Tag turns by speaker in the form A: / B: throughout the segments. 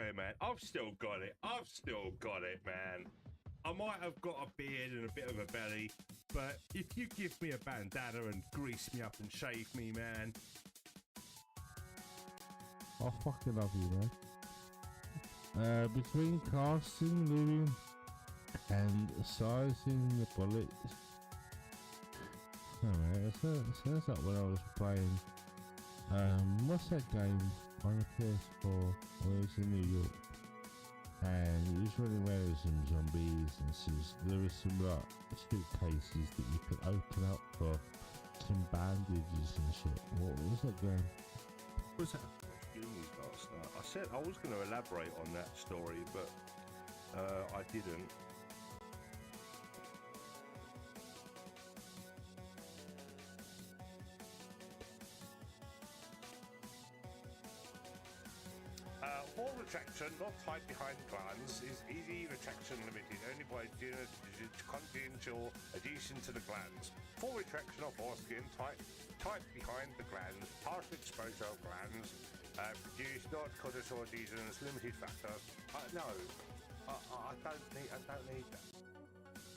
A: it, man. I've still got it. I've still got it, man. I might have got a beard and a bit of a belly, but if you give me a bandana and grease me up and shave me, man.
B: I fucking love you, man. Between casting, living, and sizing the bullets. Oh, man, it sounds like when I was playing. What's that game on the PS4? When it was in New York. And it was running around with some zombies, and there was some like suitcases that you could open up for some bandages and shit. What was that game?
A: What was that? Last night. I said I was going to elaborate on that story, but I didn't. Full retraction, not tight behind glands, is easy retraction limited only by continental adhesion to the glands. Full retraction of foreskin, tight behind the glands, partial exposure of glands, produce not cortisol adhesions, limited factor. No, I don't need that.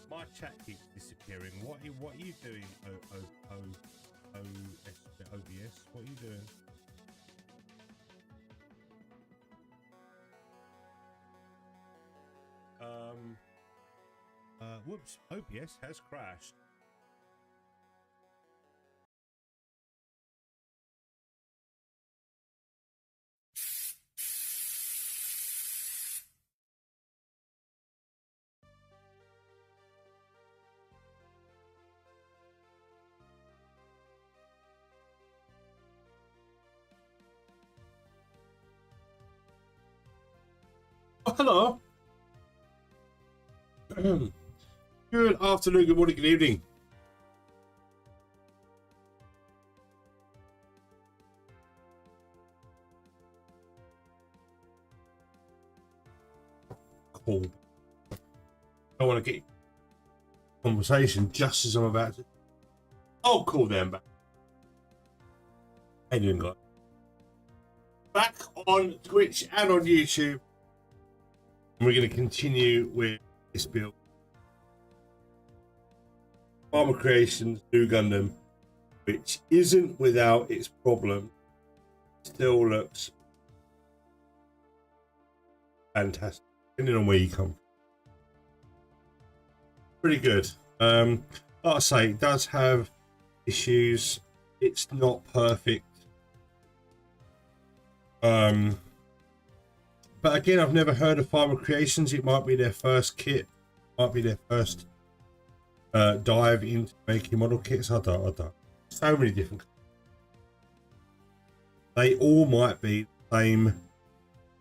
A: My chat keeps disappearing. What are you doing? OBS? What are you doing? Whoops, OBS has crashed. Oh, hello. Good afternoon, good morning, good evening. Cool. I want to get conversation just as I'm about to. Oh, cool then. Back. How you doing, guys? Back on Twitch and on YouTube. And we're going to continue with this build. Farmer Creations, Nu Gundam, which isn't without its problem, still looks fantastic, depending on where you come from. Pretty good. Like I say, it does have issues. It's not perfect. But again, I've never heard of Farmer Creations. It might be their first kit, might be their first dive into making model kits. I don't. So many different. They all might be the same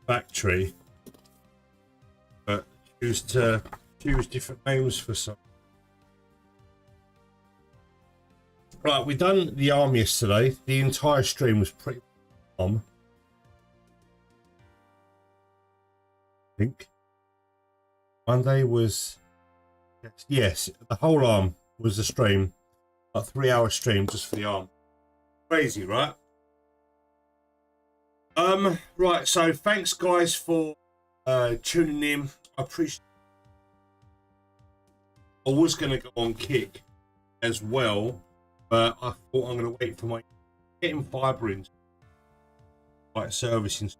A: factory, but choose different names for some. Right, we done the arm yesterday. The entire stream was pretty calm. I think Monday was. Yes, the whole arm was the stream. A 3-hour stream just for the arm. Crazy, right? Right, so thanks guys for tuning in. I appreciate it. I was gonna go on Kick as well, but I thought I'm gonna wait for my getting fibre in like servicing,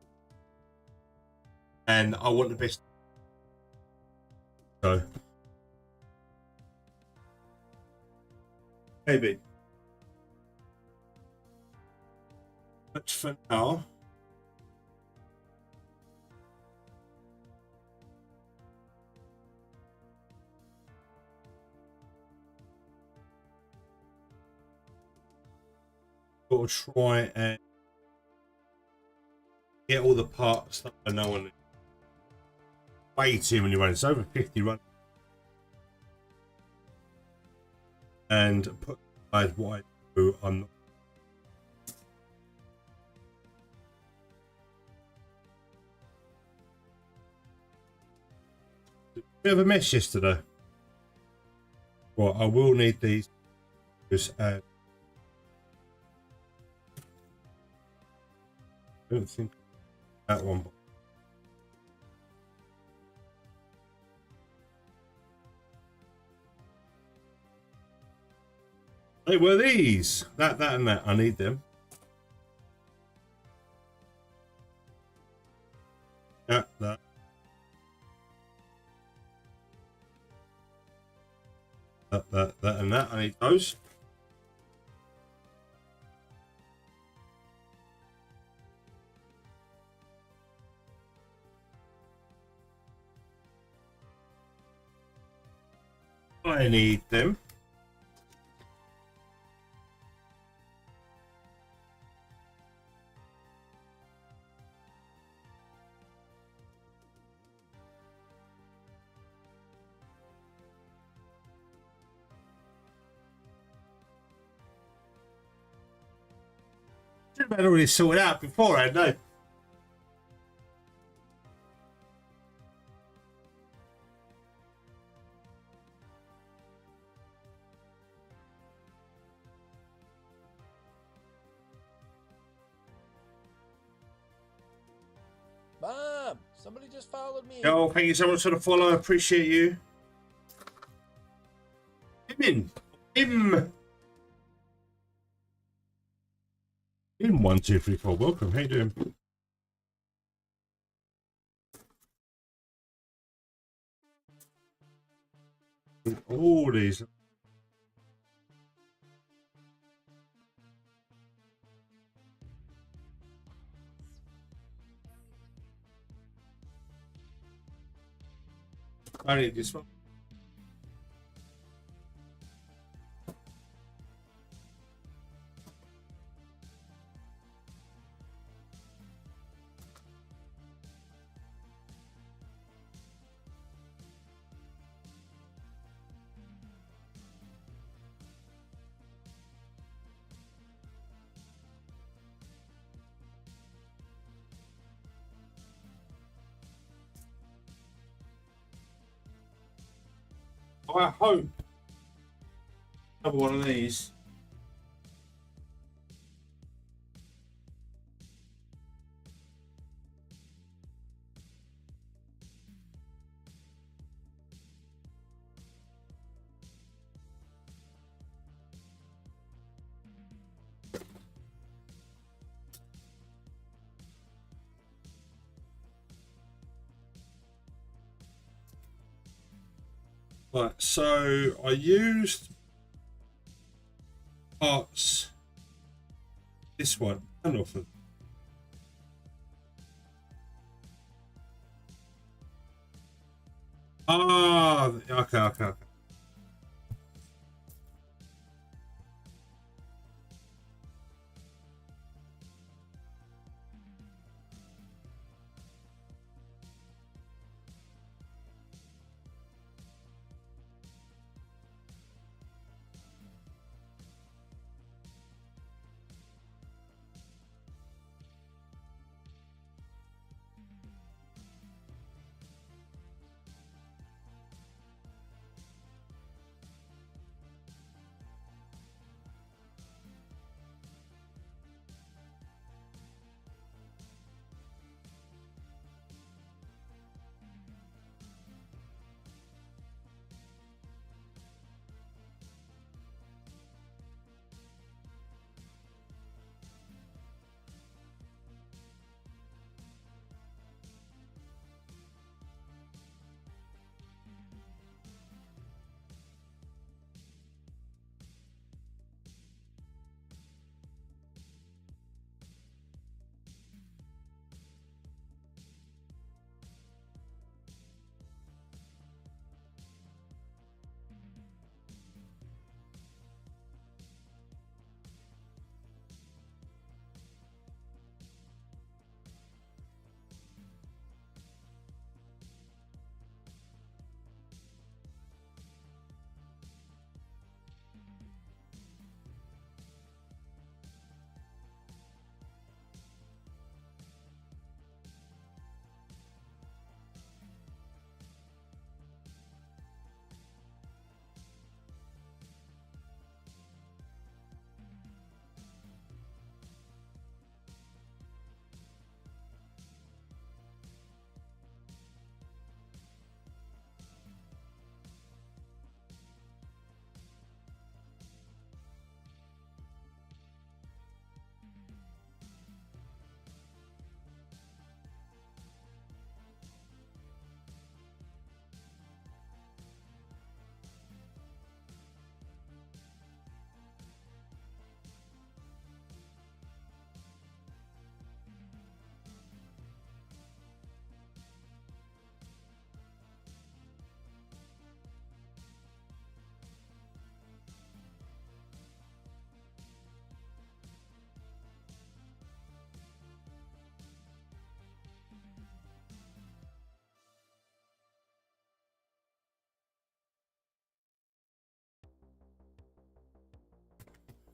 A: and I want the best. So maybe. But for now, got to try and get all the parts that I know on way too many runs. It's over 50 runs. And put aside what I do, I'm not. Bit of a mess yesterday. Well, I will need these. I don't think that one. Hey, were these? That and that. I need them. Yeah, that. That and that. I need those. I need them. Should have had already sorted out beforehand, no?
C: Mom, somebody just followed me.
A: Oh, thank you so much for the follow. I appreciate you. Him. 1, 2, 3, 4. Welcome. How you doing? All these. I need this one. I hope another one of these. Right, so I used parts. This one, and off of. Ah, okay.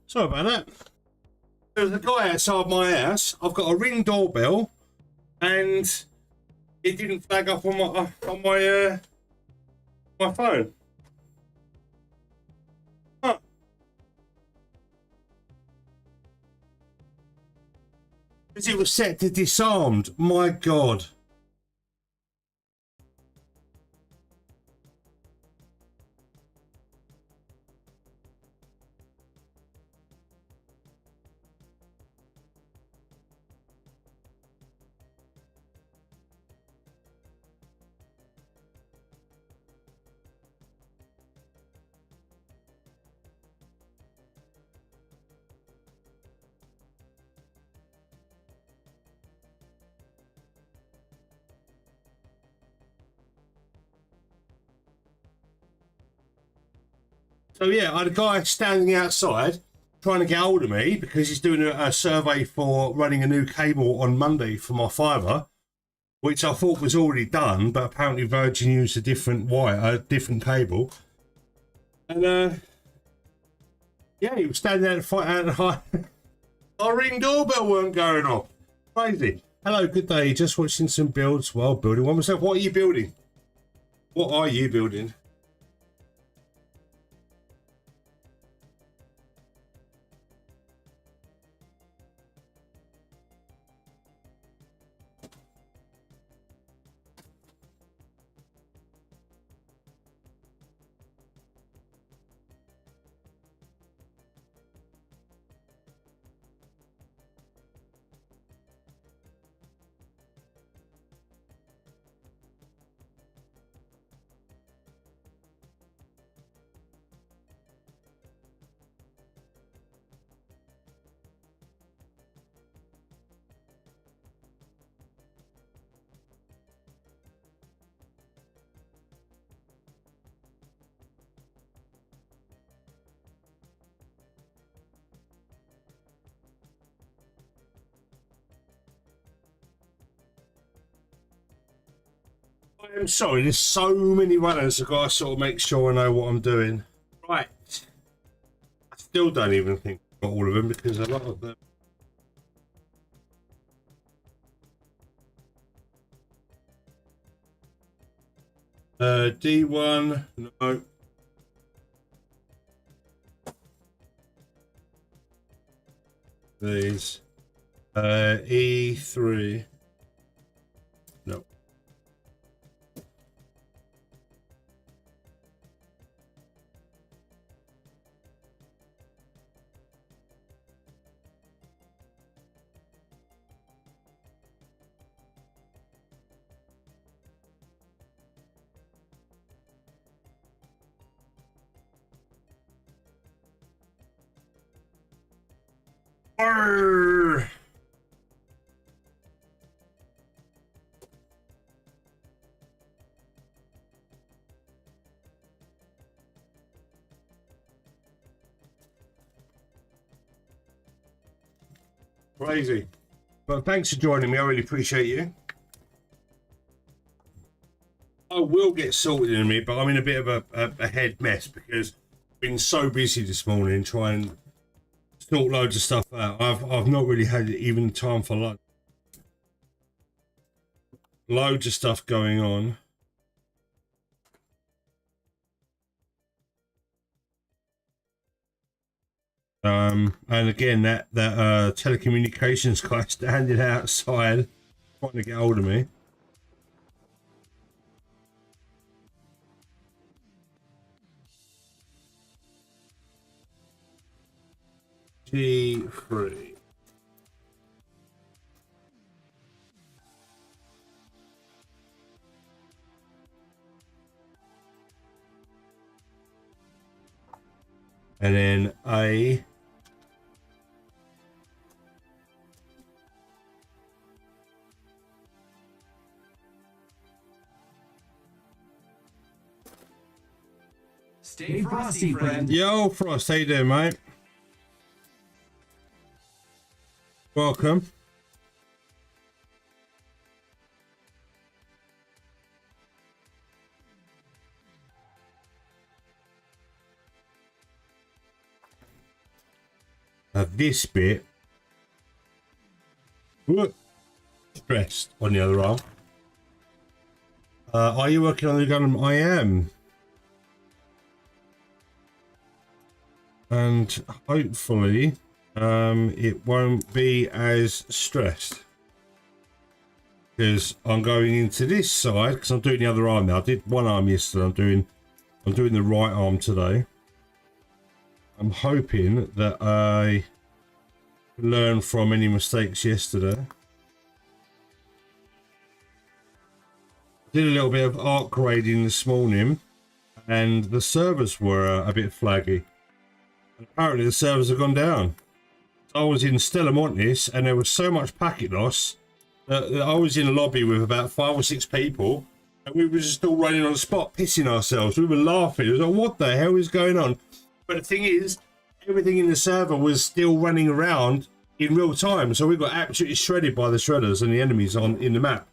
A: Sorry about that. There's a guy outside my house. I've got a Ring doorbell, and it didn't flag up on my phone. Huh. Because it was set to disarmed. My God. So yeah, I had a guy standing outside trying to get hold of me because he's doing a survey for running a new cable on Monday for my fibre, which I thought was already done, but apparently Virgin used a different wire, a different cable. And yeah, he was standing there to fight out high. Our Ring doorbell weren't going off. Crazy. Hello, good day. Just watching some builds while building one myself. What are you building? What are you building? I'm sorry, there's so many runners. I've got to sort of make sure I know what I'm doing. Right. I still don't even think I've got all of them because a lot of them. D1, no. These. E3. No. Arrgh. Crazy. But thanks for joining me. I really appreciate you. I will get sorted in a minute, but I'm in a bit of a head mess because I've been so busy this morning trying to sort loads of stuff out. I've not really had even time for lunch. Loads of stuff going on. And again, that telecommunications guy standing outside trying to get hold of me. G3. And then A.
D: Stay frosty, friend.
A: Yo, Frost, how you doing, mate? Welcome.
D: this bit stressed on the other arm. Are you working on the Gundam? I am. And hopefully it won't be as stressed, because I'm going into this side because I'm doing the other arm now. I did one arm yesterday. I'm doing the right arm today. I'm hoping that I learn from any mistakes yesterday. Did a little bit of art grading this morning, and the servers were a bit flaggy. Apparently the servers have gone down. I was in Stella Montis and there was so much packet loss that I was in a lobby with about 5 or 6 people, and we were just all running on the spot, pissing ourselves. We were laughing. It was like, what the hell is going on? But the thing is, everything in the server was still running around in real time, so we got absolutely shredded by the shredders and the enemies in the map.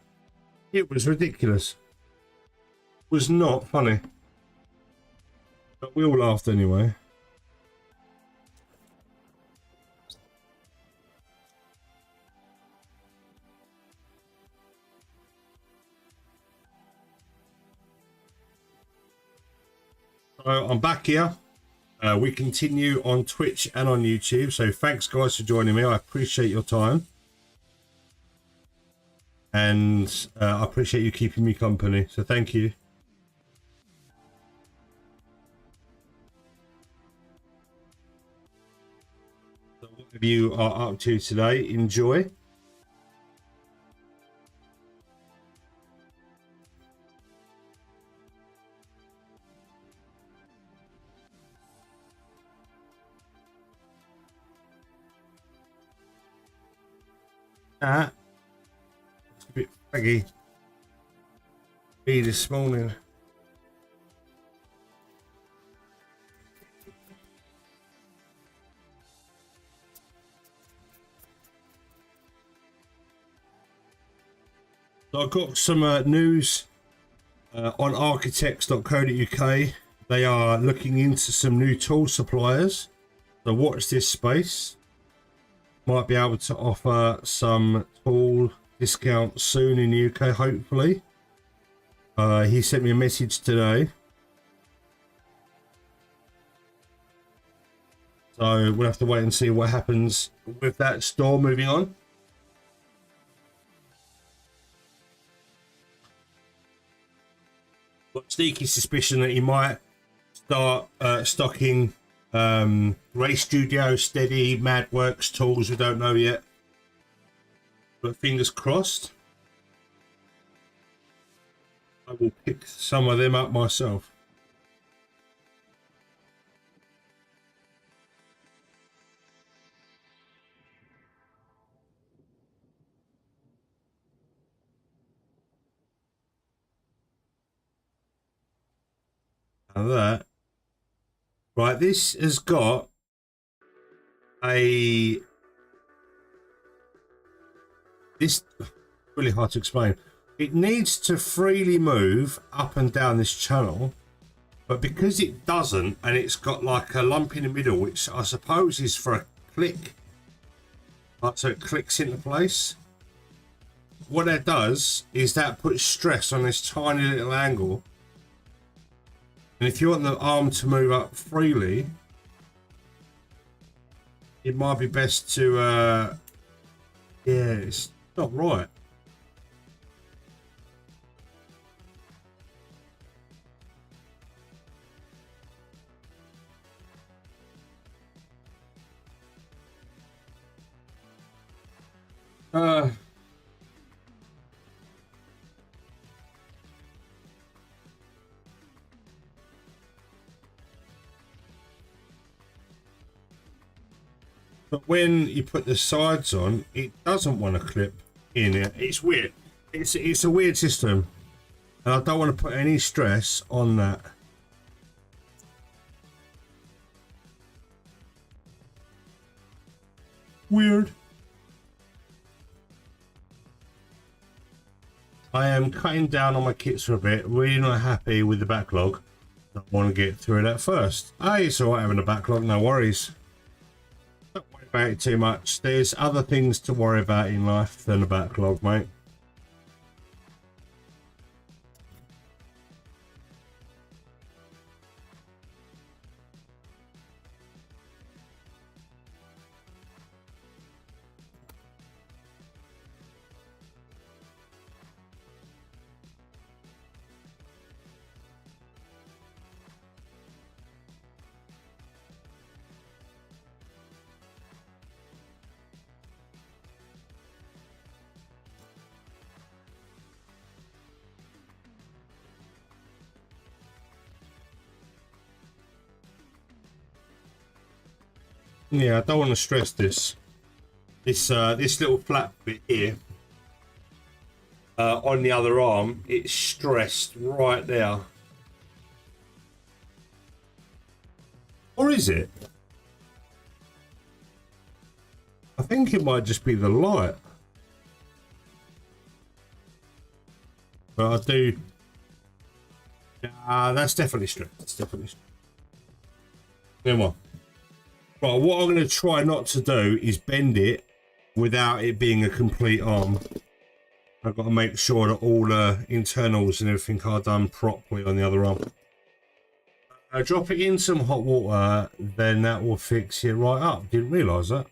D: It was ridiculous. It was not funny. But we all laughed anyway. So I'm back here. We continue on Twitch and on YouTube. So thanks guys for joining me. I appreciate your time. And I appreciate you keeping me company. So thank you. So whatever you are up to today, enjoy. It's a bit faggy me this morning. So I've got some news on architects.co.uk. They are looking into some new tool suppliers. So watch this space. Might be able to offer some tool discount soon in the UK, hopefully. He sent me a message today. So we'll have to wait and see what happens with that store. Moving on. Got sneaky suspicion that he might start stocking Ray Studio, Steady, Madworks tools. We don't know yet, but fingers crossed. I will pick some of them up myself. And that. Right, this has got this really hard to explain. It needs to freely move up and down this channel, but because it doesn't, and it's got like a lump in the middle, which I suppose is for a click, like so it clicks into place. What that does is that puts stress on this tiny little angle. And if you want the arm to move up freely, it might be best to, yeah, it's not right. But when you put the sides on, it doesn't want to clip in it. It's weird. It's a weird system, and I don't want to put any stress on that. Weird. I am cutting down on my kits for a bit. Really not happy with the backlog. I want to get through that first. Hey, it's alright having a backlog, no worries. Don't worry about it too much. There's other things to worry about in life than a backlog, mate. Yeah, I don't want to stress this. This little flap bit here on the other arm, it's stressed right there. Or is it? I think it might just be the light. But I do. That's definitely stressed. That's definitely stressed. Never mind. Right, what I'm going to try not to do is bend it without it being a complete arm. I've got to make sure that all the internals and everything are done properly on the other arm. Drop it in some hot water, then that will fix it right up. Didn't realise that.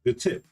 D: Good tip.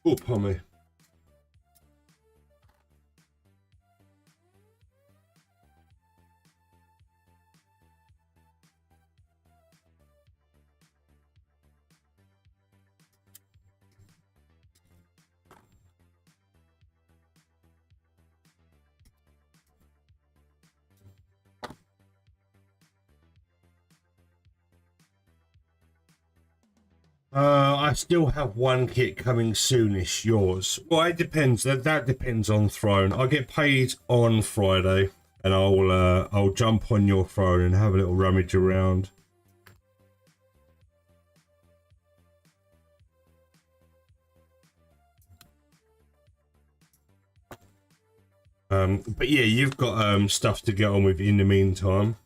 D: Oh, pommy. I still have one kit coming soonish. Yours? Well, it depends. That depends on Throne. I get paid on Friday, and I'll jump on your Throne and have a little rummage around. But yeah, you've got stuff to get on with in the meantime.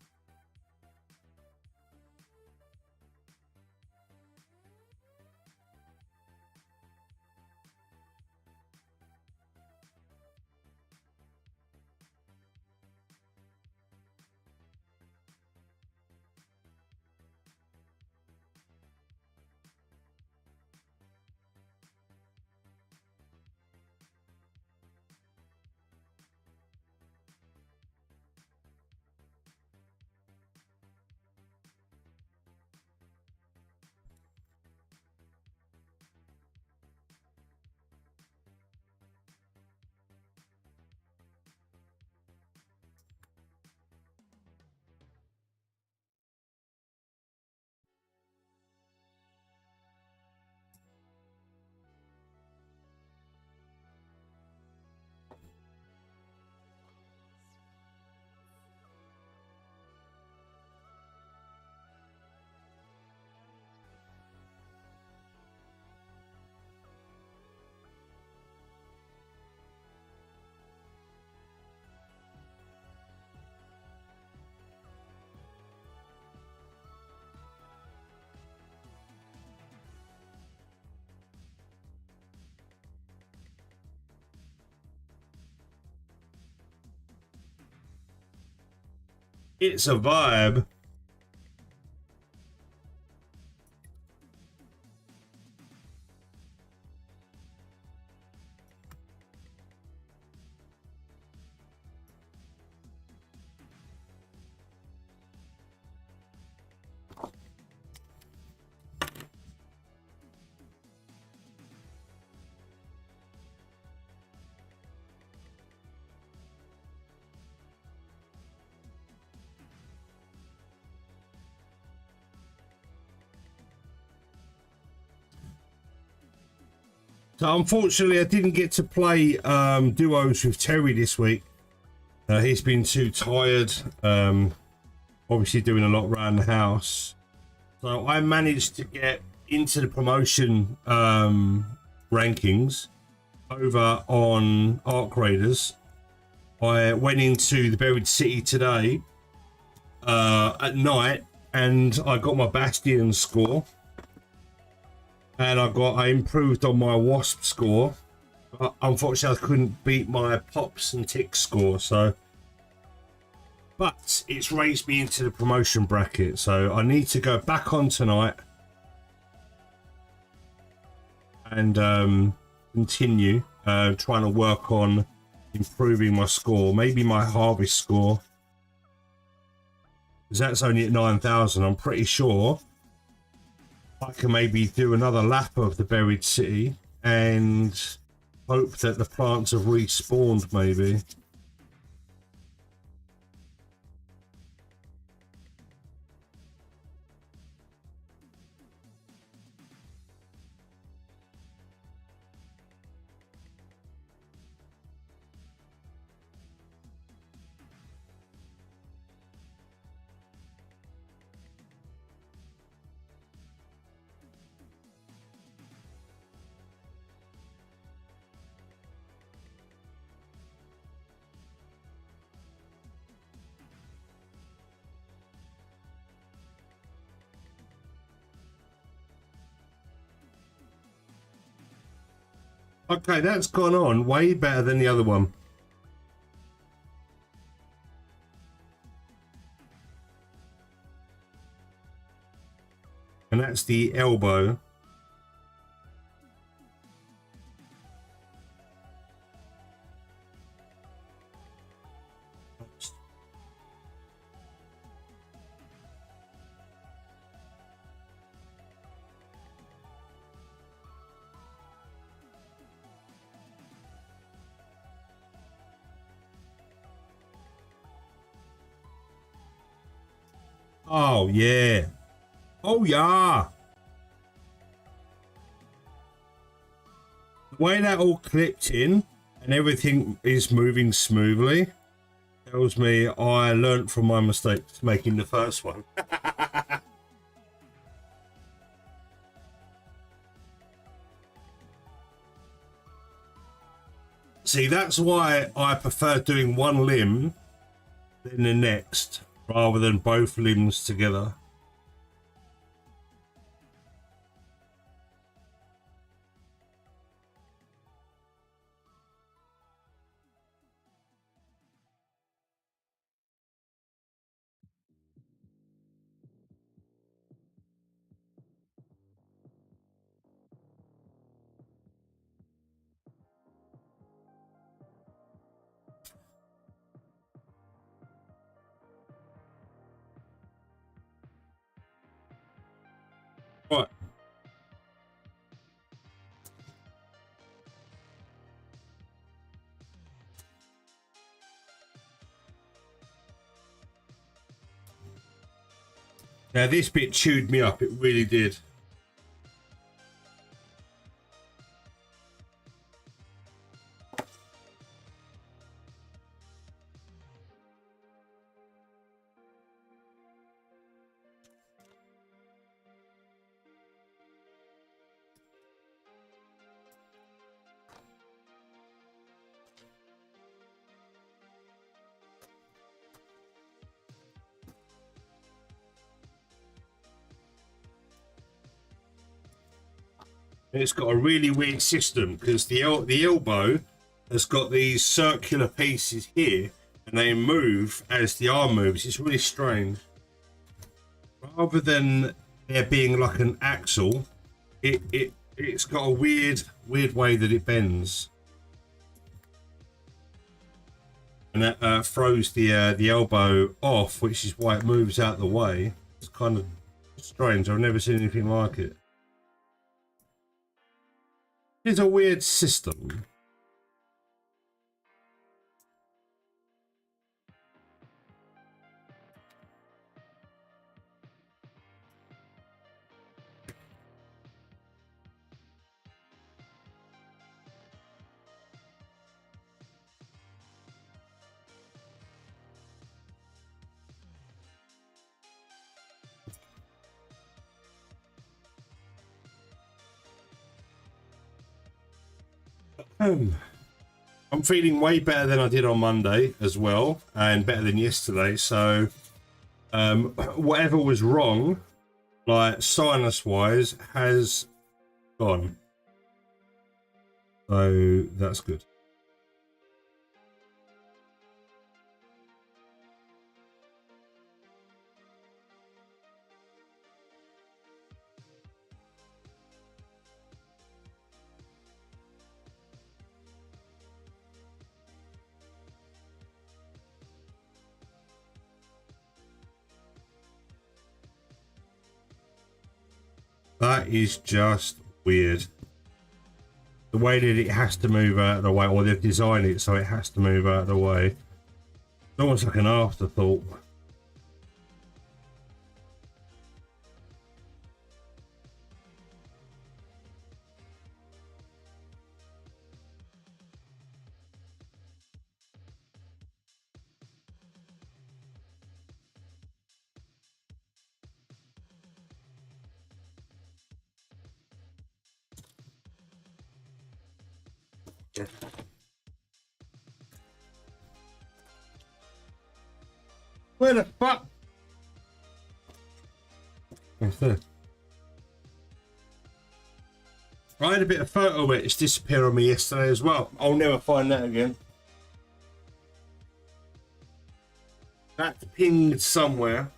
D: It's a vibe. So unfortunately, I didn't get to play duos with Terry this week. He's been too tired. Obviously doing a lot around the house. So I managed to get into the promotion rankings over on Arc Raiders. I went into the Buried City today at night, and I got my Bastion score, and I improved on my Wasp score. But unfortunately, I couldn't beat my Pops and Ticks score. But it's raised me into the promotion bracket, so I need to go back on tonight and continue trying to work on improving my score, maybe my harvest score, because that's only at 9,000. I'm pretty sure I can maybe do another lap of the Buried City and hope that the plants have respawned, maybe. Okay, that's gone on way better than the other one. And that's the elbow. Oh, yeah. Oh, yeah. The way that all clipped in and everything is moving smoothly tells me I learnt from my mistakes making the first one. See, that's why I prefer doing one limb than the next, rather than both limbs together. Right. Now this bit chewed me up, it really did. It's got a really weird system because the elbow has got these circular pieces here and they move as the arm moves. It's really strange. Rather than there being like an axle, it's got a weird way that it bends. And that throws the elbow off, which is why it moves out the way. It's kind of strange. I've never seen anything like it. It's a weird system. I'm feeling way better than I did on Monday as well, and better than yesterday. So whatever was wrong, like sinus wise, has gone. So that's good. That is just weird. The way that it has to move out of the way, or they've designed it so it has to move out of the way. It's almost like an afterthought. Where the fuck? What's that? I had a bit of photo etch disappear on me yesterday as well. I'll never find that again. That's pinged somewhere.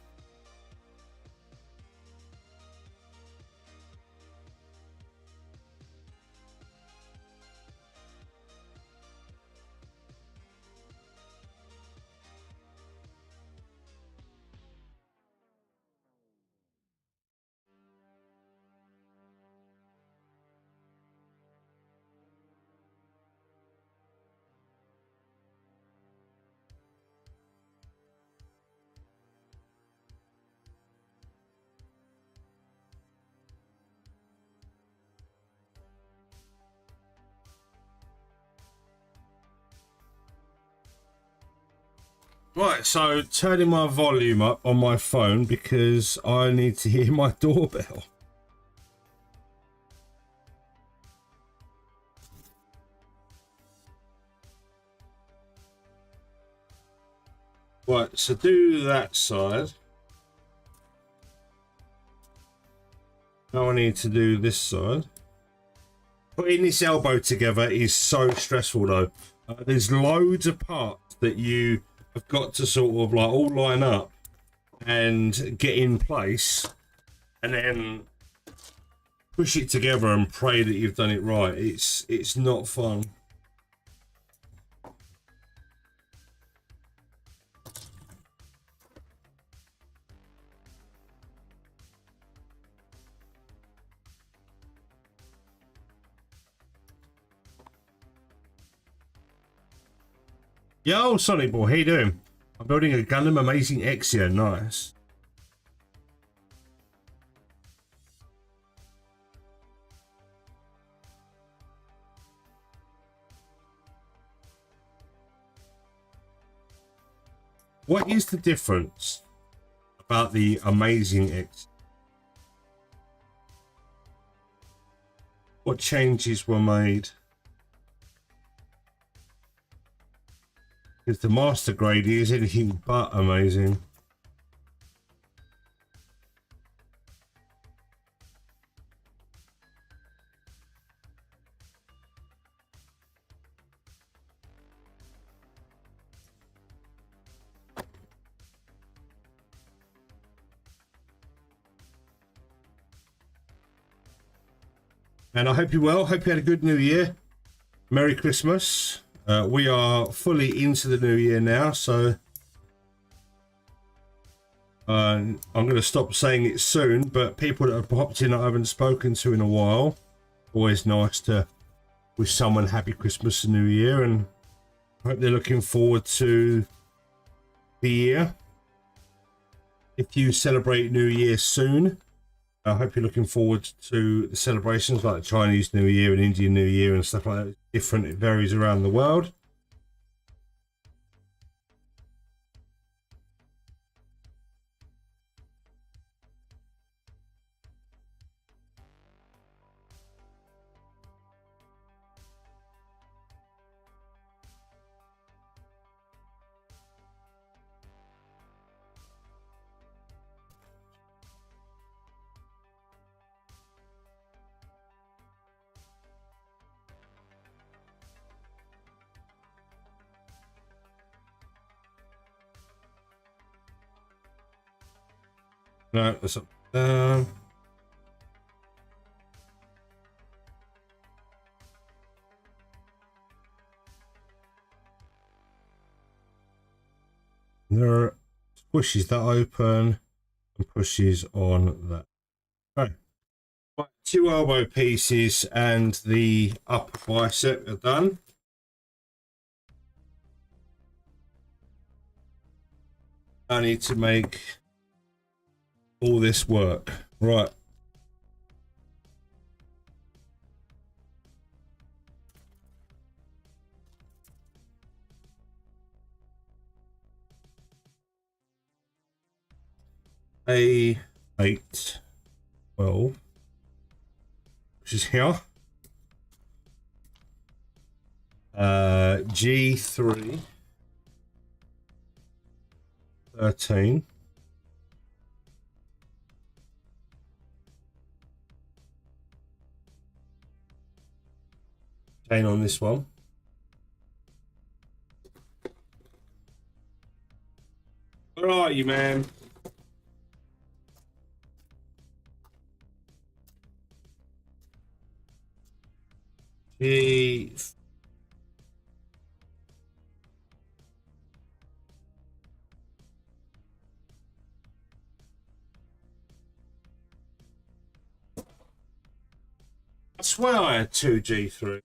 D: Right, so turning my volume up on my phone because I need to hear my doorbell. Right, so do that side. Now I need to do this side. Putting this elbow together is so stressful though. There's loads of parts that you have got to sort of like all line up and get in place and then push it together and pray that you've done it right. It's not fun. Yo, Sonic Boy, how you doing? I'm building a Gundam Amazing X here, nice. What is the difference about the Amazing X? What changes were made? Because the master grade is anything but amazing. And I hope you're well. Hope you had a good New Year. Merry Christmas. We are fully into the new year now, so I'm going to stop saying it soon, but people that have popped in that I haven't spoken to in a while, always nice to wish someone happy Christmas and New Year, and I hope they're looking forward to the year. If you celebrate New Year soon, I hope you're looking forward to the celebrations like Chinese New Year and Indian New Year and stuff like that. Different, it varies around the world. No, that's up down. There are pushes that open and pushes on that. Okay. Right, 2 elbow pieces and the upper bicep are done. I need to make all this work. Right. A8, 12, which is here. G3, 13. Chain on this one. Where are you, man? G. I swear I had 2 G3.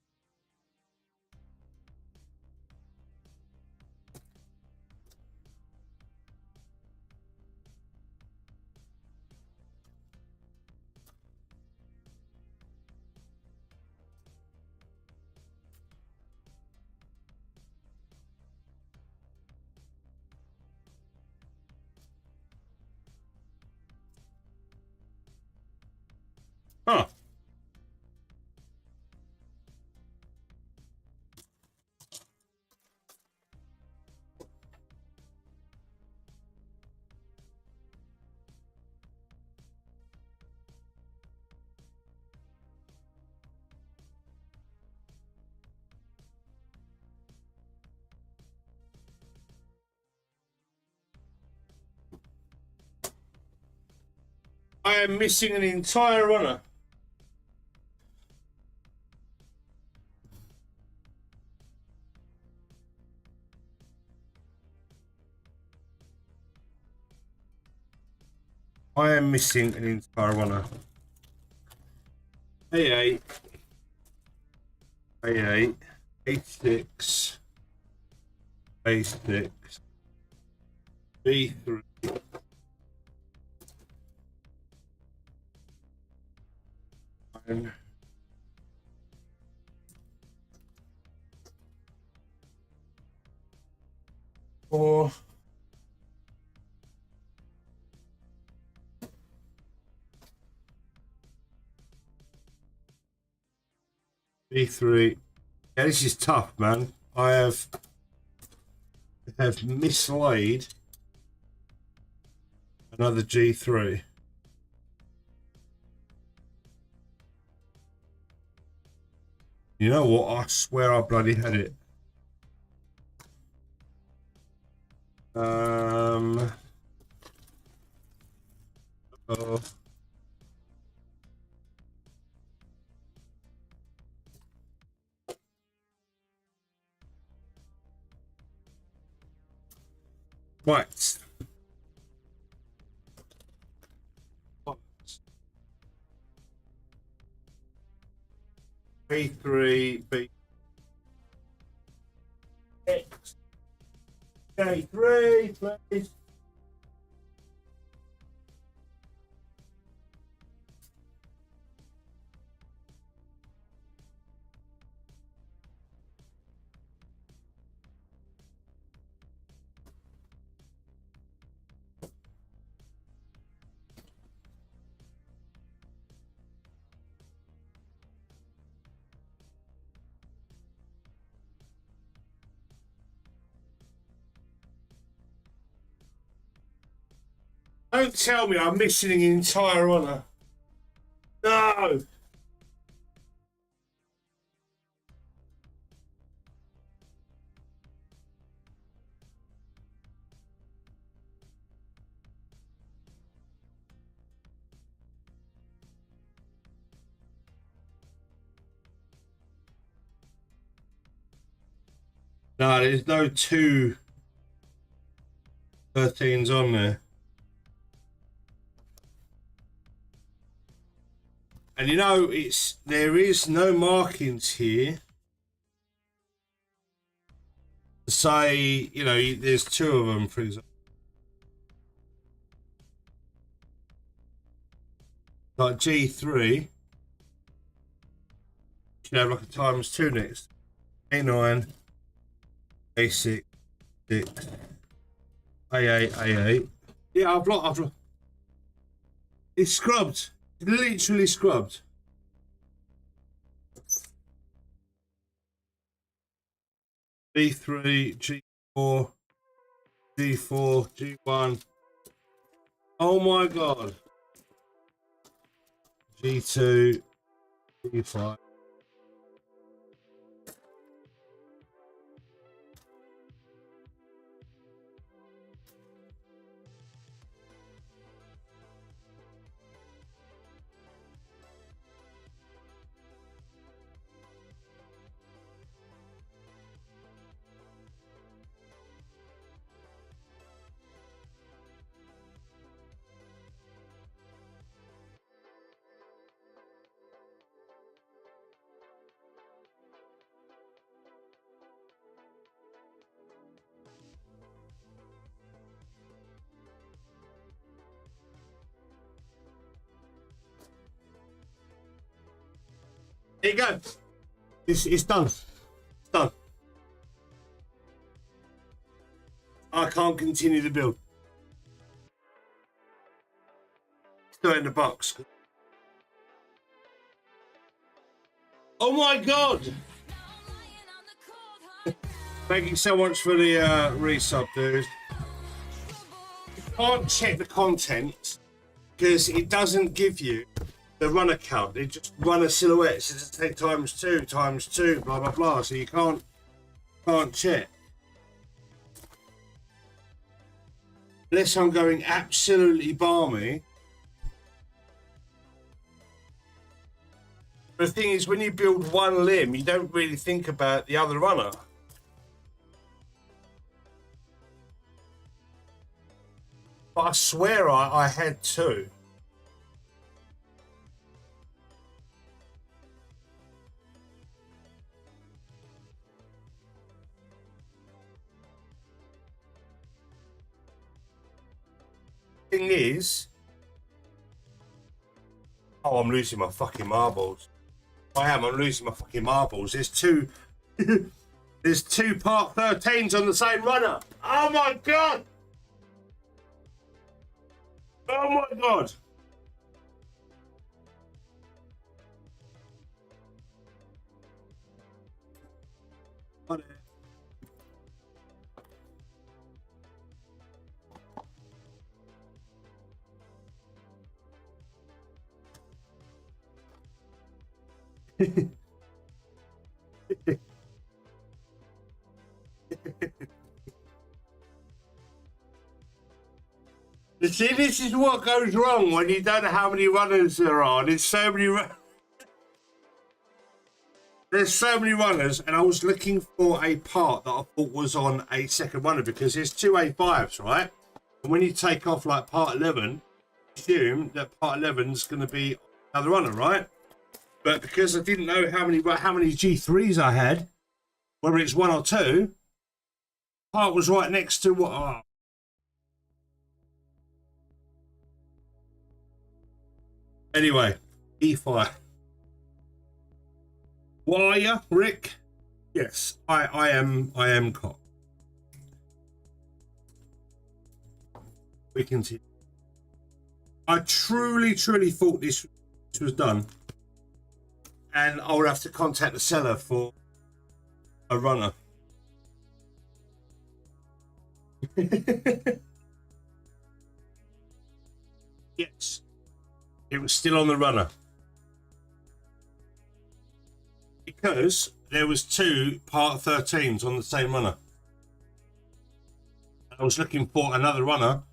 D: Huh. I am missing an entire runner. I am missing an entire runner. A8, A8, A6, A6, B3. And four. B3. Yeah, this is tough, man. I have mislaid another G3. You know what? I swear I bloody had it. Oh. Right. B3, B. X. K3, please. Don't tell me I'm missing an entire honor. No. No, there's no 213s on there. And you know, there is no markings here to say, you know, there's 2 of them, for example. Like G3 should have like a ×2 next. A9, A6, 6, A8, A8. Yeah, I've it's scrubbed. Literally scrubbed. B3, G4, G4, G1. Oh my god. G2, G5. There you go. It's done. It's done. I can't continue the build. Still in the box. Oh my god! Thank you so much for the resub, dude. You can't check the content because it doesn't give you the runner count. It just runner silhouettes. It just take ×2, blah blah blah. So you can't check unless I'm going absolutely balmy. The thing is, when you build one limb, you don't really think about the other runner. But I swear I had 2. Thing is, oh, I'm losing my fucking marbles. I'm losing my fucking marbles. There's 2 there's 2 Part 13s on the same runner. Oh my god. Oh my god. What? You see, this is what goes wrong when you don't know how many runners there are. There's so many runners, and I was looking for a part that I thought was on a second runner because there's 2 A5s, right? And when you take off like part 11, assume that part 11 is going to be another runner, right? But because I didn't know how many G3s I had, whether it's 1 or 2, part was right next to what. Oh. Anyway, E5. What are you, Rick? Yes, I am cock. We continue. I truly thought this was done. And I would have to contact the seller for a runner. Yes. It was still on the runner. Because there was 2 Part 13s on the same runner. I was looking for another runner,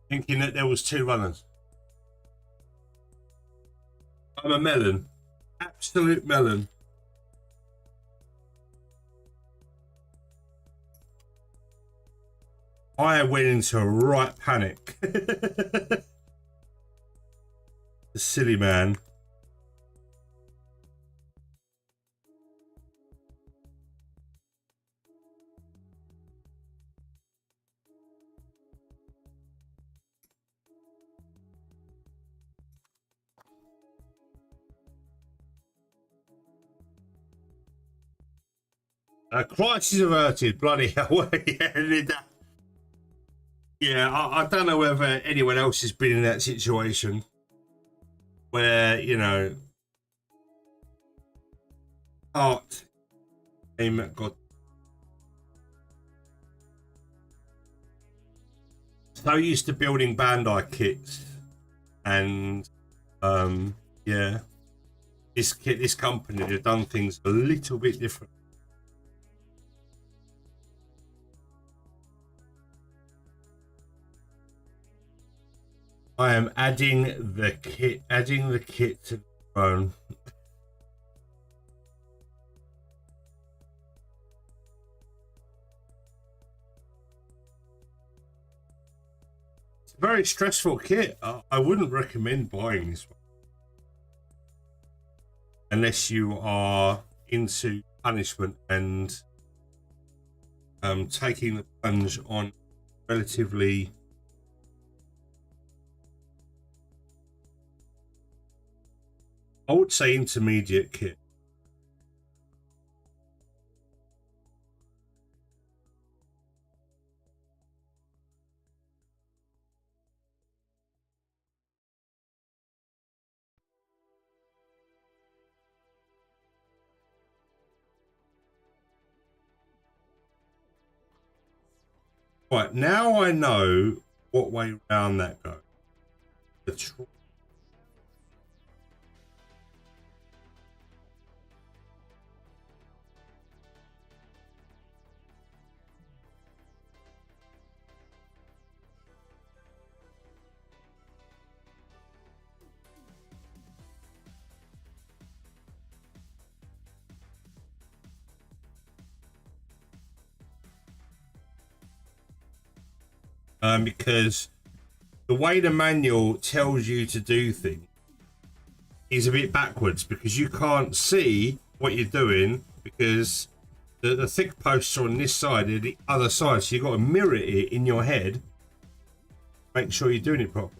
D: thinking that there was 2 runners. I'm a melon. Absolute melon. I went into a right panic. The silly man. Crisis averted, bloody hell. Yeah, I don't know whether anyone else has been in that situation where, you know, art aim at God. So used to building Bandai kits, and yeah, this company, they've done things a little bit different. I am adding the kit to the phone. It's a very stressful kit. I wouldn't recommend buying this one unless you are into punishment and taking the plunge on relatively I would say intermediate kit. Right, now I know what way round that goes. Because the way the manual tells you to do things is a bit backwards, because you can't see what you're doing because the thick posts are on this side and the other side, so you've got to mirror it in your head, make sure you're doing it properly.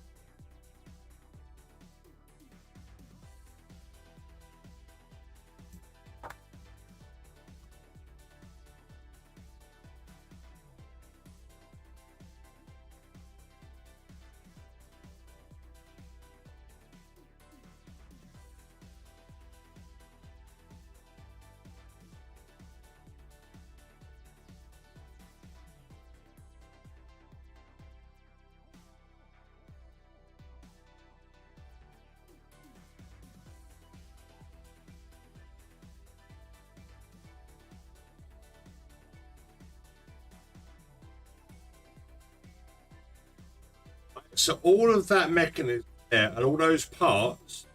D: So all of that mechanism there and all those parts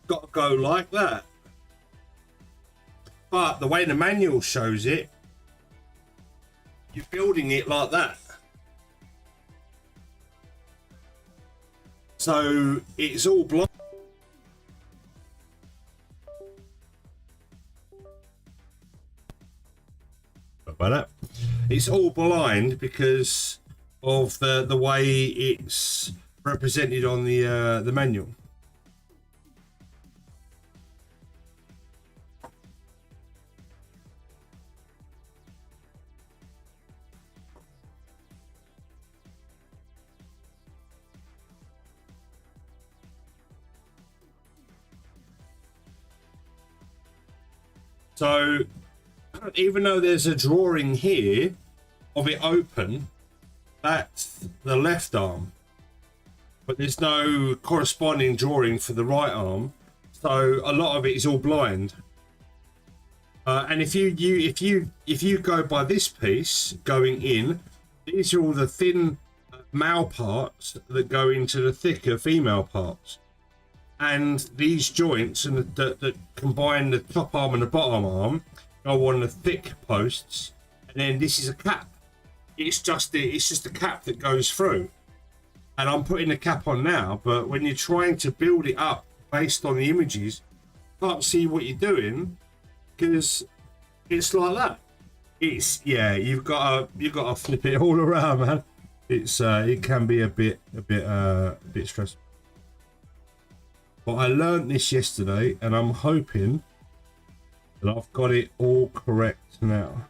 D: got to go like that. But the way the manual shows it, you're building it like that. So it's all blind. About that. It's all blind because of the way it's represented on the manual. So even though there's a drawing here of it open, that's the left arm, but there's no corresponding drawing for the right arm, so a lot of it is all blind. And if you go by this piece going in, these are all the thin male parts that go into the thicker female parts, and these joints and that combine the top arm and the bottom arm go on the thick posts, and then this is a cap. it's just the cap that goes through. And I'm putting the cap on now, but when you're trying to build it up based on the images, you can't see what you're doing because it's like that. It's you've got to flip it all around, man. It's it can be a bit stressful. But I learned this yesterday, and I'm hoping that I've got it all correct now.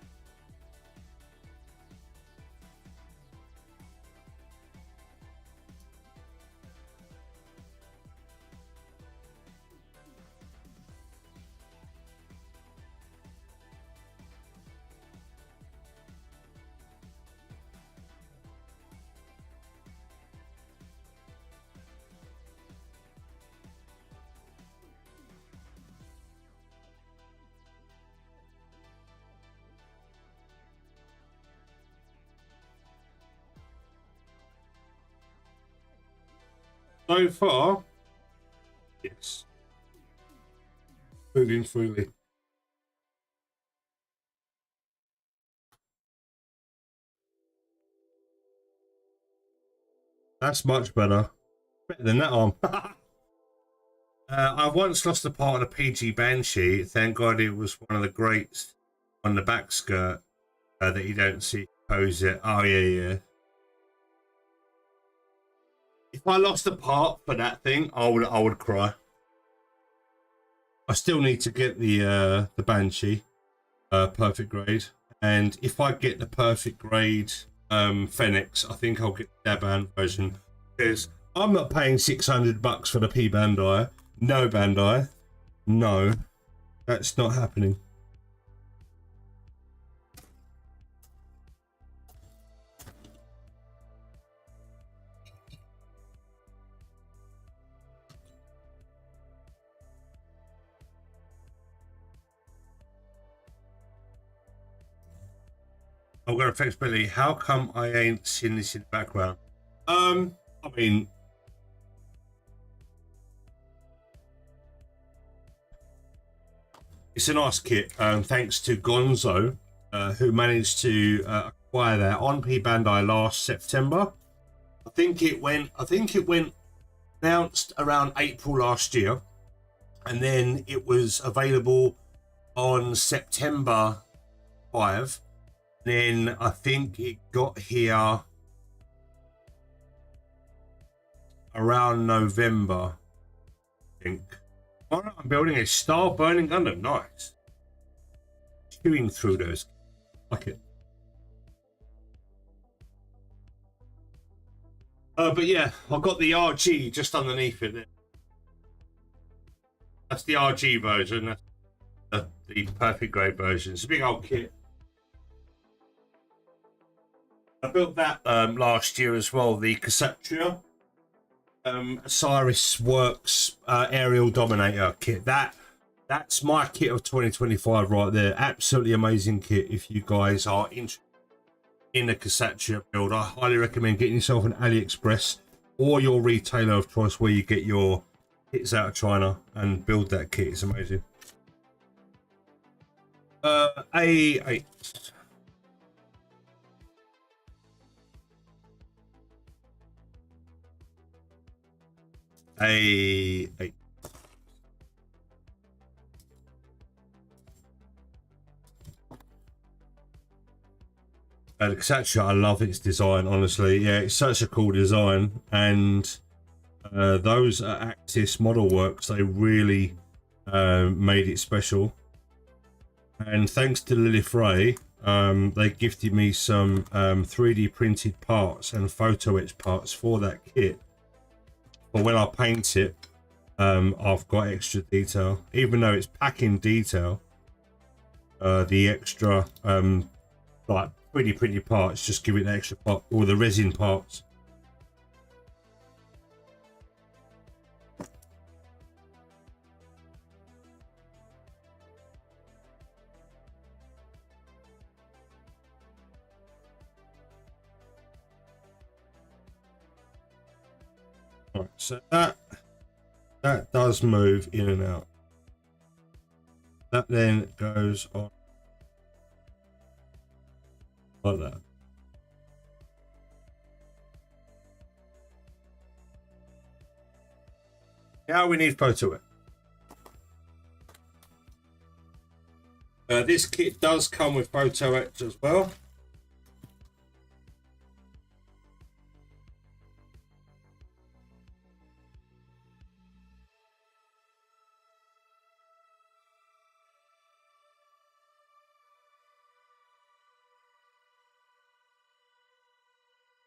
D: So far, yes. Moving freely. That's much better. Better than that arm. I once lost a part of the PG Banshee. Thank God it was one of the greats on the back skirt that you don't see pose it. Oh, yeah. If I lost a part for that thing, I would cry. I still need to get the Banshee perfect grade, and if I get the perfect grade Fenix, I think I'll get the Daban version, because I'm not paying $600 for the P Bandai. No, Bandai, no, that's not happening. I've got a flexibility. How come I ain't seen this in the background? I mean, it's a nice kit. Thanks to Gonzo, who managed to acquire that on P Bandai last September. I think it went announced around April last year, and then it was available on September 5. Then I think it got here around November, I think. Oh, no, I'm building a Star Burning Gundam. Nice. Chewing through those. Like it. But yeah, I've got the RG just underneath it there. That's the RG version. That's the perfect grade version. It's a big old kit. I built that last year as well, the Cassatria Osiris Works Aerial Dominator kit. That's my kit of 2025 right there. Absolutely amazing kit. If you guys are interested in a Cassatria build, I highly recommend getting yourself an AliExpress or your retailer of choice where you get your kits out of China and build that kit. It's amazing. A8. The Cassatria, I love its design, honestly. Yeah, it's such a cool design, and those Axis Model Works, they really made it special. And thanks to Lilith Ray, they gifted me some 3D printed parts and photo etch parts for that kit. But when I paint it, I've got extra detail, even though it's packing detail. The extra like 3D printed parts just give it the extra part, or the resin parts. Right, so that does move in and out. That then goes on like that. Now we need photo it. This kit does come with photo etch as well.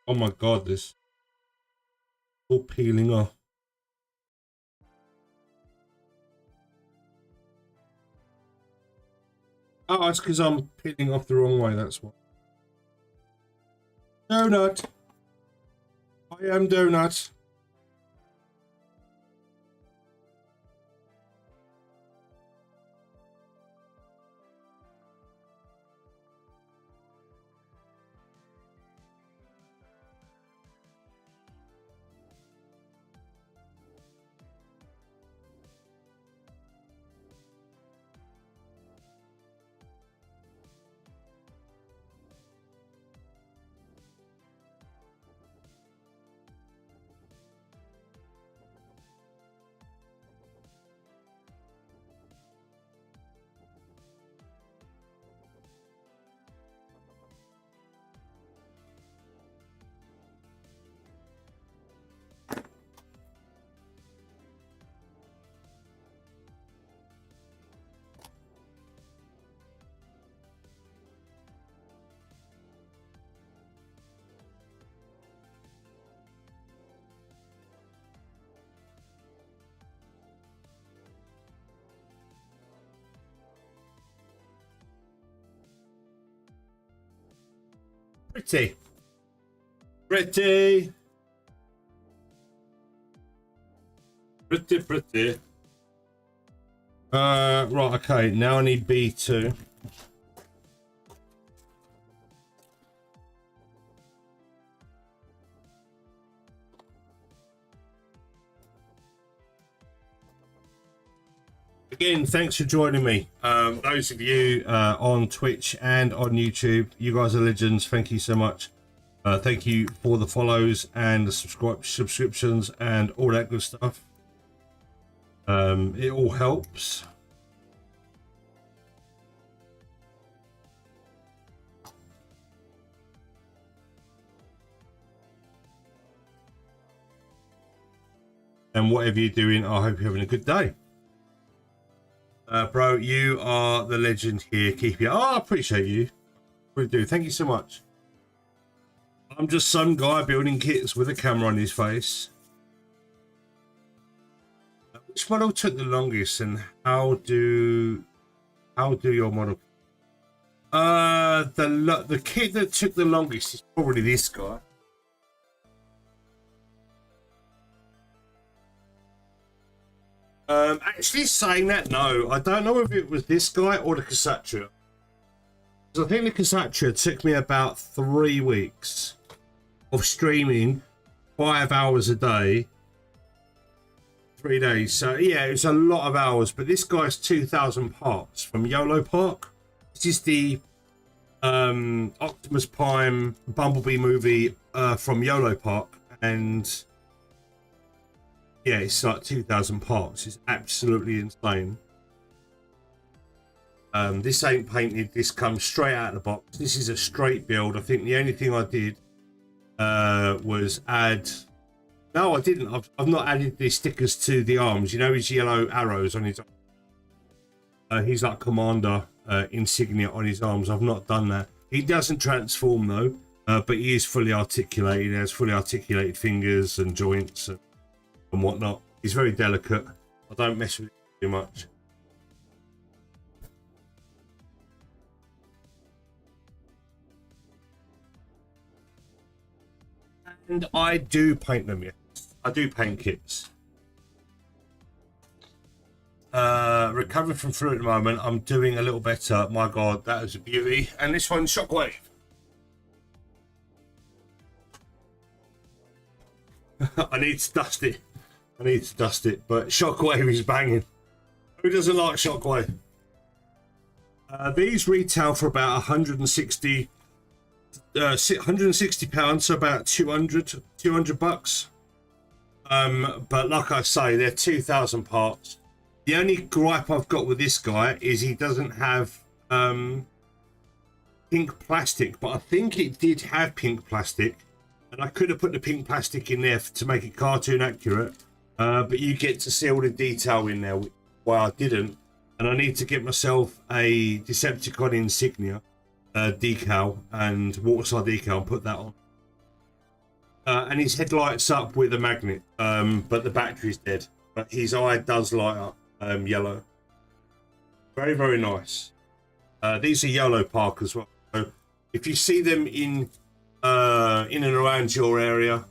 D: Oh my god, this all peeling off. Oh, it's because I'm peeling off the wrong way, that's why. Donut. I am Donut. Pretty. Pretty. Pretty, pretty. Right, okay, now I need B2. Again, thanks for joining me. Those of you on Twitch and on YouTube, you guys are legends. Thank you so much. Thank you for the follows and the subscriptions and all that good stuff. It all helps. And whatever you're doing, I hope you're having a good day. Bro, you are the legend here. Keep it. Oh, I appreciate you. We do. Thank you so much. I'm just some guy building kits with a camera on his face. Which model took the longest, and how do your model? The kit that took the longest is probably this guy. Actually saying that, no, I don't know if it was this guy or the Kshatriya. I think the Kshatriya took me about 3 weeks of streaming 5 hours a day, 3 days. So yeah, it was a lot of hours, but this guy's 2,000 parts from YOLO Park. This is the Optimus Prime Bumblebee movie from YOLO Park, and yeah, it's like 2,000 parts. It's absolutely insane. This ain't painted. This comes straight out of the box. This is a straight build. I think the only thing I did was add... No, I didn't. I've not added the stickers to the arms. You know his yellow arrows on his... he's like commander insignia on his arms. I've not done that. He doesn't transform though, but he is fully articulated. He has fully articulated fingers and joints and whatnot. He's very delicate. I don't mess with it too much. And I do paint them, yes. I do paint kits. Recovering from flu at the moment. I'm doing a little better. My God, that is a beauty. And this one's Shockwave. I need to dust it. But Shockwave is banging. Who doesn't like Shockwave? These retail for about 160 £160, so about 200 bucks. But like I say, they're 2,000 parts. The only gripe I've got with this guy is he doesn't have pink plastic, but I think it did have pink plastic, and I could have put the pink plastic in there to make it cartoon accurate, but you get to see all the detail in there, why I didn't. And I need to get myself a Decepticon insignia decal and waterside decal and put that on. And his head lights up with a magnet, but the battery's dead. But his eye does light up yellow. Very, very nice. These are yellow park as well. So if you see them in and around your area,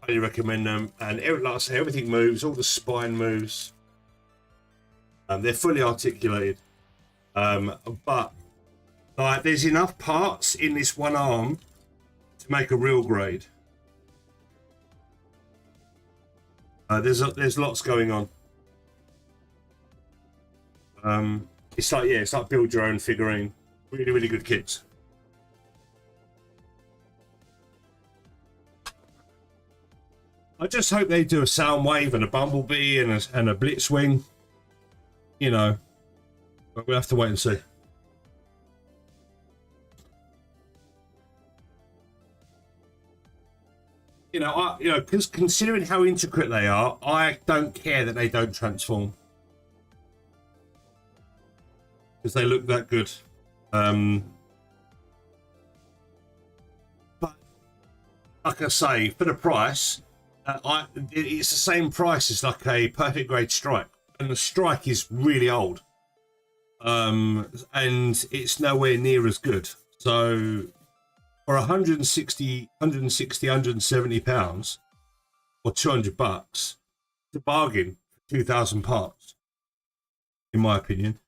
D: I highly recommend them. And like I say, everything moves, all the spine moves. They're fully articulated. But like, there's enough parts in this one arm to make a real grade. There's lots going on. It's like build your own figurine. Really, really good kits. I just hope they do a Soundwave and a Bumblebee and a Blitzwing. You know, but we'll have to wait and see. Because considering how intricate they are, I don't care that they don't transform, because they look that good. But like I say, for the price, it's the same price as like a perfect grade Strike, and the Strike is really old, and it's nowhere near as good. So for 170 pounds or $200, it's a bargain for 2,000 parts, in my opinion.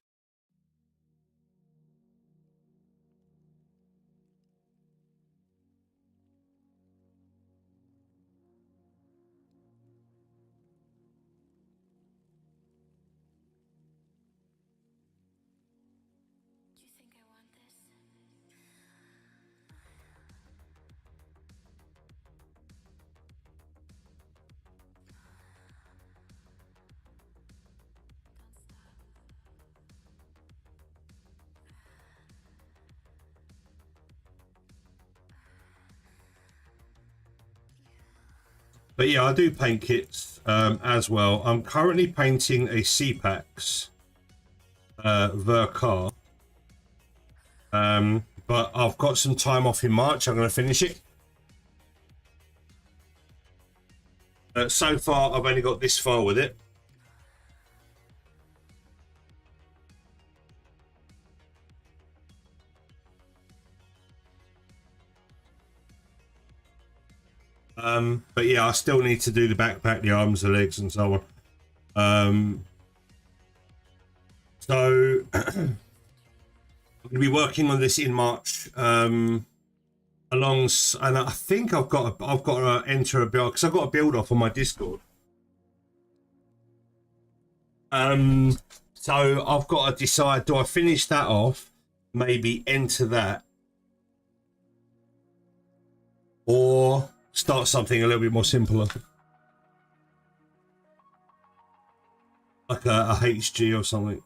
D: But yeah, I do paint kits as well. I'm currently painting a CPAX Vercar. But I've got some time off in March. I'm going to finish it. So far, I've only got this far with it. But yeah, I still need to do the backpack, the arms, the legs, and so on. So I'm going to be working on this in March. And I think I've got to enter a build, because I've got a build off on my Discord. So I've got to decide: do I finish that off, maybe enter that, or start something a little bit more simpler, like a HG or something,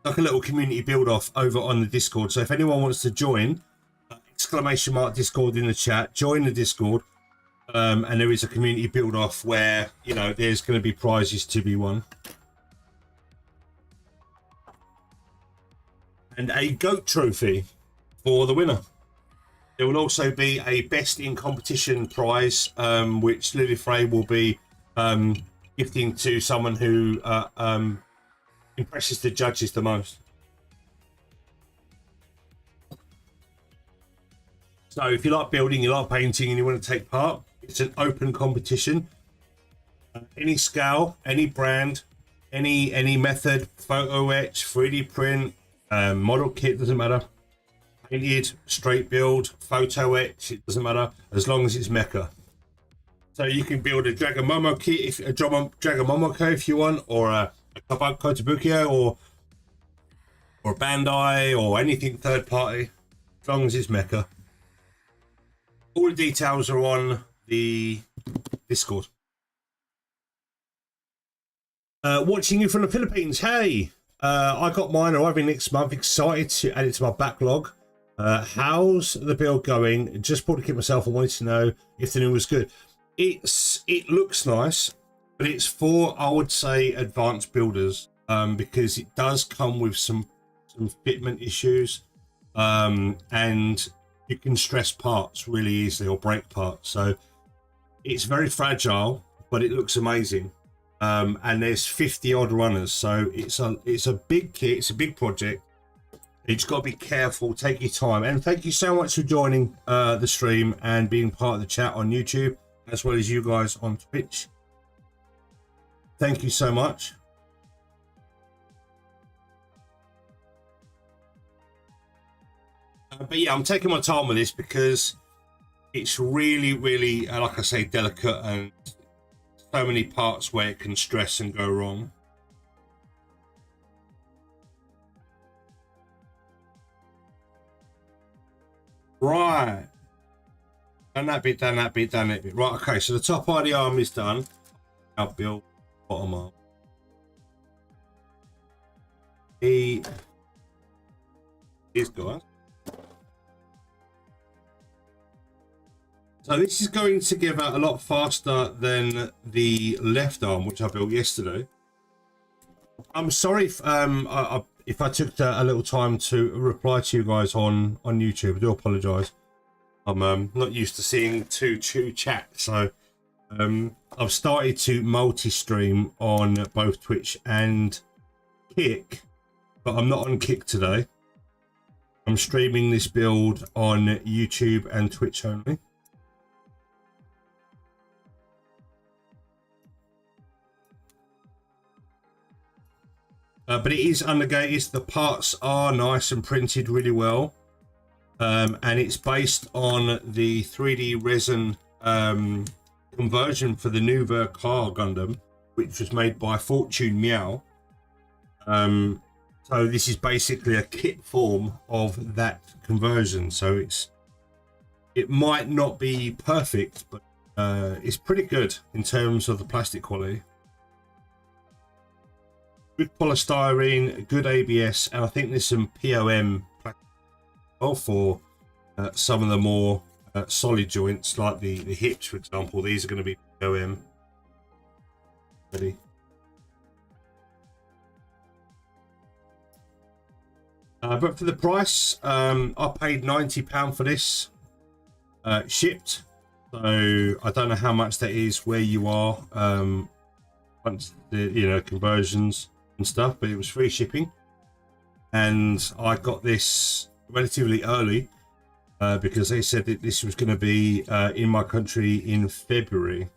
D: like a little community build off over on the Discord. So if anyone wants to join, !Discord in the chat, join the Discord, and there is a community build off where, you know, there's going to be prizes to be won, and a goat trophy for the winner. There will also be a best in competition prize, which Lily Frey will be gifting to someone who impresses the judges the most. So if you like building, you like painting, and you want to take part, it's an open competition. Any scale, any brand, any method, photo etch, 3D print, model kit, doesn't matter. Painted, straight build, photo etch, it doesn't matter, as long as it's mecha. So you can build a Dragon Momo kit, Dragon Momoko if you want, or a Kotobukiyo, or a Bandai, or anything third party, as long as it's mecha. All the details are on the Discord. Watching you from the Philippines. Hey, I got mine arriving next month. Excited to add it to my backlog. How's the build going? Just bought to keep myself. I wanted to know if the new was good. It looks nice, but it's for, I would say, advanced builders, because it does come with some fitment issues, and you can stress parts really easily or break parts. So it's very fragile, but it looks amazing. And there's 50 odd runners, so it's a big kit. It's a big project. You just got to be careful, take your time. And thank you so much for joining the stream and being part of the chat on YouTube, as well as you guys on Twitch. Thank you so much. But yeah, I'm taking my time with this because it's really, really, like I say, delicate, and so many parts where it can stress and go wrong. Right. Done that bit, done that bit, done that bit. Right, okay, so the top part of the arm is done. I'll build bottom arm. These guys. So this is going together a lot faster than the left arm, which I built yesterday. I'm sorry if I took a little time to reply to you guys on YouTube. I do apologise. I'm not used to seeing two chat, so I've started to multi-stream on both Twitch and Kick, but I'm not on Kick today. I'm streaming this build on YouTube and Twitch only. But it is undergated. The parts are nice and printed really well. And it's based on the 3D resin conversion for the Nu Gundam, which was made by Fortune Meow. So this is basically a kit form of that conversion. So it might not be perfect, but it's pretty good in terms of the plastic quality. Good polystyrene, good ABS, and I think there's some POM for some of the more solid joints, like the hips, for example. These are going to be POM. Ready? But for the price, I paid £90 for this, shipped. So I don't know how much that is where you are, once the conversions and stuff, but it was free shipping, and I got this relatively early because they said that this was going to be in my country in February,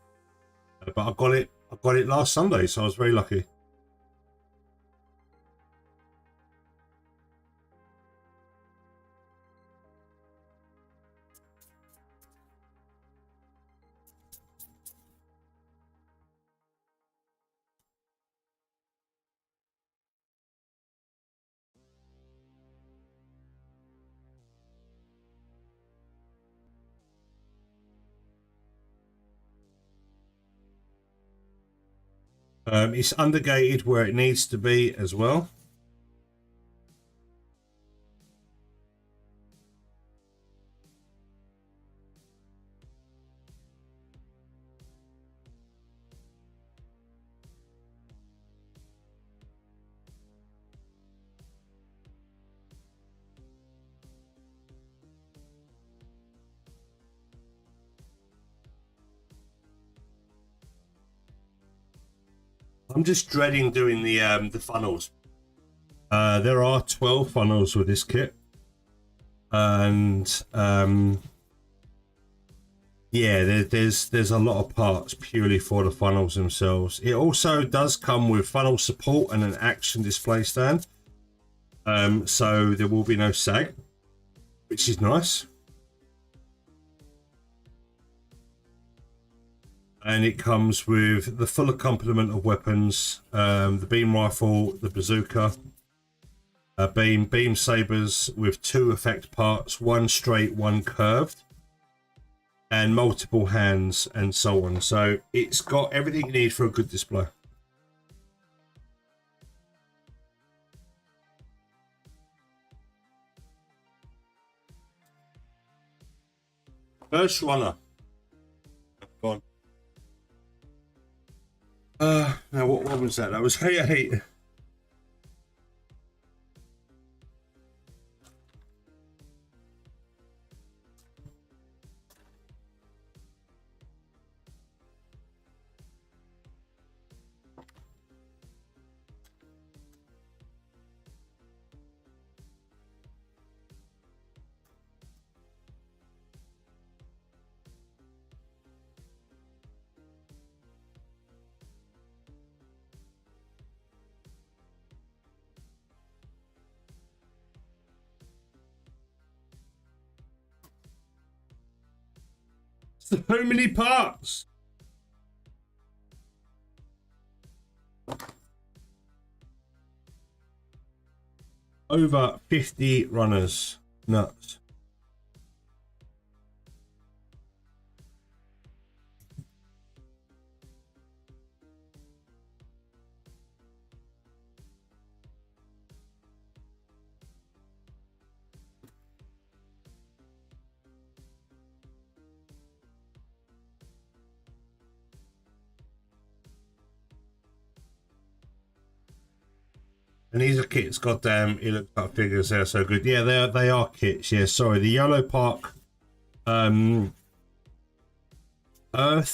D: but I got it last Sunday, so I was very lucky. It's undergated where it needs to be as well. I'm just dreading doing the funnels. There are 12 funnels with this kit, and yeah, there's a lot of parts purely for the funnels themselves. It also does come with funnel support and an action display stand, so there will be no sag, which is nice. And it comes with the full complement of weapons, the beam rifle, the bazooka, beam sabers with 2 effect parts, one straight, one curved. and multiple hands and so on. So it's got everything you need for a good display. First runner. Gone. Now what was that? That was Hey. So many parts. Over 50 runners. Nuts. And these are kits. Goddamn, it looks like figures. They're so good. Yeah, they are kits. Yeah, sorry. The Yellow Park, Earth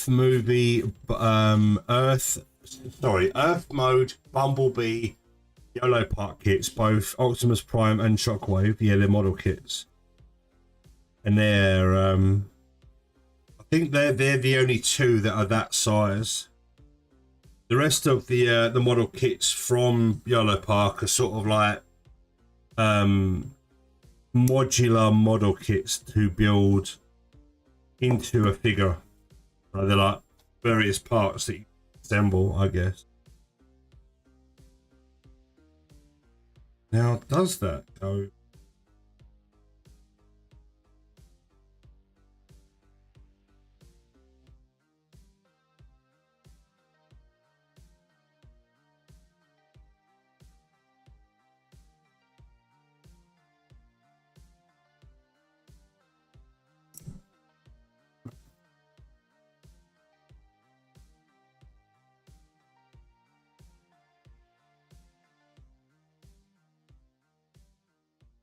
D: movie, Earth Mode, Bumblebee, Yellow Park kits, both Optimus Prime and Shockwave. Yeah, they're model kits, and they're I think they're the only two that are that size. The rest of the model kits from Yellow Park are sort of like modular model kits to build into a figure. They're like various parts that you assemble, I guess. Now, does that go?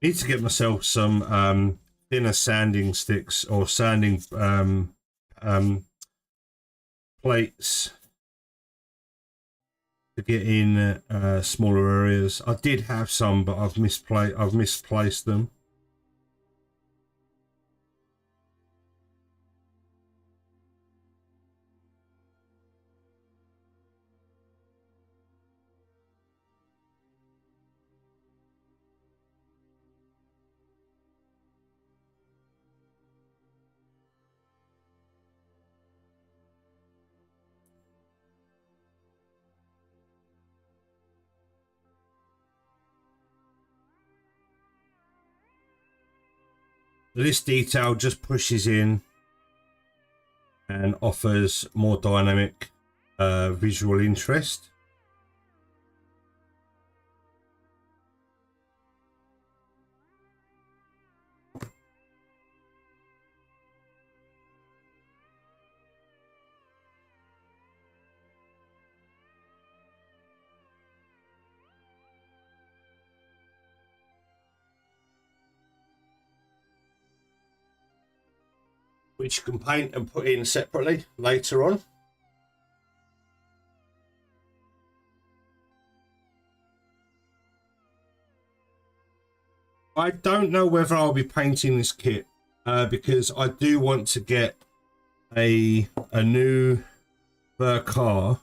D: Need to get myself some thinner sanding sticks or sanding plates to get in smaller areas. I did have some, but I've misplaced them. This detail just pushes in and offers more dynamic visual interest. Which you can paint and put in separately later on. I don't know whether I'll be painting this kit because I do want to get a new car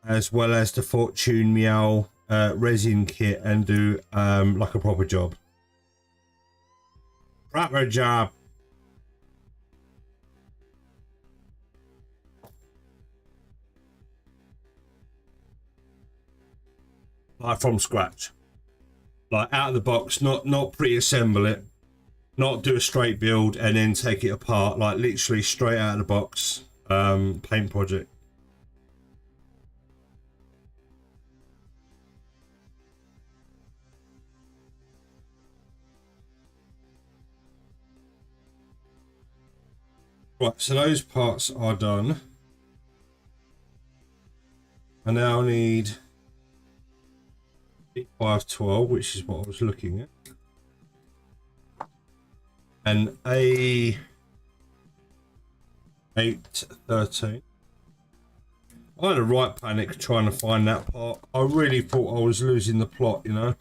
D: as well as the Fortune Meow resin kit and do like a proper job. Proper job. Like from scratch, like out of the box, not pre-assemble it, not do a straight build and then take it apart, like literally straight out of the box paint project. Right, so those parts are done. I now need 512, which is what I was looking at, and A813. I had a right panic trying to find that part. I really thought I was losing the plot, you know.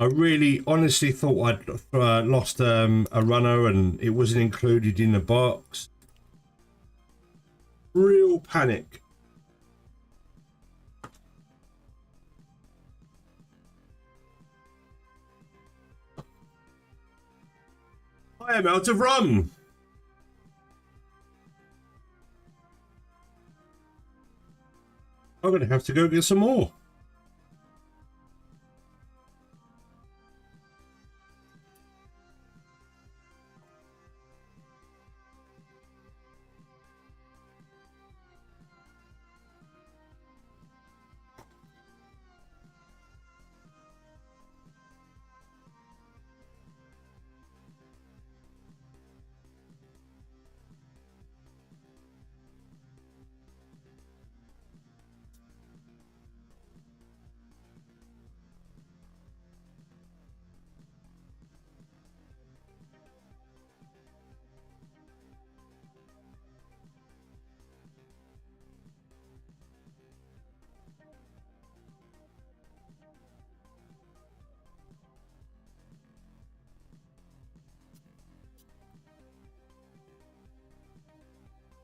D: I really honestly thought I'd lost a runner and it wasn't included in the box. Real panic. I am out of rum. I'm going to have to go get some more.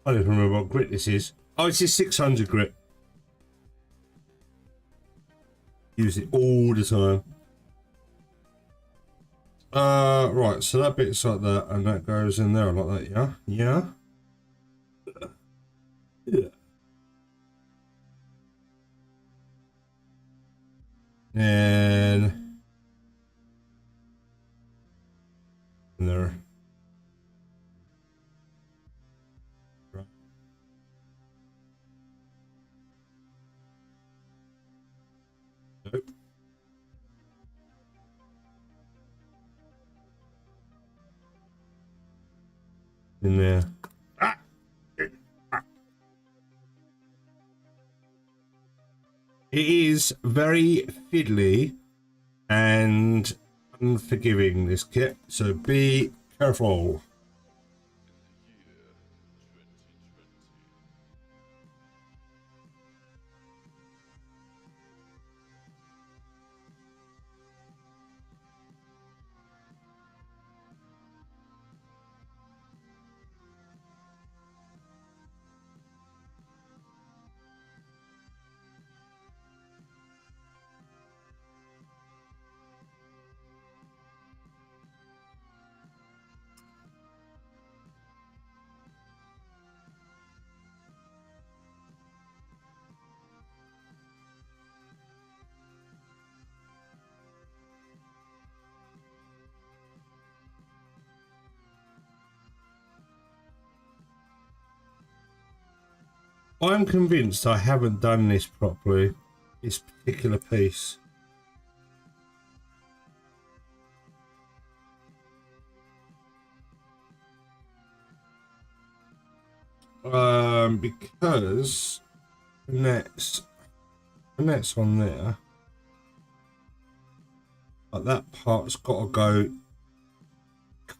D: I don't remember what grit this is. Oh, it's a 600 grit. Use it all the time. Right, so that bit's like that, and that goes in there like that, yeah? Yeah? Yeah. And there. Right. Nope. In there. Ah! It is very fiddly and unforgiving, this kit, so be careful. I'm convinced I haven't done this properly, this particular piece. Because that's on there. But that part's got to go,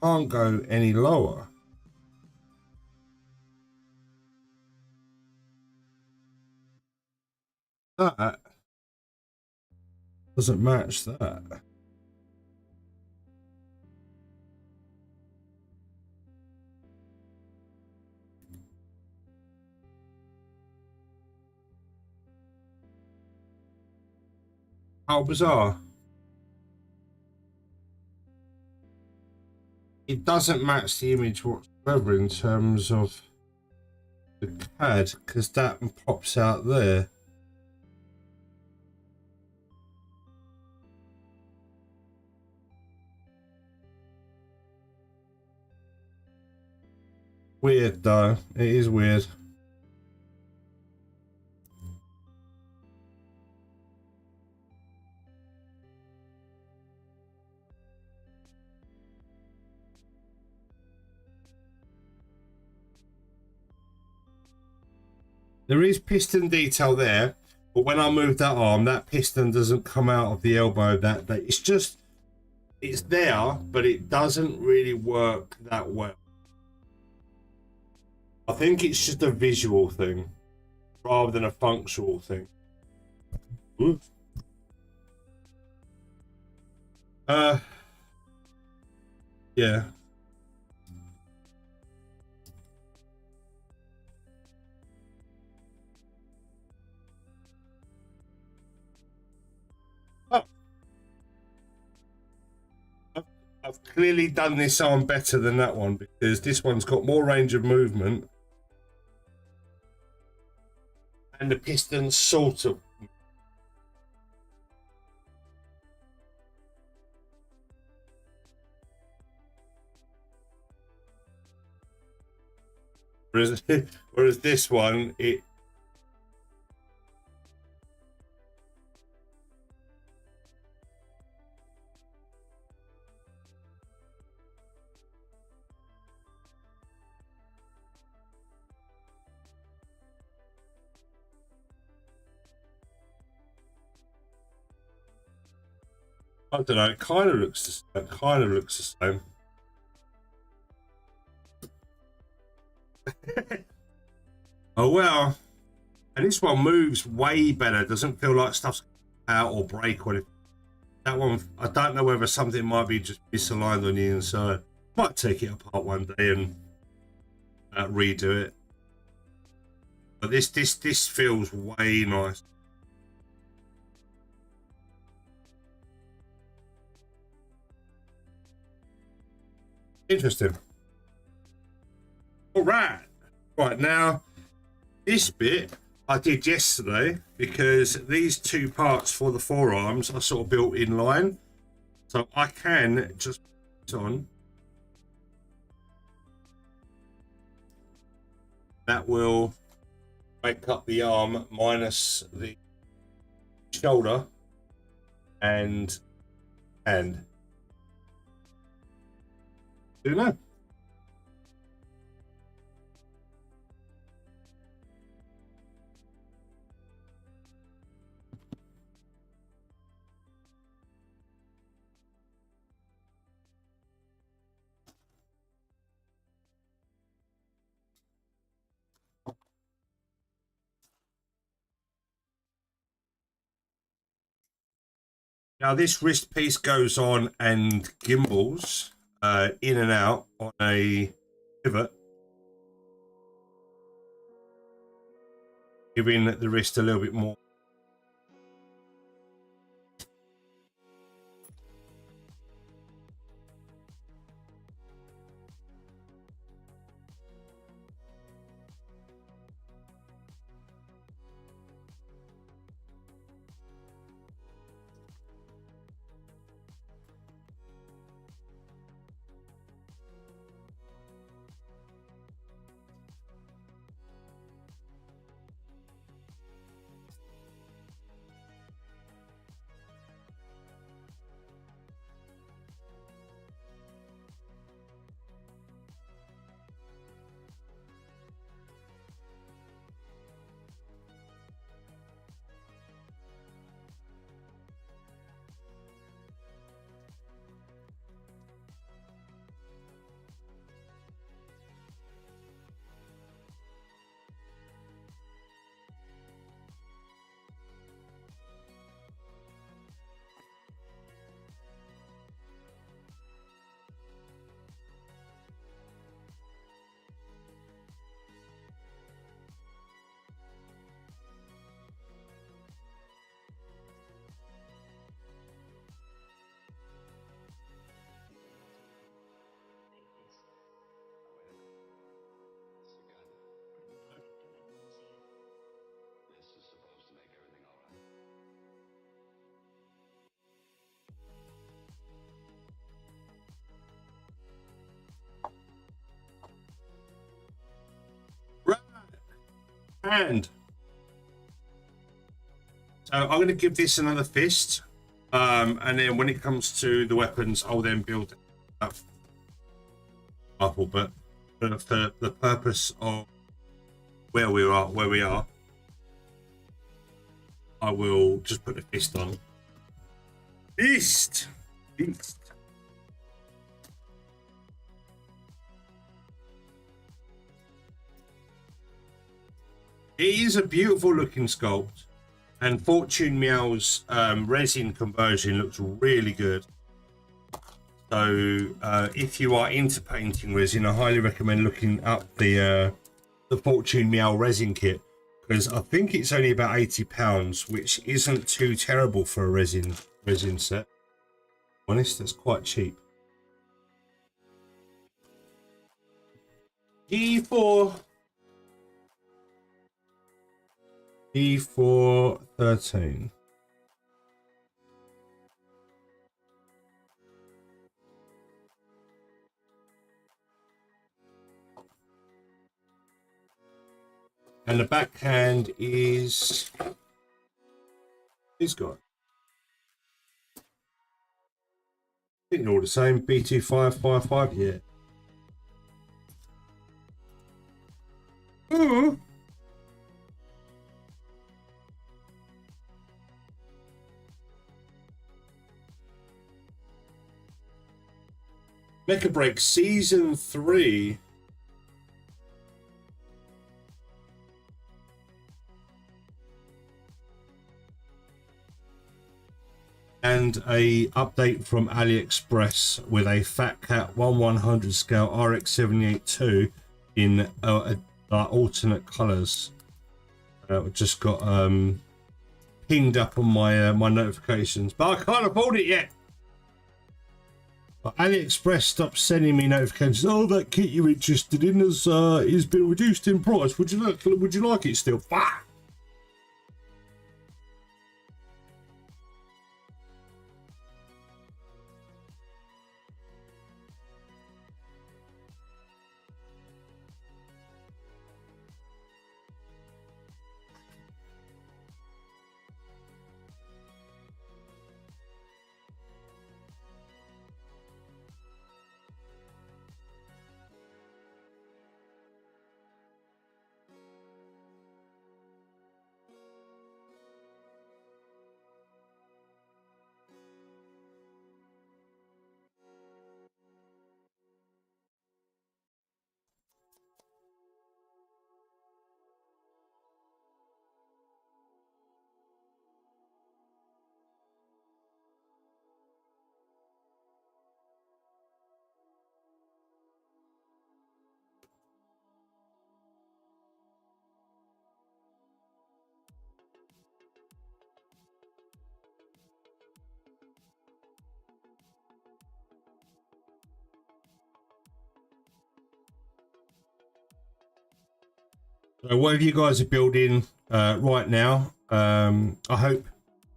D: can't go any lower. That doesn't match that. How bizarre. It doesn't match the image whatsoever in terms of the CAD, because that pops out there. Weird though. It is weird. There is piston detail there, but when I move that arm, that piston doesn't come out of the elbow. That it's just, it's there, but it doesn't really work that well. I think it's just a visual thing rather than a functional thing. Ooh. Yeah. Oh. I've clearly done this arm better than that one because this one's got more range of movement and the piston sort of. Whereas this one, it. I don't know. It kind of looks the same. It kind of looks the same. Oh well. And this one moves way better. Doesn't feel like stuff's out or break or anything. That one, I don't know whether something might be just misaligned on the inside. Might take it apart one day and redo it. But this feels way nice. Interesting. All right. Right now, this bit I did yesterday because these two parts for the forearms are sort of built in line. So I can just put it on. That will make up the arm minus the shoulder and hand. Do you know? Now this wrist piece goes on and gimbals in and out on a pivot, giving the wrist a little bit more. hand. So I'm going to give this another fist, and then when it comes to the weapons, I'll then build up. But for the purpose of where we are, I will just put the fist on. Fist. It is a beautiful looking sculpt, and Fortune Meow's resin conversion looks really good. So if you are into painting resin, I highly recommend looking up the Fortune Meow resin kit, because I think it's only about £80, which isn't too terrible for a resin set. Honest, that's quite cheap. E4 13. And the backhand is got. I think they're all the same. B2555, yeah. Ooh. Mecha Break Season 3. And a update from AliExpress with a Fat Cat 1/100 scale RX-782 in alternate colours. Just got pinged up on my my notifications, but I can't afford it yet. But AliExpress stopped sending me notifications. Oh, that kit you're interested in has been reduced in price. Would you like it still? Bah! So whatever you guys are building right now, I hope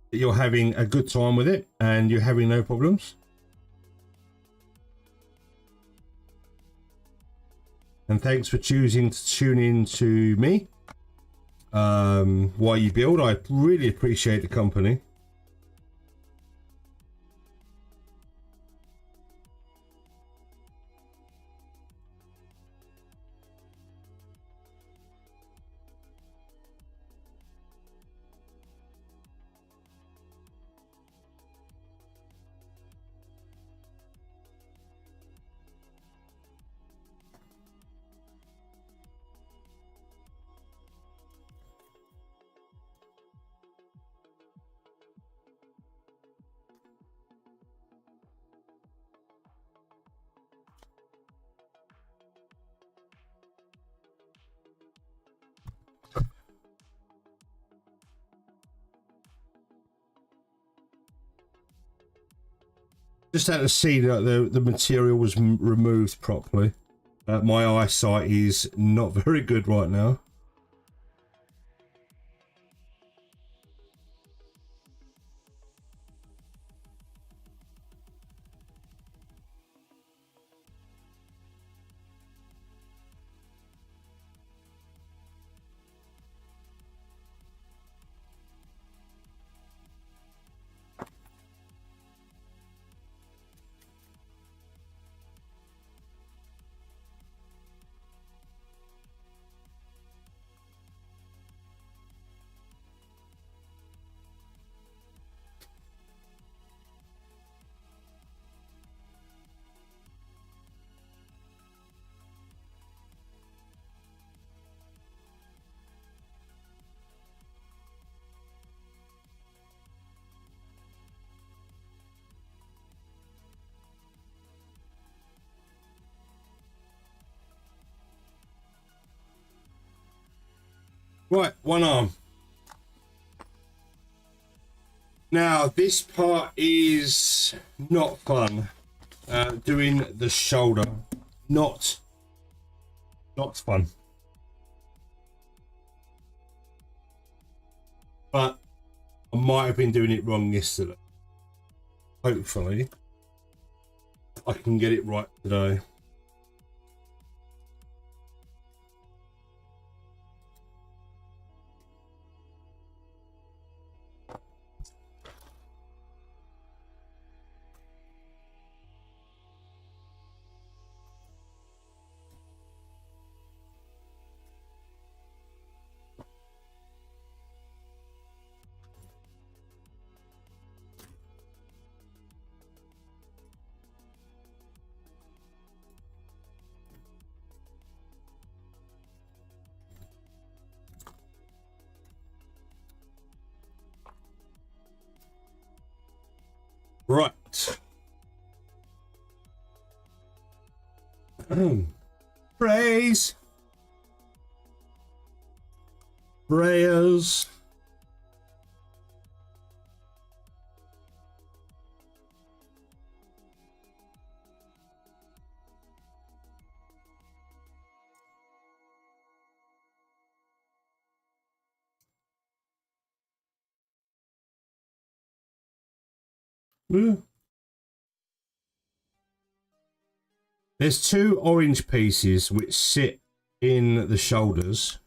D: that you're having a good time with it and you're having no problems. And thanks for choosing to tune in to me while you build. I really appreciate the company. Just had to see that the material was removed properly. My eyesight is not very good right now. Right, one arm. Now this part is not fun. Doing the shoulder, not fun. But I might have been doing it wrong yesterday. Hopefully, I can get it right today. Right. Praise. Prayers. Yeah. There's two orange pieces which sit in the shoulders.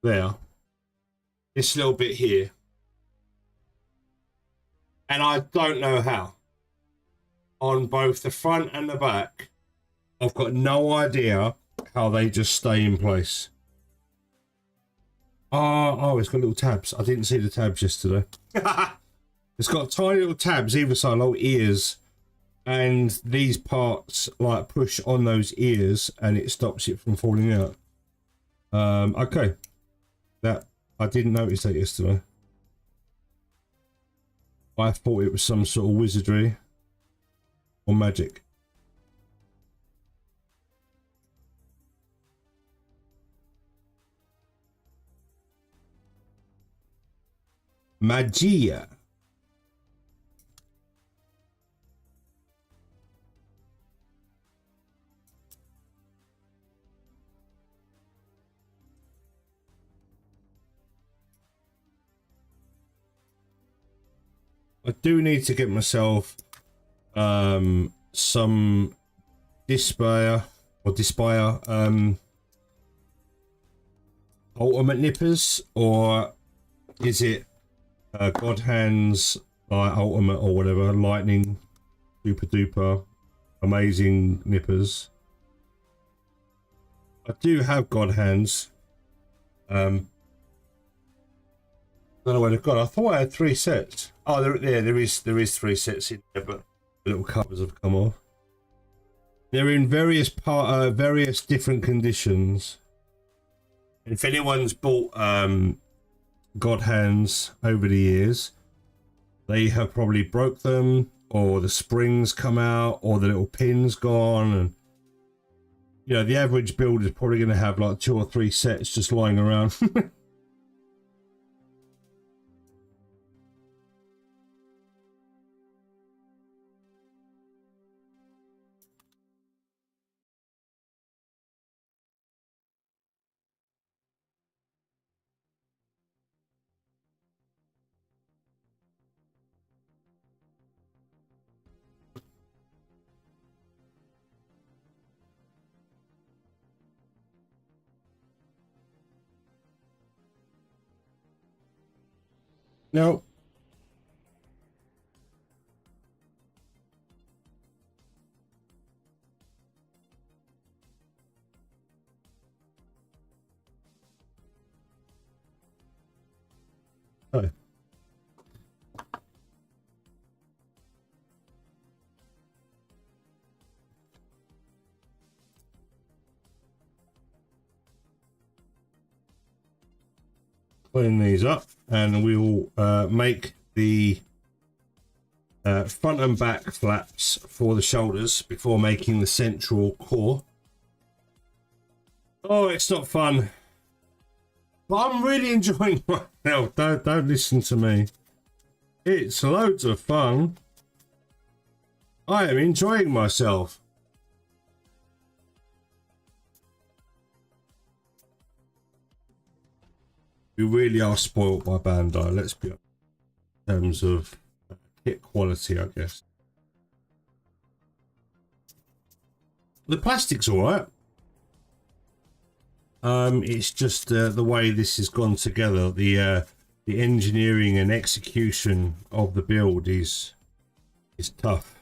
D: There. This little bit here. And I don't know how. On both the front and the back, I've got no idea how they just stay in place. Oh, it's got little tabs. I didn't see the tabs yesterday. It's got tiny little tabs either side, little ears. And these parts like push on those ears and it stops it from falling out. Okay. That I didn't notice that yesterday. I thought it was some sort of wizardry or magic. Magia. I do need to get myself some Dispair ultimate nippers, or is it God Hands ultimate or whatever, lightning super duper amazing nippers. I do have God Hands. Don't know where they've gone. I thought I had 3 sets. Oh, there is 3 sets in there, but the little covers have come off. They're in various different conditions. If anyone's bought God Hands over the years, they have probably broke them, or the springs come out, or the little pins gone, and you know the average builder is probably going to have like 2 or 3 sets just lying around. No. Oh. Clean these up, and we will make the front and back flaps for the shoulders before making the central core. Oh, it's not fun. But I'm really enjoying myself. Don't listen to me. It's loads of fun. I am enjoying myself. We really are spoiled by Bandai, let's be honest, in terms of kit quality, I guess. The plastic's alright. It's just the way this has gone together. The engineering and execution of the build is tough.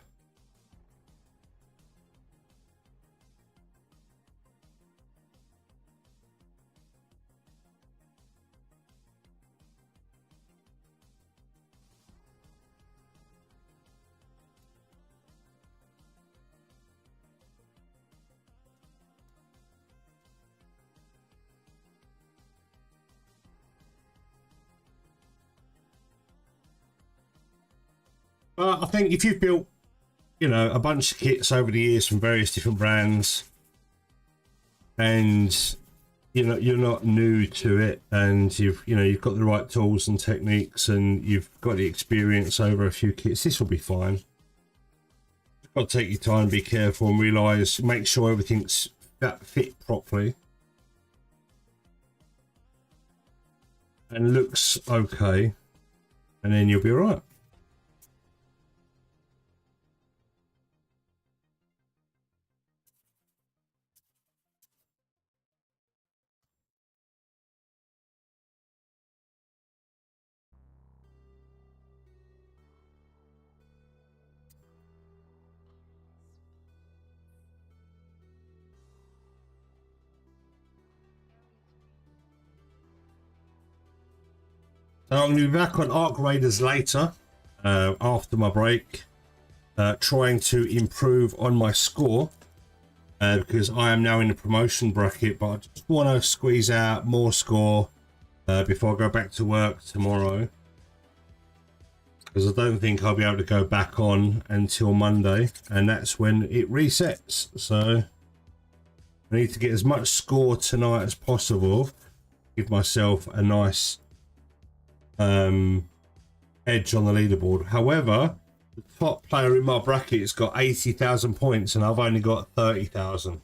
D: I think if you've built, you know, a bunch of kits over the years from various different brands, and you're not new to it, and you've got the right tools and techniques, and you've got the experience over a few kits, this will be fine. You've got to take your time, be careful, and realise, make sure everything's fit properly and looks okay, and then you'll be all right. So I'm going to be back on Arc Raiders later, after my break, trying to improve on my score, because I am now in the promotion bracket, but I just want to squeeze out more score before I go back to work tomorrow, because I don't think I'll be able to go back on until Monday, and that's when it resets. So I need to get as much score tonight as possible, give myself a nice edge on the leaderboard. However, the top player in my bracket has got 80,000 points and I've only got 30,000.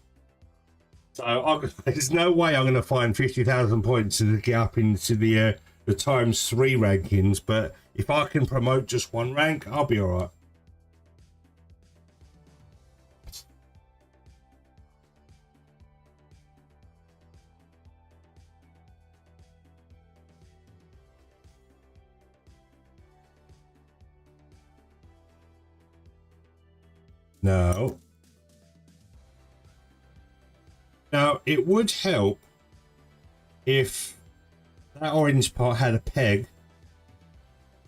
D: So there's no way I'm going to find 50,000 points to get up into the ×3 rankings, but if I can promote just one rank, I'll be alright. No. Now, it would help if that orange part had a peg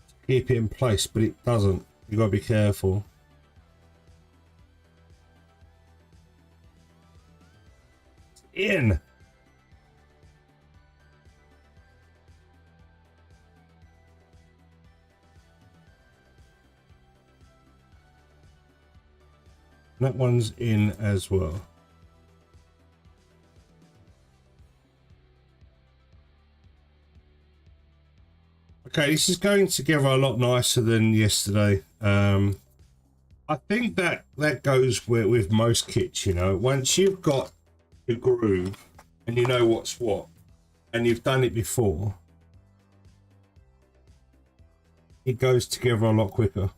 D: to keep it in place, but it doesn't. You've got to be careful. It's in. That one's in as well. Okay, this is going together a lot nicer than yesterday. I think that goes with most kits, you know. Once you've got the groove and you know what's what, and you've done it before, it goes together a lot quicker.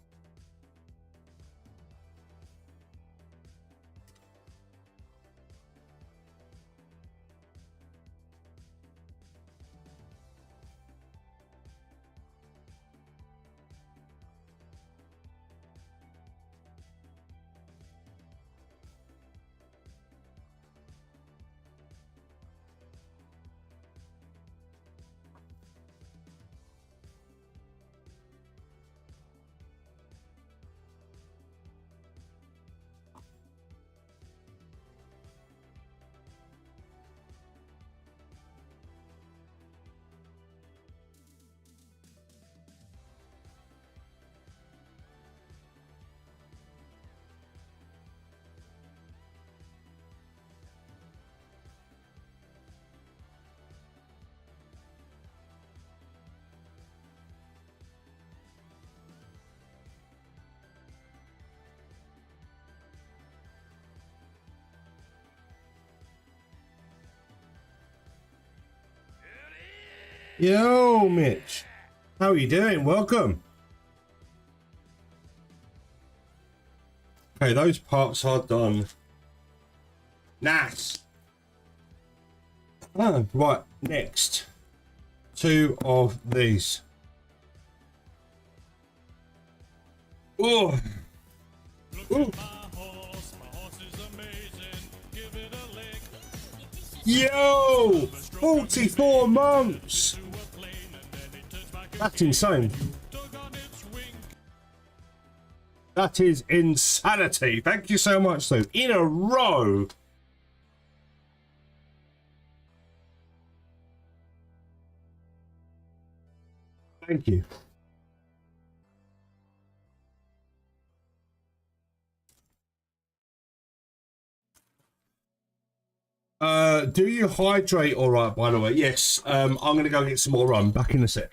D: Yo, Mitch. How are you doing? Welcome. Okay, those parts are done. Nice. Oh, right, next. 2 of these. Oh. Ooh. Yo! 44 months! That's insane. That is insanity. Thank you so much, though. In a row. Thank you. Do you hydrate all right, by the way? Yes. I'm going to go get some more rum. Back in a sec.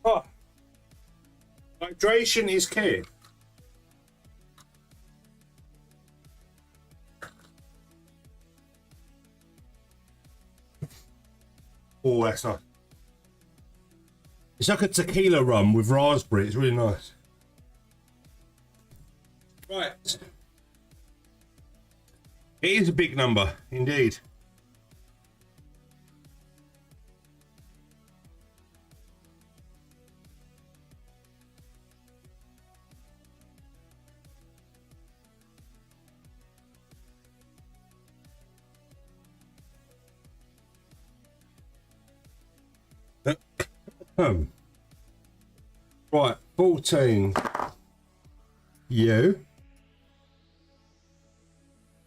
D: Oh, hydration is key. Oh, that's nice. It's like a tequila rum with raspberry. It's really nice. Right. It is a big number, indeed. Right, 14. You.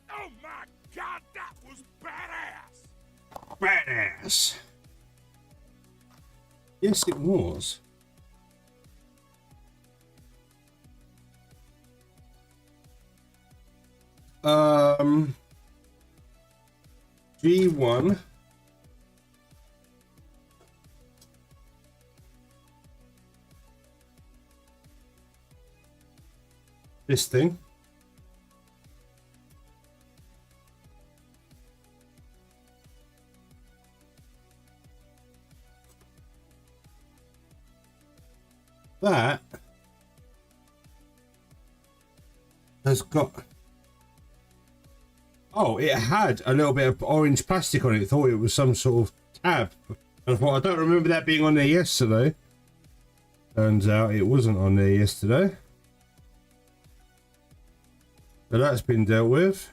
E: Oh my god, that was badass!
D: Badass. Yes, it was. G1. This thing. That has got... Oh, it had a little bit of orange plastic on it. Thought it was some sort of tab. And I thought, I don't remember that being on there yesterday. Turns out it wasn't on there yesterday. So that's been dealt with.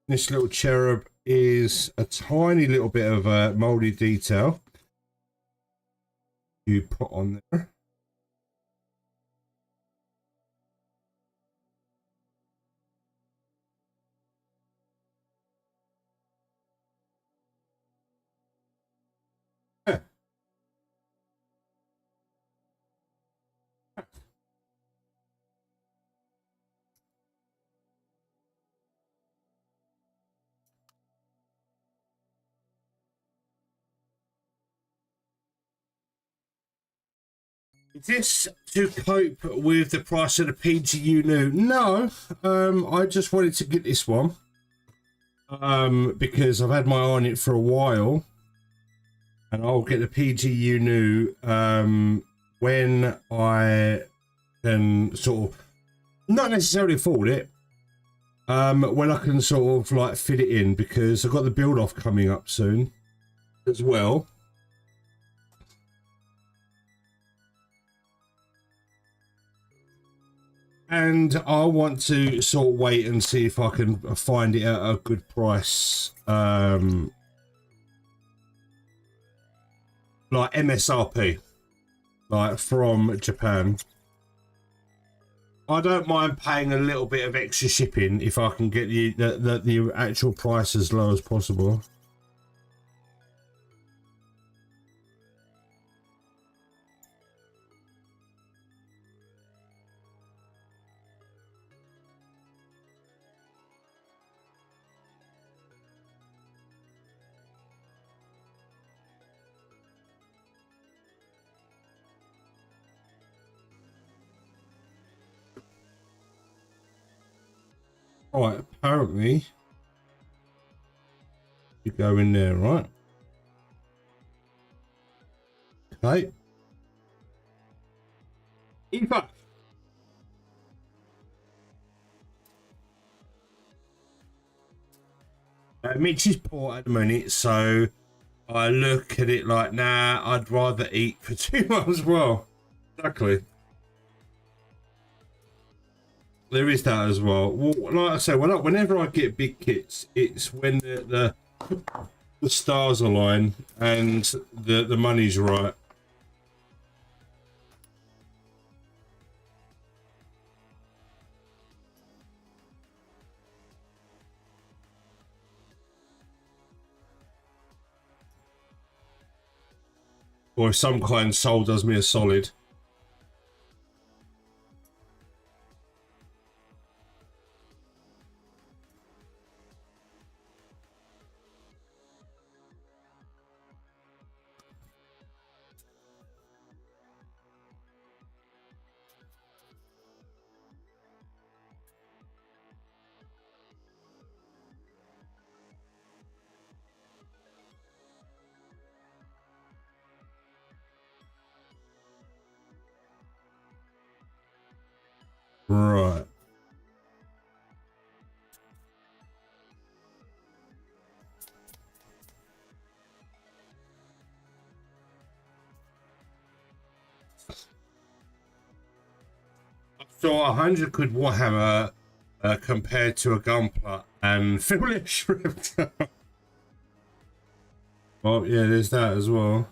D: This little cherub is a tiny little bit of a moldy detail you put on there. Is this to cope with the price of the PGU Nu? No, I just wanted to get this one because I've had my eye on it for a while, and I'll get the PGU Nu when I can sort of not necessarily afford it, when I can sort of like fit it in, because I've got the build off coming up soon as well. And I want to sort of wait and see if I can find it at a good price. Like MSRP, like from Japan. I don't mind paying a little bit of extra shipping if I can get the actual price as low as possible. Right, apparently you go in there, right? Okay. Eva. Mitch's poor at the minute, so I look at it like, nah, I'd rather eat for 2 months. Well, exactly. There is that as well. Well, like I say, whenever I get big kits, it's when the stars align and the money's right. Or if some kind soul does me a solid. Right. So 100 quid Warhammer compared to a gunpla and Philip Shrift. Well, yeah, there's that as well.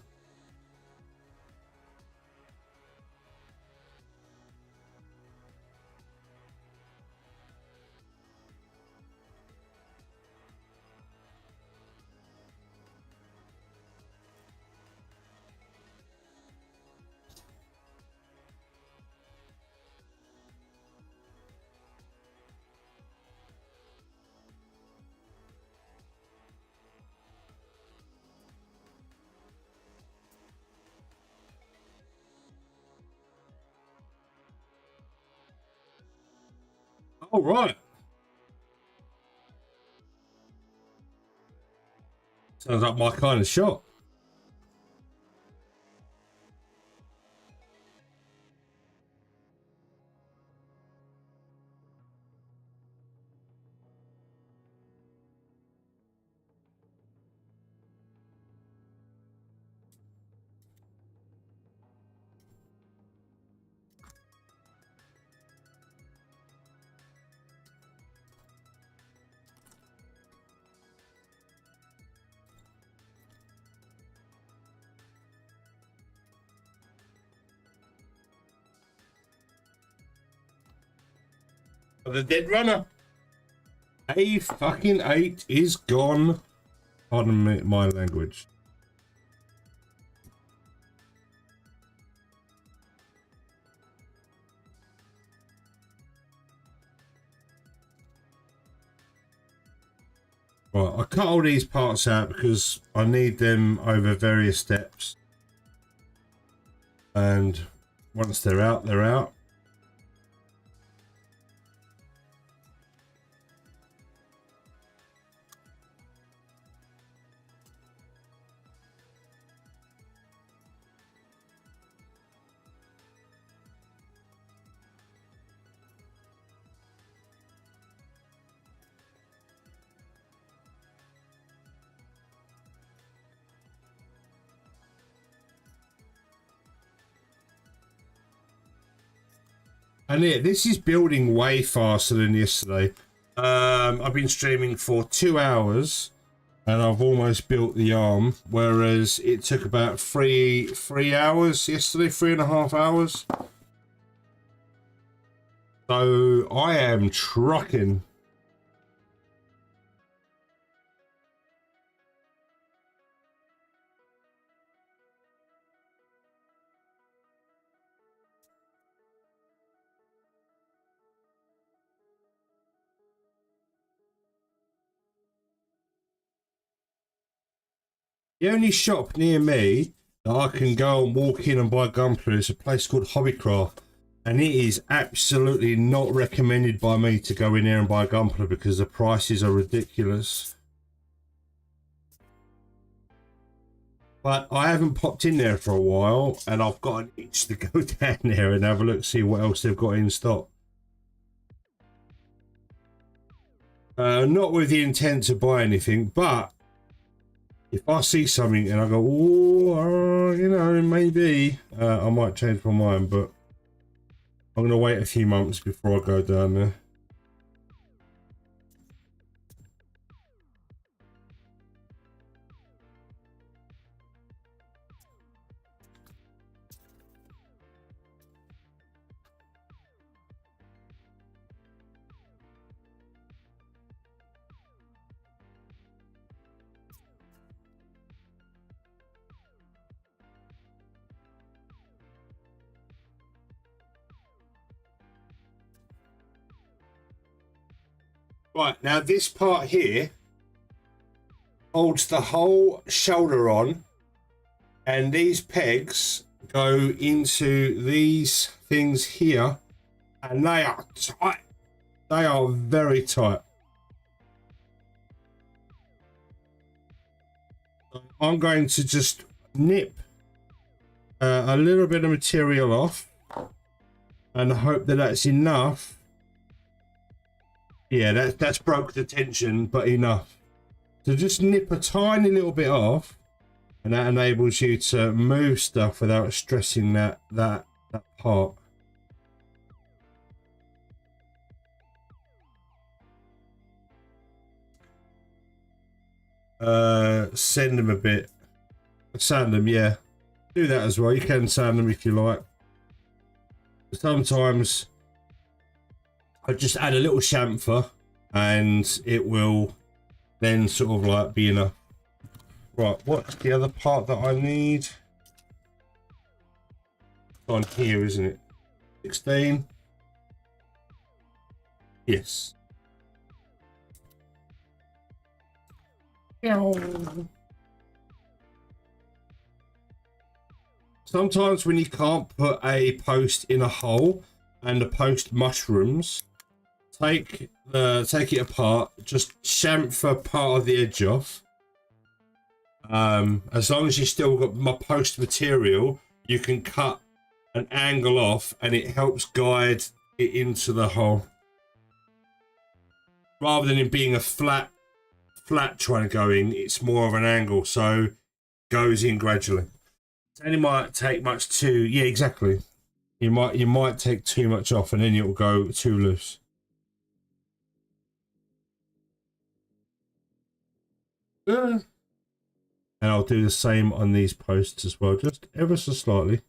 D: All right. Sounds like my kind of shot. The dead runner. A8 is gone. Pardon me, my language. Right, I cut all these parts out because I need them over various steps. And once they're out, they're out. And yeah, this is building way faster than yesterday. I've been streaming for 2 hours and I've almost built the arm, whereas it took about three hours yesterday, 3.5 hours. So I am trucking. The only shop near me that I can go and walk in and buy gunpowder is a place called Hobbycraft, and it is absolutely not recommended by me to go in there and buy gunpowder because the prices are ridiculous. But I haven't popped in there for a while, and I've got an itch to go down there and have a look, see what else they've got in stock. Not with the intent to buy anything, but if I see something and I go, oh, you know, maybe, I might change my mind, but I'm going to wait a few months before I go down there. Right, now this part here holds the whole shoulder on, and these pegs go into these things here, and they are tight. They are very tight. I'm going to just nip a little bit of material off and hope that that's enough. Yeah, that's broke the tension, but enough. So just nip a tiny little bit off, and that enables you to move stuff without stressing that part. Sand them a bit. Sand them, yeah. Do that as well. You can sand them if you like. Sometimes I just add a little chamfer and it will then sort of like be enough. Right, what's the other part that I need? It's on here, isn't it? 16. Yes. Sometimes when you can't put a post in a hole and the post mushrooms, take it apart, just chamfer part of the edge off. As long as you still got my post material, you can cut an angle off and it helps guide it into the hole. Rather than it being a flat trying to go in, it's more of an angle, so it goes in gradually. It only might take much too, yeah, exactly. You might take too much off and then it will go too loose. And I'll do the same on these posts as well, just ever so slightly.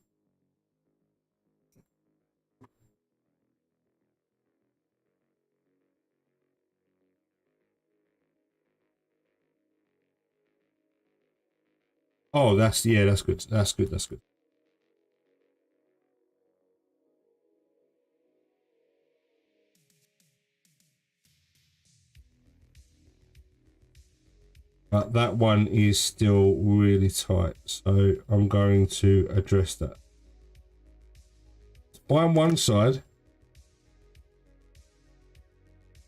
D: Oh, that's yeah, that's good. That's good. That's good. But that one is still really tight, so I'm going to address that. On one side,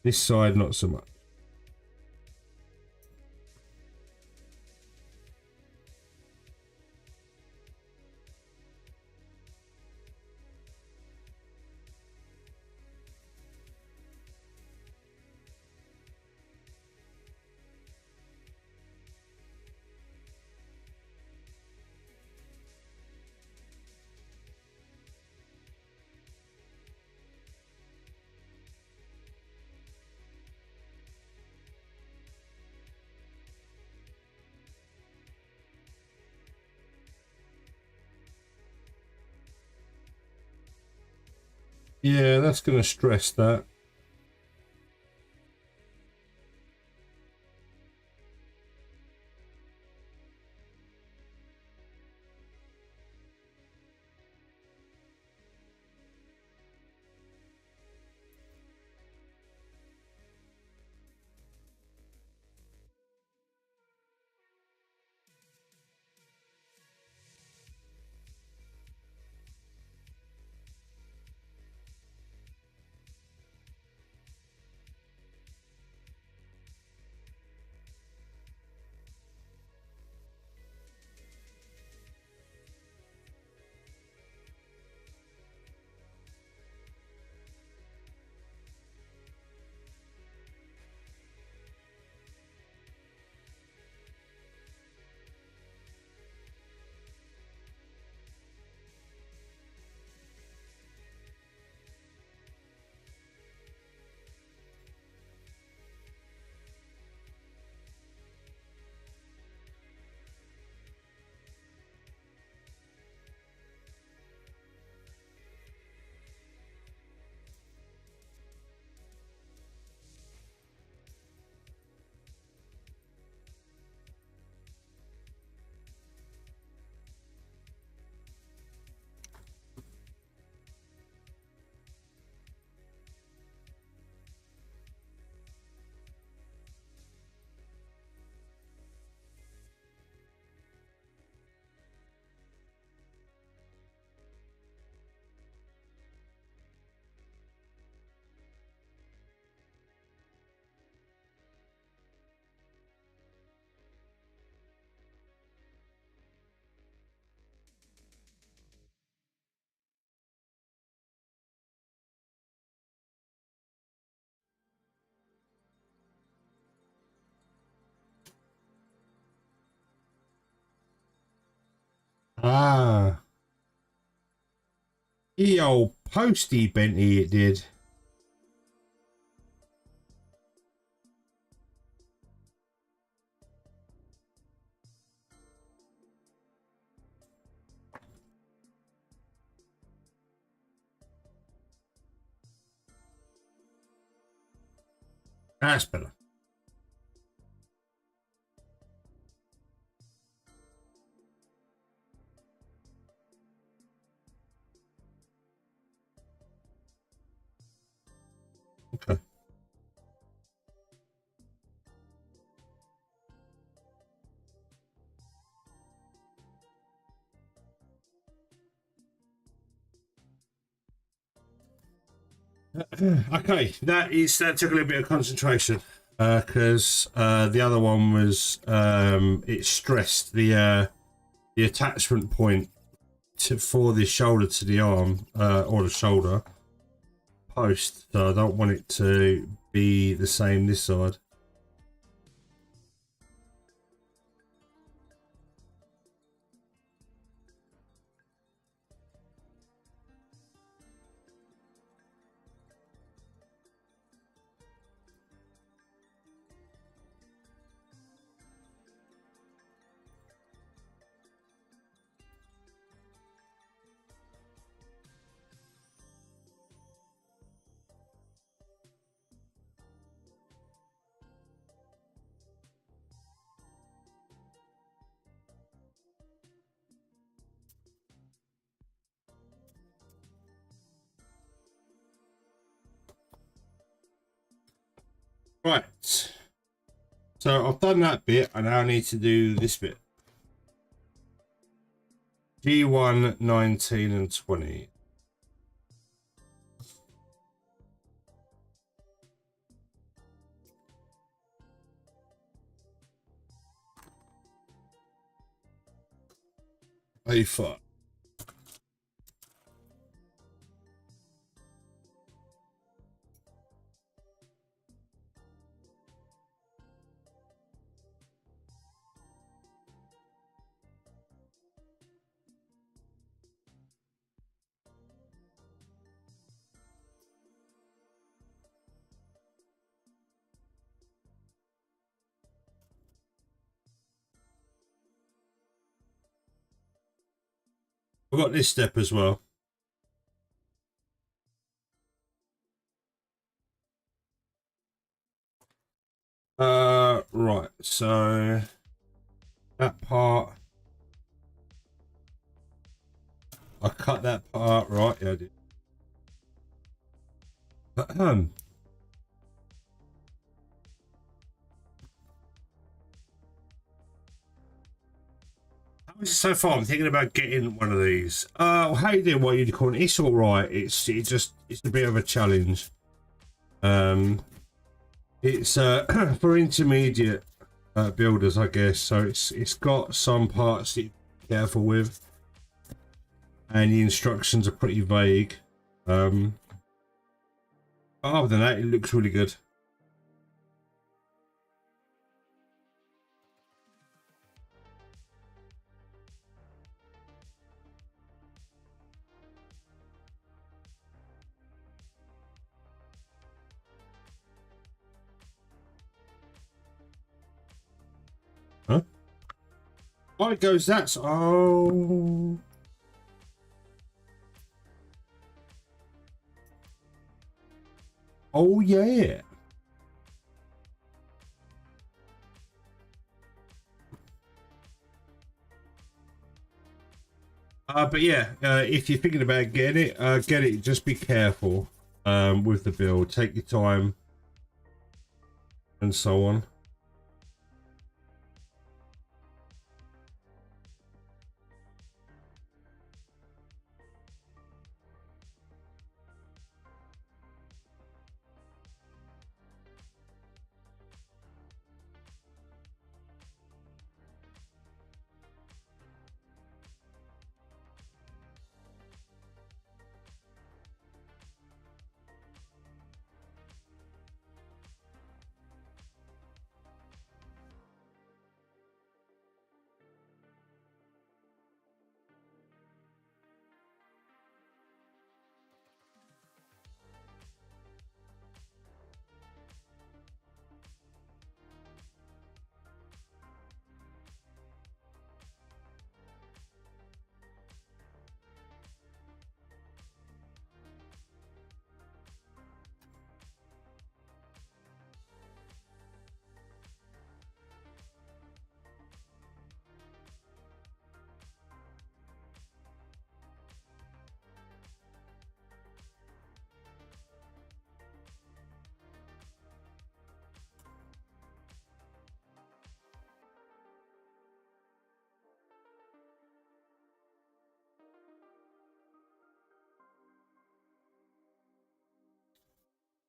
D: this side not so much. Yeah, that's going to stress that. Ah, he old posty Benty it did. That's better. Okay. Okay, that took a little bit of concentration because the other one was it stressed the attachment point for the shoulder to the arm or the shoulder post. So I don't want it to be the same this side. Right. So I've done that bit. I now need to do this bit. G1, 19 and 20. A5. I've got this step as well. Right, so that part, I cut that part, right? Yeah, I did. So far, I'm thinking about getting one of these. How you doing? What you call it? It's all right. It's a bit of a challenge. It's for intermediate builders, I guess. So it's got some parts that you be careful with, and the instructions are pretty vague. But other than that, it looks really good. Huh? Oh, it goes. That's oh. Oh yeah. But yeah, if you're thinking about getting it, get it. Just be careful with the build. Take your time and so on.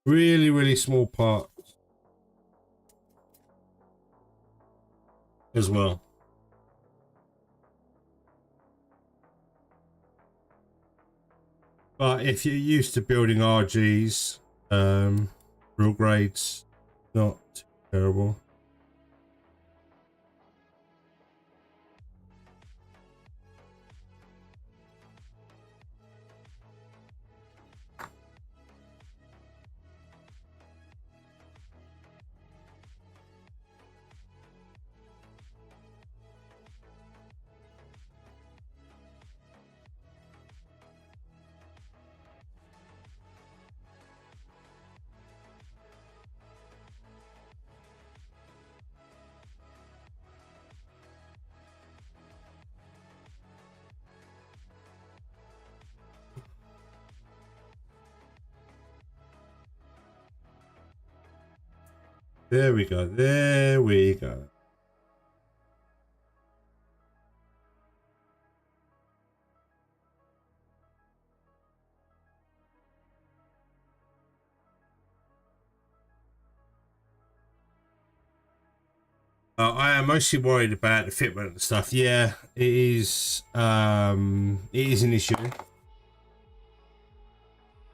D: Really, really small part as well. But if you're used to building RGs, real grades, not too terrible. There we go. There we go. I am mostly worried about the fitment and stuff. Yeah, it is. It is an issue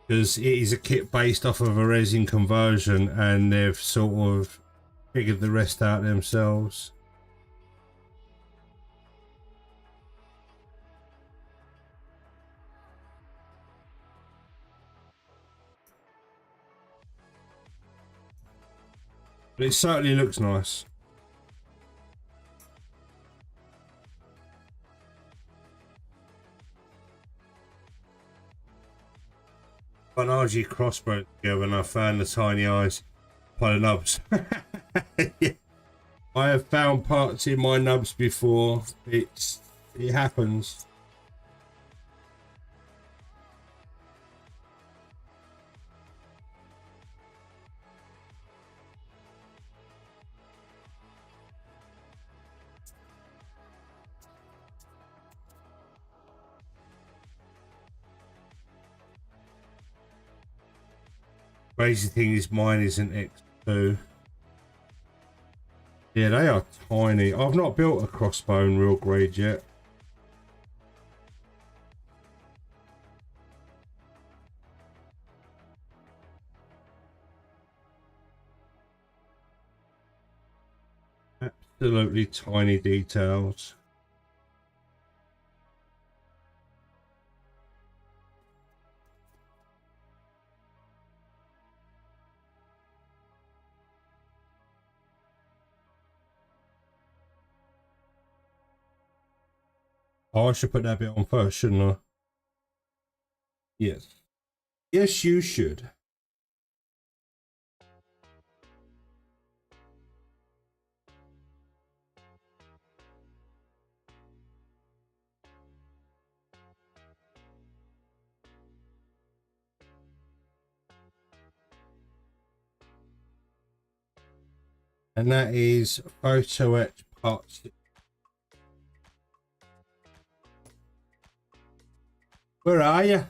D: because it is a kit based off of a resin conversion, and they've sort of figured the rest out themselves. But it certainly looks nice. When RG crossbow together and I found the tiny eyes by the nubs. Yeah. I have found parts in my nubs before. It happens. Crazy thing is mine isn't X2. Yeah, they are tiny. I've not built a crossbow in real grade yet. Absolutely tiny details. Oh, I should put that bit on first, shouldn't I? Yes. Yes, you should. And that is photo etch part 6. Where are you?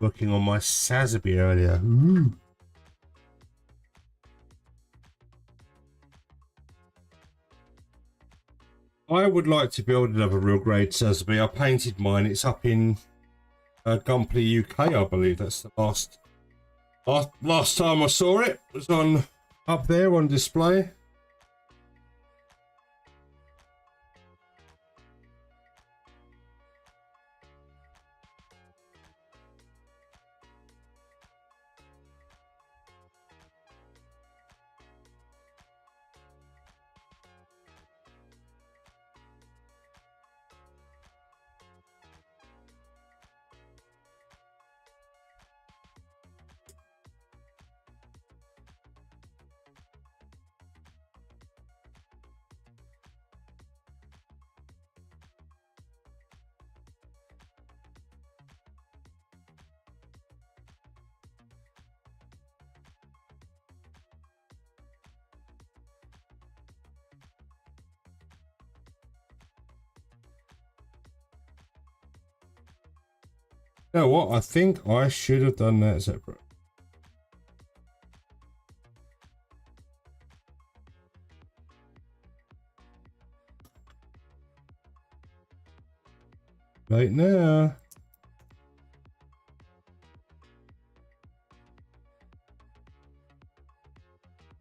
D: Working on my Sazaby earlier. Ooh. I would like to build another real grade Sazaby. I painted mine. It's up in Gunplay, UK, I believe. That's the last time I saw it. It was on up there on display. You know what? I think I should have done that separate. Right now.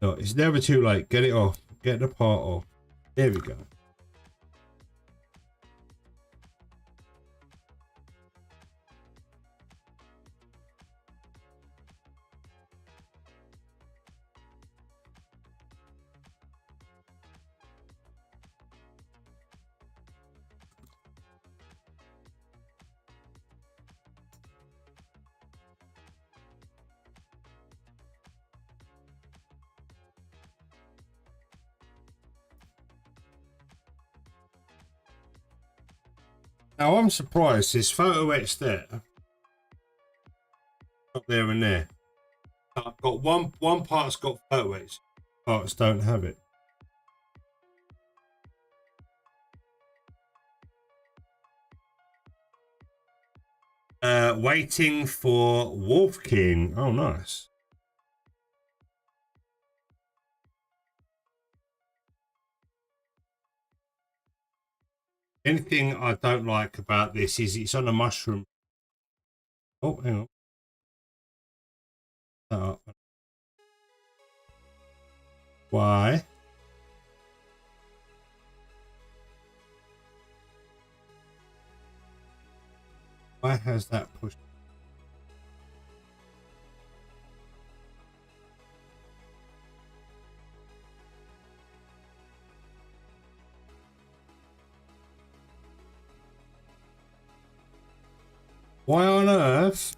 D: No, it's never too late. Get it off. Get the part off. There we go. Now I'm surprised this photo etched there, not there and there. I've got one part's got photo etched, parts don't have it. Waiting for Wolf King. Oh, nice. Anything I don't like about this is it's on a mushroom. Oh, hang on. Why? Why has that pushed? Why on earth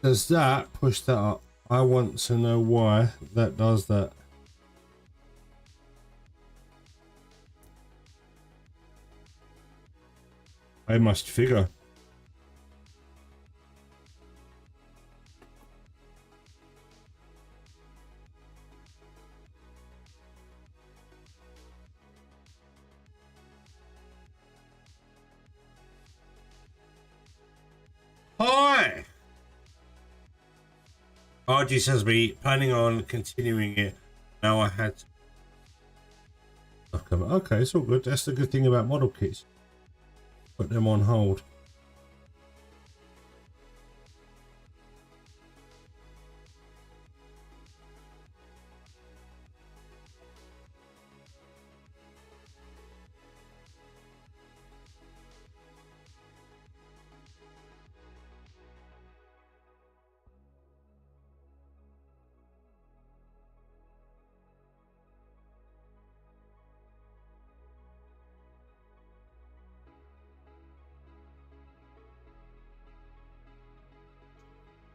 D: does that push that up? I want to know why that does that. I must figure. Hi! RG says me planning on continuing it. Now I had to... Okay, it's all good. That's the good thing about model kits. Put them on hold.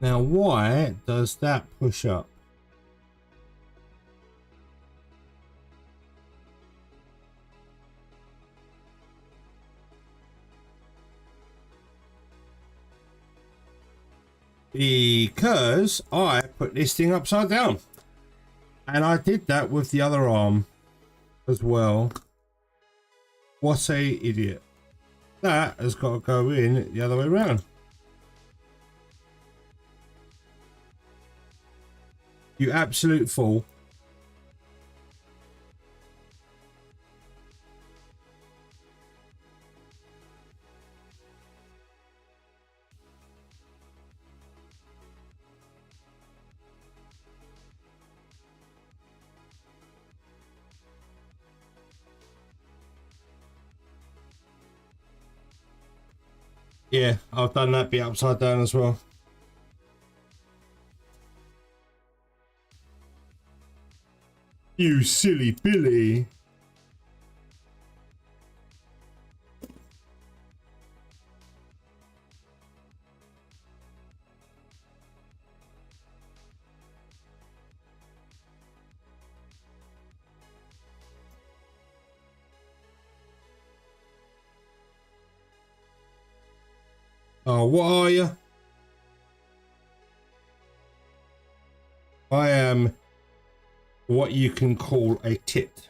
D: Now, why does that push up? Because I put this thing upside down. And I did that with the other arm as well. What a idiot. That has got to go in the other way around. You absolute fool. Yeah, I've done that bit upside down as well. You silly Billy. Oh, what are you? I am what you can call a tit.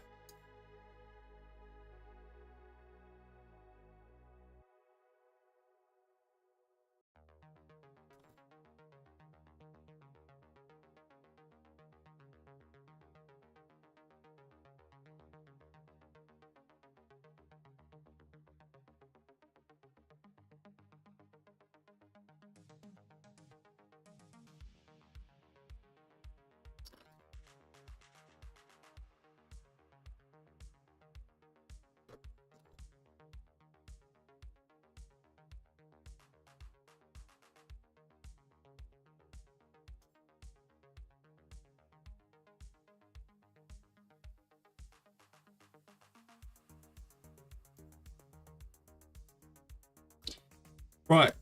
D: Right.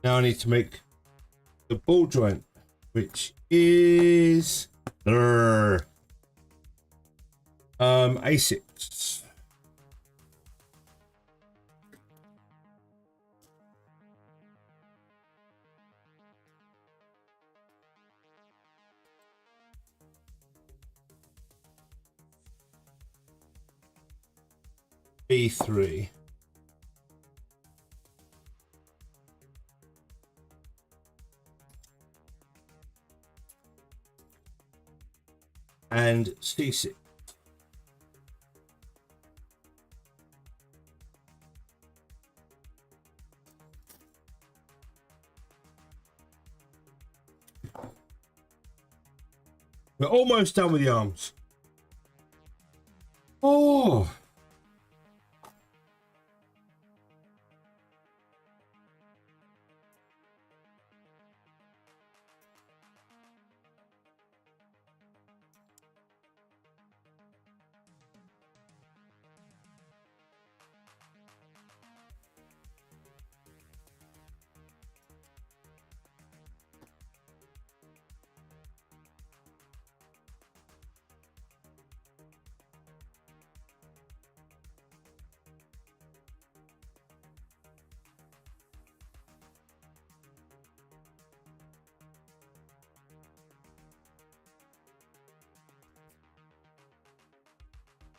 D: Now I need to make the ball joint, which is A6. B3. And C6. We're almost done with the arms. Oh.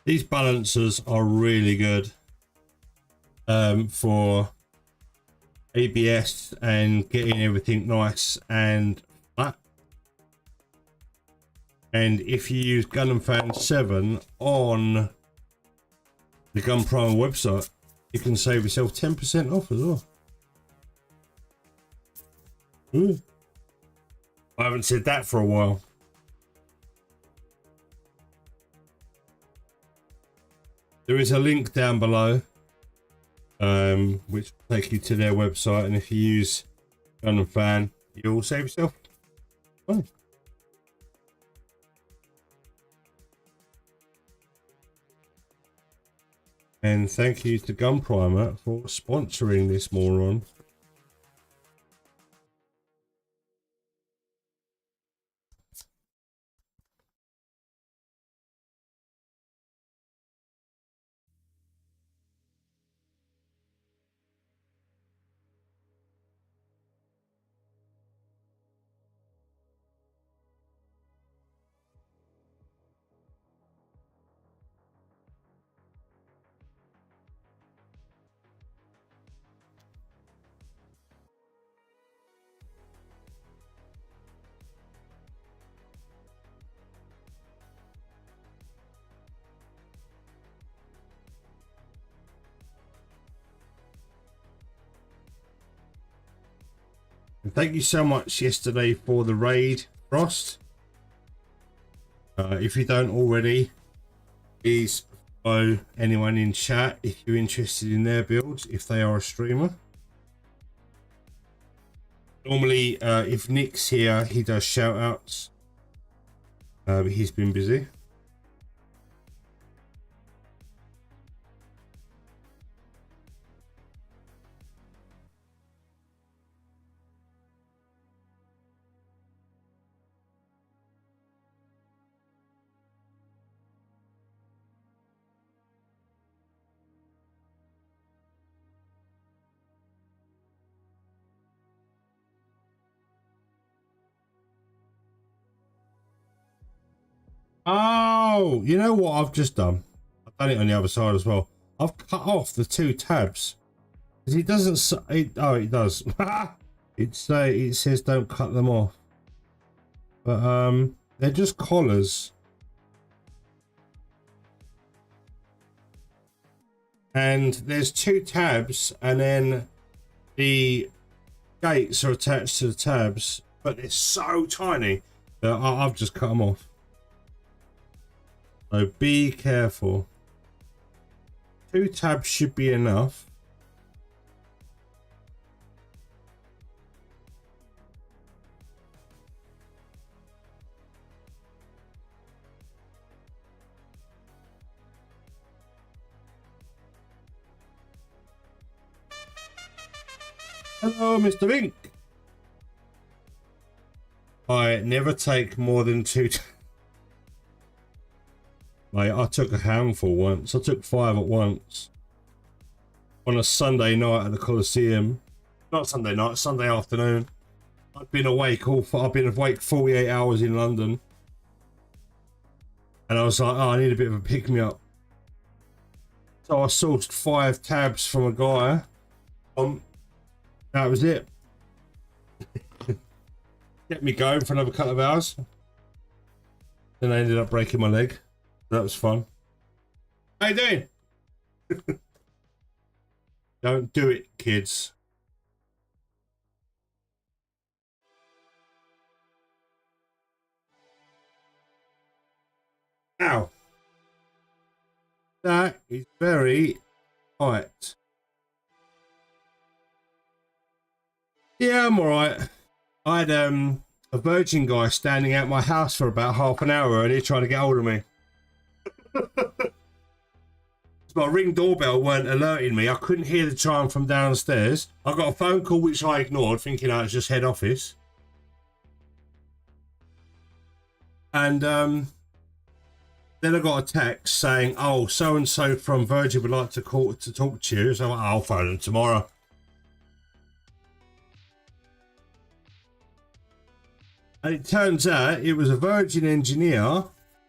D: These balancers are really good for ABS and getting everything nice and flat. And if you use Gundam Fan 7 on the Gun Primer website, you can save yourself 10% off as well. Ooh. I haven't said that for a while. There is a link down below, which will take you to their website, and if you use Gundam Fan, you'll save yourself money. And thank you to Gun Primer for sponsoring this moron. And thank you so much yesterday for the raid, Frost. If you don't already, please follow anyone in chat if you're interested in their builds, if they are a streamer. Normally, if Nick's here, he does shout outs. But he's been busy. Oh, you know what I've just done? I've done it on the other side as well. I've cut off the two tabs. Because it doesn't... oh, it does. It says don't cut them off. But they're just collars. And there's two tabs, and then the gates are attached to the tabs, but they're so tiny that I've just cut them off. So be careful. Two tabs should be enough. Hello, Mr. Ink. I never take more than two. Mate, I took a handful once. I took 5 at once. On a Sunday night at the Coliseum. Not Sunday night, Sunday afternoon. I've been awake 48 hours in London. And I was like, oh, I need a bit of a pick-me-up. So I sourced 5 tabs from a guy. That was it. Kept me going for another couple of hours. Then I ended up breaking my leg. That was fun. How you doing? Don't do it, kids. Ow. That is very tight. Yeah, I'm alright. I had a Virgin guy standing out my house for about half an hour earlier trying to get hold of me. My Ring doorbell weren't alerting me. I couldn't hear the chime from downstairs. I got a phone call which I ignored, thinking it's just head office. And then I got a text saying, "Oh, so and so from Virgin would like to talk to you." So I'll phone them tomorrow. And it turns out it was a Virgin engineer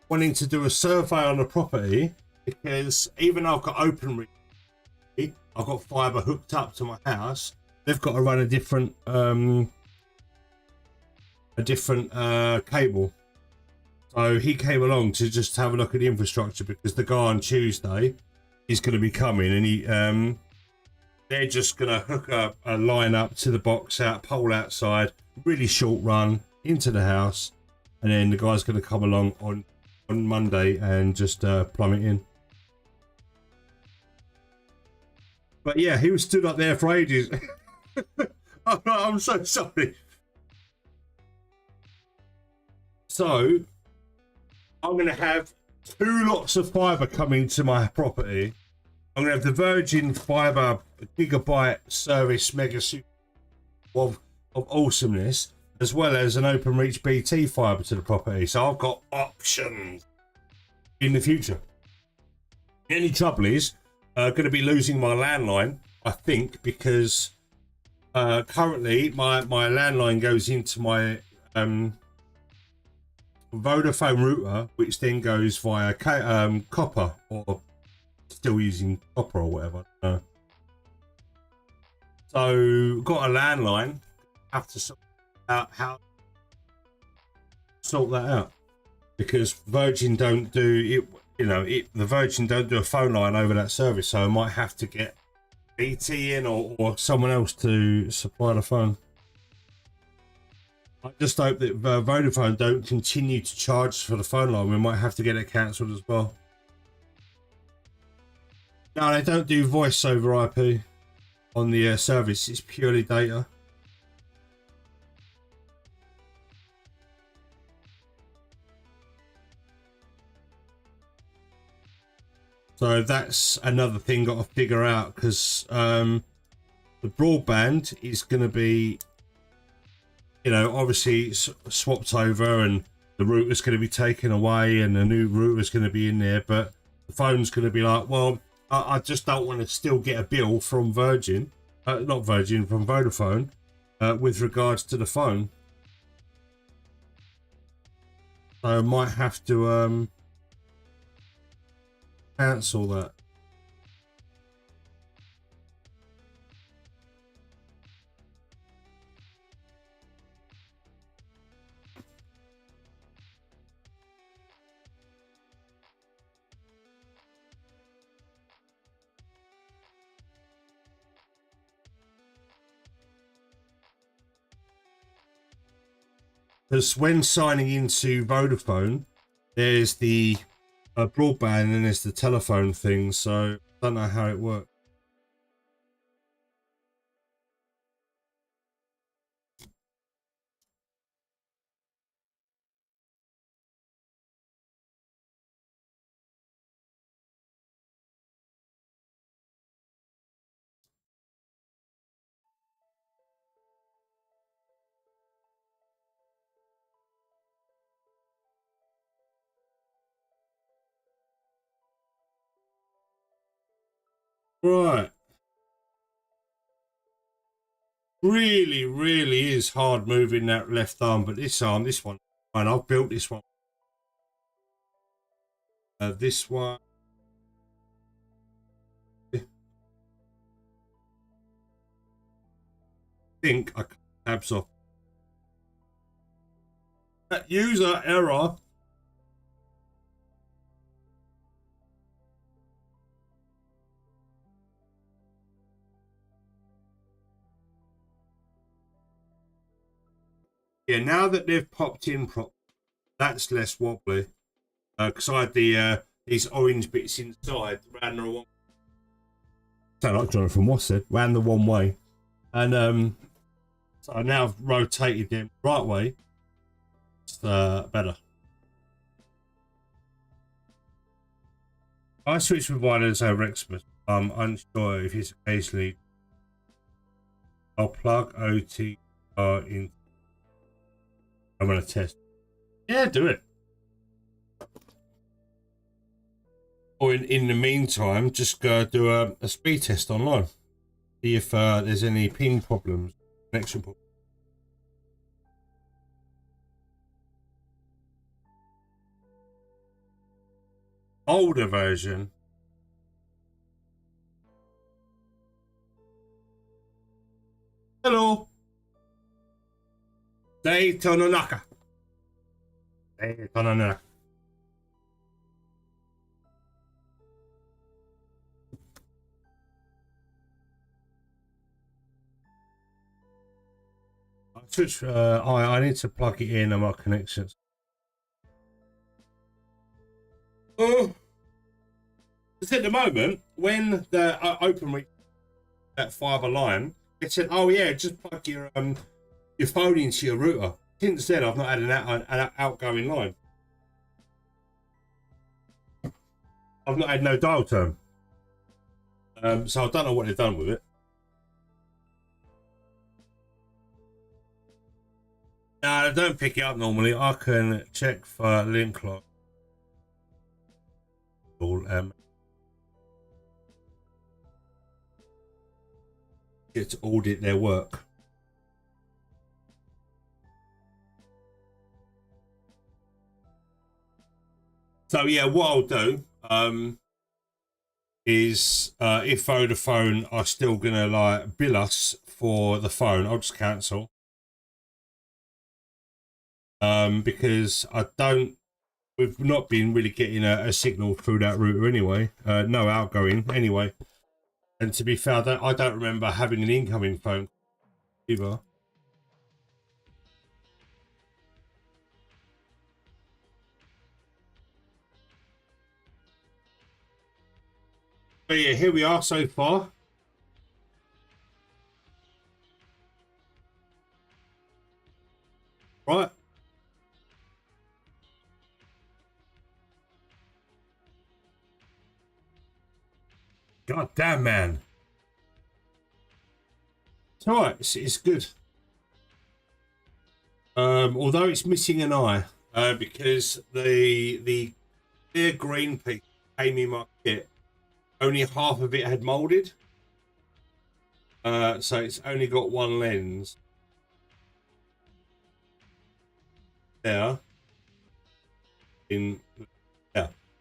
D: wanting to do a survey on the property, because even though I've got open reach, I've got fibre hooked up to my house, they've got to run a different cable. So he came along to just have a look at the infrastructure, because the guy on Tuesday is going to be coming, and they're just going to hook up a line up to the box out, pole outside, really short run into the house, and then the guy's going to come along on Monday and just plumb it in. But yeah, he was stood up there for ages. I'm so sorry. So I'm going to have 2 lots of fibre coming to my property. I'm going to have the Virgin Fibre gigabyte service mega super of awesomeness, as well as an OpenReach BT fibre to the property. So I've got options in the future. The only trouble is going to be losing my landline, I think, because currently my landline goes into my Vodafone router, which then goes via copper, or still using copper or whatever. So got a landline, have to sort out how to sort that out, because Virgin don't do it. The Virgin don't do a phone line over that service, so I might have to get BT in or someone else to supply the phone. I just hope that Vodafone don't continue to charge for the phone line. We might have to get it cancelled as well. No, they don't do voice over IP on the service. It's purely data. So that's another thing got to figure out, because the broadband is going to be, obviously swapped over, and the router's going to be taken away, and a new router's going to be in there. But the phone's going to be like, well, I just don't want to still get a bill from Virgin, from Vodafone, with regards to the phone. So I might have to cancel that. Because when signing into Vodafone, there's the broadband and there's the telephone thing, so I don't know how it works. Right. Really is hard moving that left arm, but this one, and I've built this one. This one. think I cut tabs off. User error. Yeah, now that they've popped in properly, that's less wobbly. Because I had these orange bits inside ran the wrong. Sound like Jonathan Ross said, ran the wrong way, and so I now have rotated them right way. It's better. I switched providers over Xmas. I'm unsure if it's occasionally. I'll plug OTR in. I'm gonna test. Yeah, do it. Or in the meantime, just go do a speed test online. See if there's any ping problems, connection problems. Older version. Hello. Daytononaka. Daytononaka. Switch. I need to plug it in on my connections. Oh, at the moment when the open that fiber line, it said, "Oh yeah, just plug your phone into your router." Since then, I've not had an outgoing line. I've not had no dial tone. So I don't know what they've done with it. No, I don't pick it up normally. I can check for link lock. Get to audit their work. So yeah, what I'll do is if Vodafone are still gonna like bill us for the phone, I'll just cancel. Because we've not been really getting a signal through that router anyway. No outgoing anyway. And to be fair, I don't remember having an incoming phone either. But yeah, here we are so far. Right. God damn, man. It's alright, it's good. Although it's missing an eye, because the clear green piece came in my kit, only half of it had molded. So it's only got one lens. There. Yeah.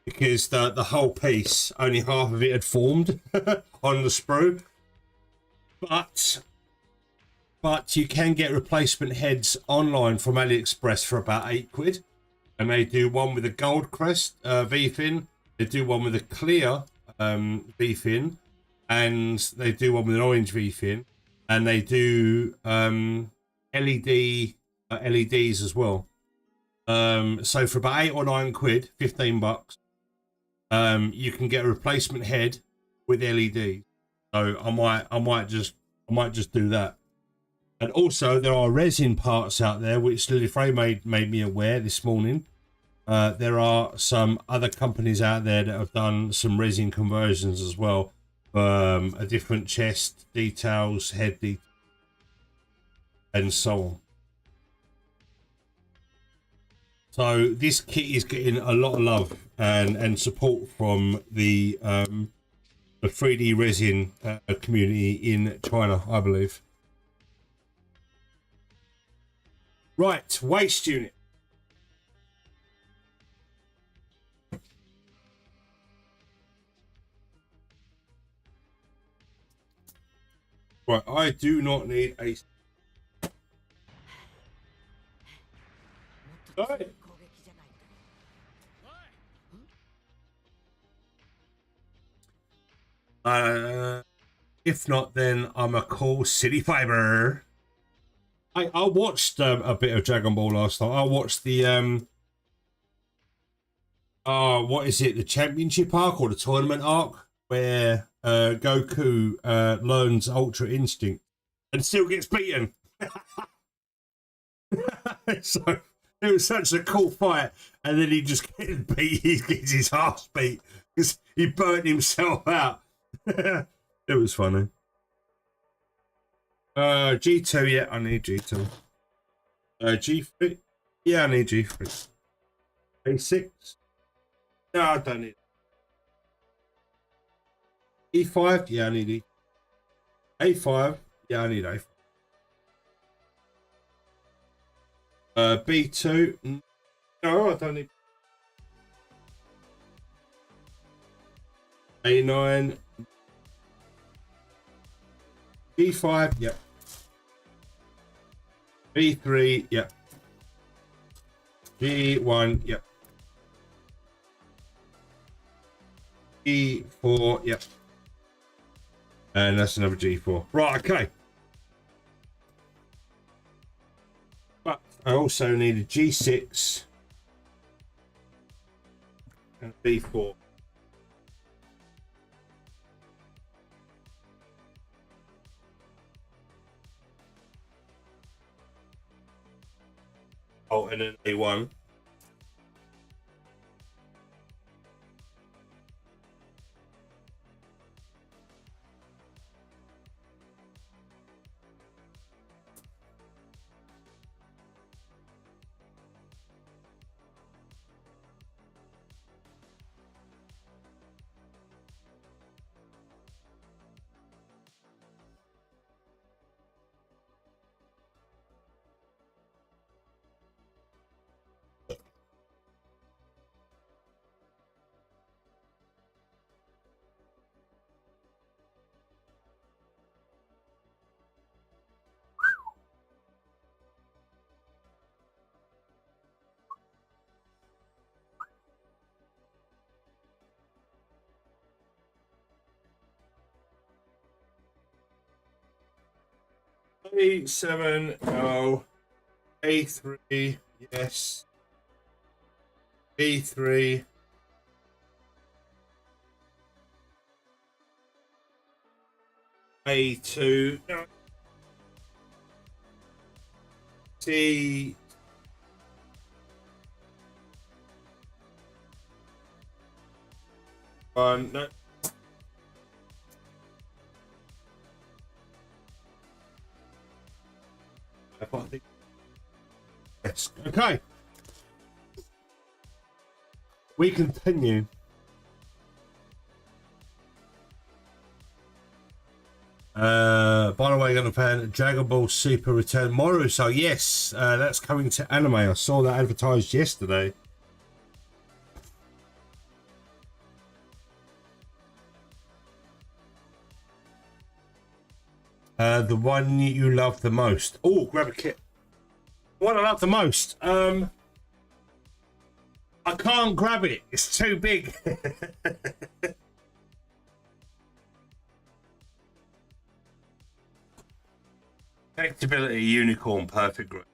D: Because the whole piece, only half of it had formed on the sprue. But you can get replacement heads online from AliExpress for about £8. And they do one with a gold crest V-fin. They do one with a clear V-fin. And they do one with an orange V-fin. And they do LEDs as well. So for about £8 or £9, £15, you can get a replacement head with LED. So I might just do that. And also there are resin parts out there which Lilifray made me aware this morning. There are some other companies out there that have done some resin conversions as well. A different chest details, head details, and so on. So this kit is getting a lot of love and support from the 3D resin community in China, I believe. Right, waist unit. Right, I do not need a If not, then I'm a cool city fiber. I watched a bit of Dragon Ball last night. I watched the what is it? The championship arc or the tournament arc where Goku learns Ultra Instinct and still gets beaten. So it was such a cool fight, and then he just gets beat. He gets his ass beat because he burnt himself out. It was funny. G2, yeah, I need G2. G3, yeah, I need G3. A6, no, I don't need it. E5, yeah, I need E. A5, yeah, I need A5. B2, no, I don't need. A9, B5, yep. B3, yep. G1, yep. G4, yep. And that's another G4. Right, okay. But I also need a G6 and a B4. Oh, and then A1. A7, no. A3, yes. B3. A2, no. C. One, no. I think. Yes. Okay. We continue. By the way, going to plan Dragon Ball Super Return tomorrow. So yes, that's coming to anime. I saw that advertised yesterday. The one you love the most. Oh, grab a kit. What I love the most. I can't grab it. It's too big. Connectability unicorn, perfect grip.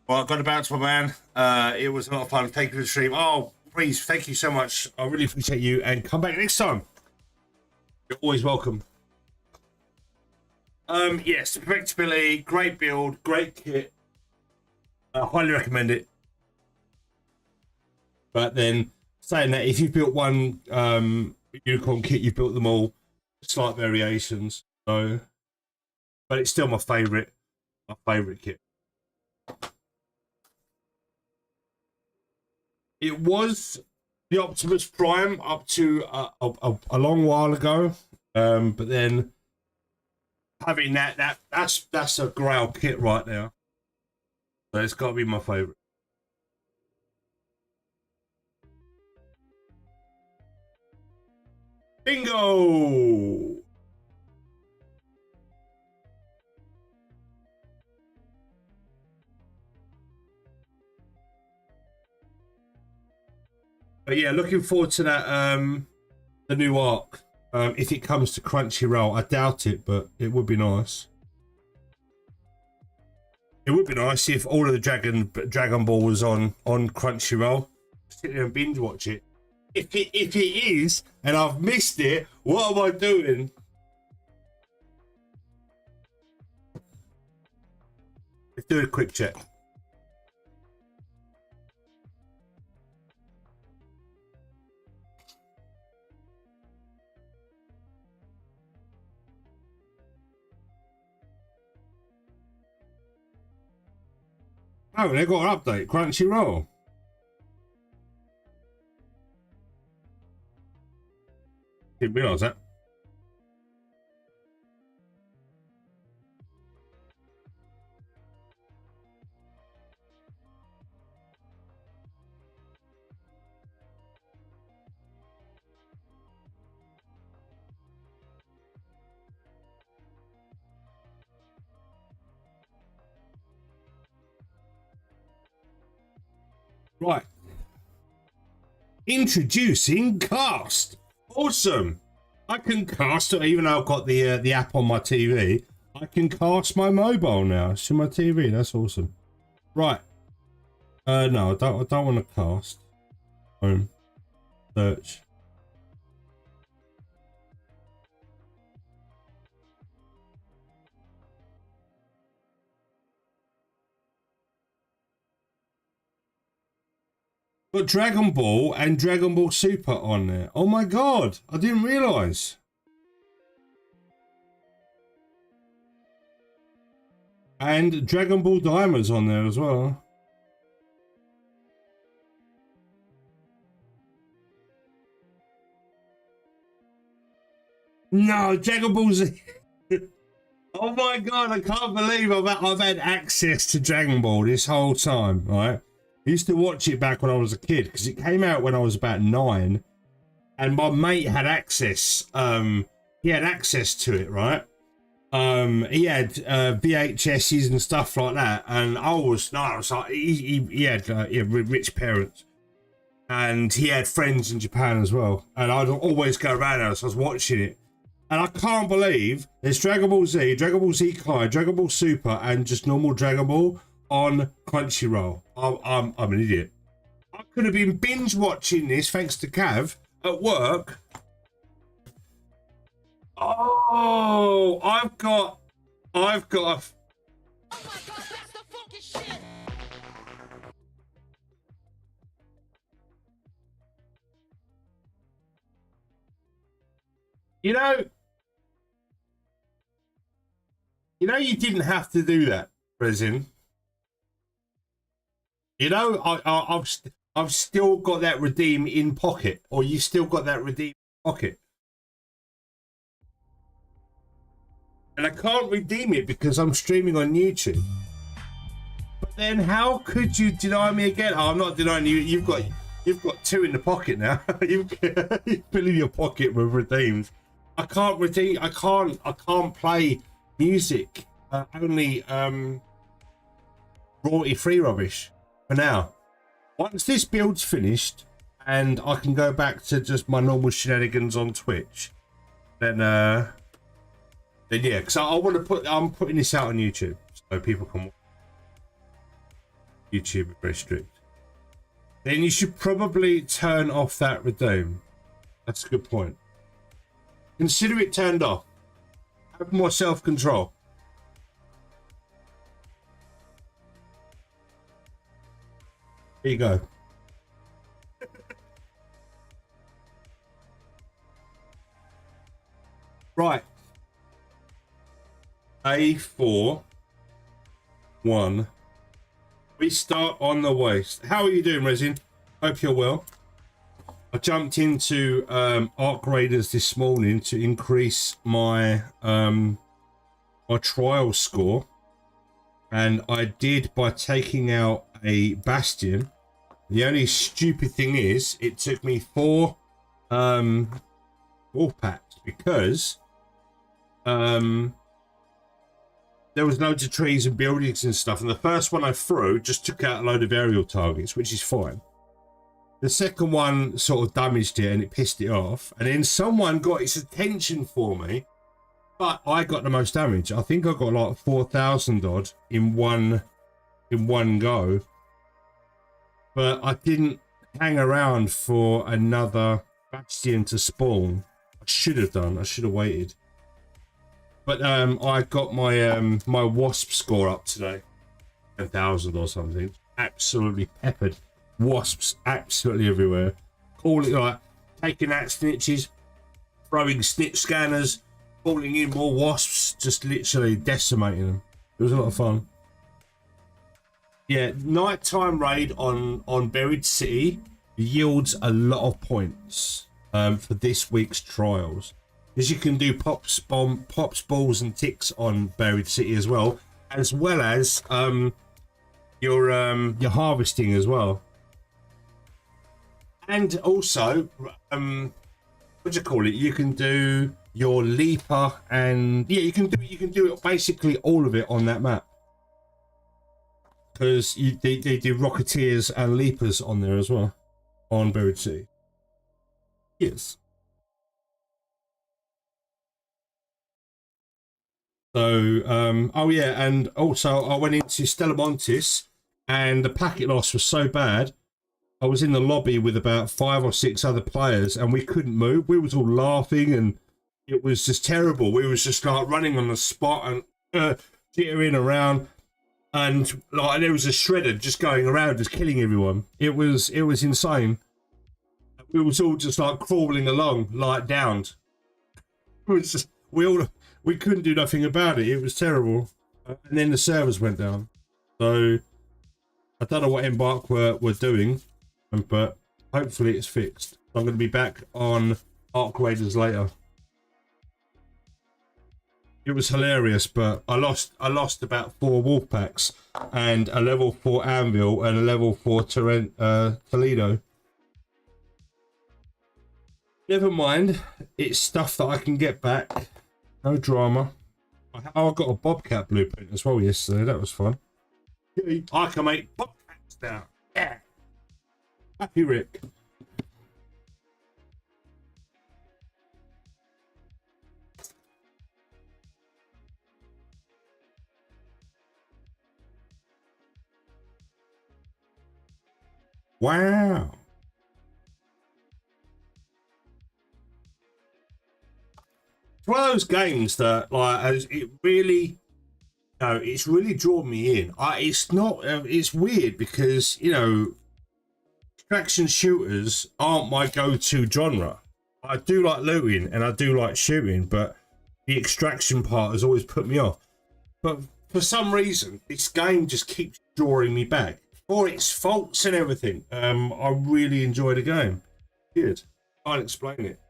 D: Well, I've got to bounce, my man. It was a lot of fun. Thank you for the stream. Oh, please, thank you so much. I really appreciate you, and come back next time. You're always welcome. Yes, perfectability, great build, great kit. I highly recommend it. But then saying that, if you've built one unicorn kit, you've built them all. Slight variations. So, but it's still my favourite kit. It was the Optimus Prime up to a long while ago, but then having that's a grail kit right now. So it's got to be my favourite. Bingo! But yeah, looking forward to that. The new arc. If it comes to Crunchyroll, I doubt it, but it would be nice. It would be nice if all of the Dragon Ball was on Crunchyroll. Sit there and binge watch it. If it is, and I've missed it, what am I doing? Let's do a quick check. Oh, they got an update. Crunchyroll. Didn't realise that. Right. Introducing Cast. Awesome. I can cast it, even though I've got the app on my TV. I can cast my mobile now. It's on my TV. That's awesome. Right. No, I don't want to cast. Home. Search. Got Dragon Ball and Dragon Ball Super on there. Oh my god, I didn't realise. And Dragon Ball Diamonds on there as well. No, Dragon Ball Z. Oh my god, I can't believe I've had access to Dragon Ball this whole time, right? I used to watch it back when I was a kid because it came out when I was about 9, and my mate had access. He had access to it, right? He had VHSs and stuff like that, and I was like, he had rich parents, and he had friends in Japan as well, and I'd always go around there, so I was watching it, and I can't believe there's Dragon Ball Z, Dragon Ball Z Kai, Dragon Ball Super, and just normal Dragon Ball on Crunchyroll. I'm an idiot. I could have been binge watching this thanks to Cav at work. Oh, I've got a... Oh my god, that's the fucking shit. You know you didn't have to do that, Resin. You know, I've still got that redeem in pocket, or you still got that redeem in pocket. And I can't redeem it because I'm streaming on YouTube. But then how could you deny me again? Oh, I'm not denying you. You've got 2 in the pocket now. You fill in your pocket with redeems. I can't redeem. I can't play music. Only royalty-free rubbish for now. Once this build's finished and I can go back to just my normal shenanigans on Twitch, then yeah, because I want to I'm putting this out on YouTube so people can watch. YouTube is very strict. Then you should probably turn off that redeem. That's a good point. Consider it turned off. Have more self-control. Here you go. Right. A4 1. We start on the waist. How are you doing, Resin? Hope you're well. I jumped into Arc Raiders this morning to increase my my trial score, and I did by taking out a Bastion. The only stupid thing is it took me 4 wolf packs because there was loads of trees and buildings and stuff, and the first one I threw just took out a load of aerial targets, which is fine. The second one sort of damaged it and it pissed it off. And then someone got its attention for me, but I got the most damage. I think I got like 4,000 odd in one go. But I didn't hang around for another bastion to spawn. I should have done. I should have waited. But I got my my wasp score up today, 10,000 or something. Absolutely peppered. Wasps absolutely everywhere. All it like taking out snitches, throwing snitch scanners, calling in more wasps, just literally decimating them. It was a lot of fun. Yeah, nighttime raid on Buried City yields a lot of points for this week's trials. As you can do pops, balls, and ticks on Buried City as well as your harvesting as well. And also, what do you call it? You can do your leaper, and yeah, you can do it basically all of it on that map. Because they do rocketeers and leapers on there as well on Buried City. Yes. So, oh yeah, and also I went into Stella Montis, and the packet loss was so bad. I was in the lobby with about 5 or 6 other players, and we couldn't move. We was all laughing, and it was just terrible. We was just like running on the spot and jittering around, and like there was a shredder just going around, just killing everyone. It was insane. We was all just like crawling along, like downed. It was just we couldn't do nothing about it. It was terrible. And then the servers went down. So I don't know what Embark were doing, but hopefully it's fixed. I'm going to be back on Arc Raiders later. It was hilarious, but I lost about 4 wolf packs and a level 4 anvil and a level 4 Toledo. Never mind, it's stuff that I can get back. No drama. Oh, I got a Bobcat blueprint as well yesterday. That was fun. I can make Bobcats now. Yeah. Happy Rick. Wow. It's one of those games that, like, it really, it's really drawn me in. It's not, it's weird because, you know, extraction shooters aren't my go-to genre. I do like looting and I do like shooting, but the extraction part has always put me off. But for some reason, this game just keeps drawing me back. For its faults and everything, I really enjoy the game. Good. Can't explain it.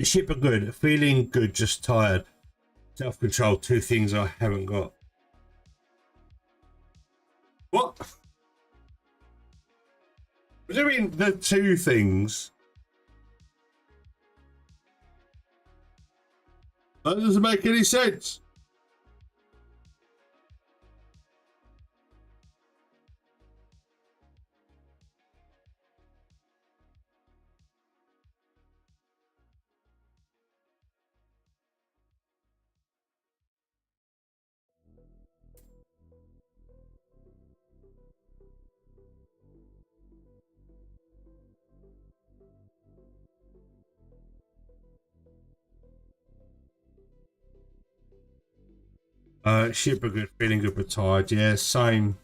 D: Ship are good. Feeling good, just tired. Self-control, 2 things I haven't got. What? What do you mean the 2 things? That doesn't make any sense. Ship are good, feeling good but tired. Yeah, same.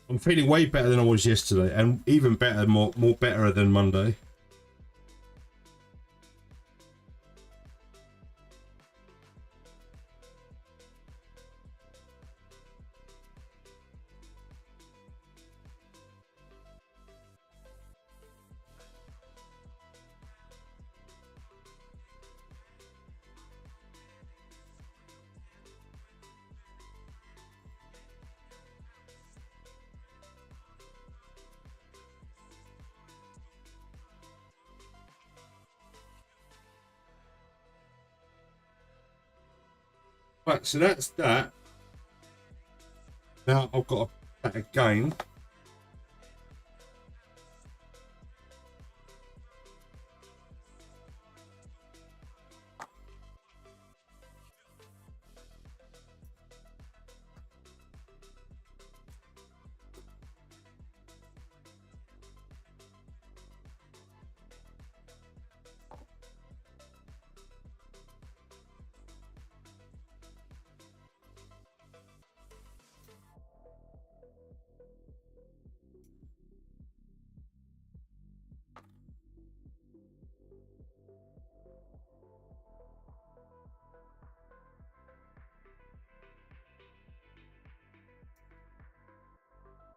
D: I'm feeling way better than I was yesterday, and even better, more better than Monday. Right, so that's that. Now I've got that again.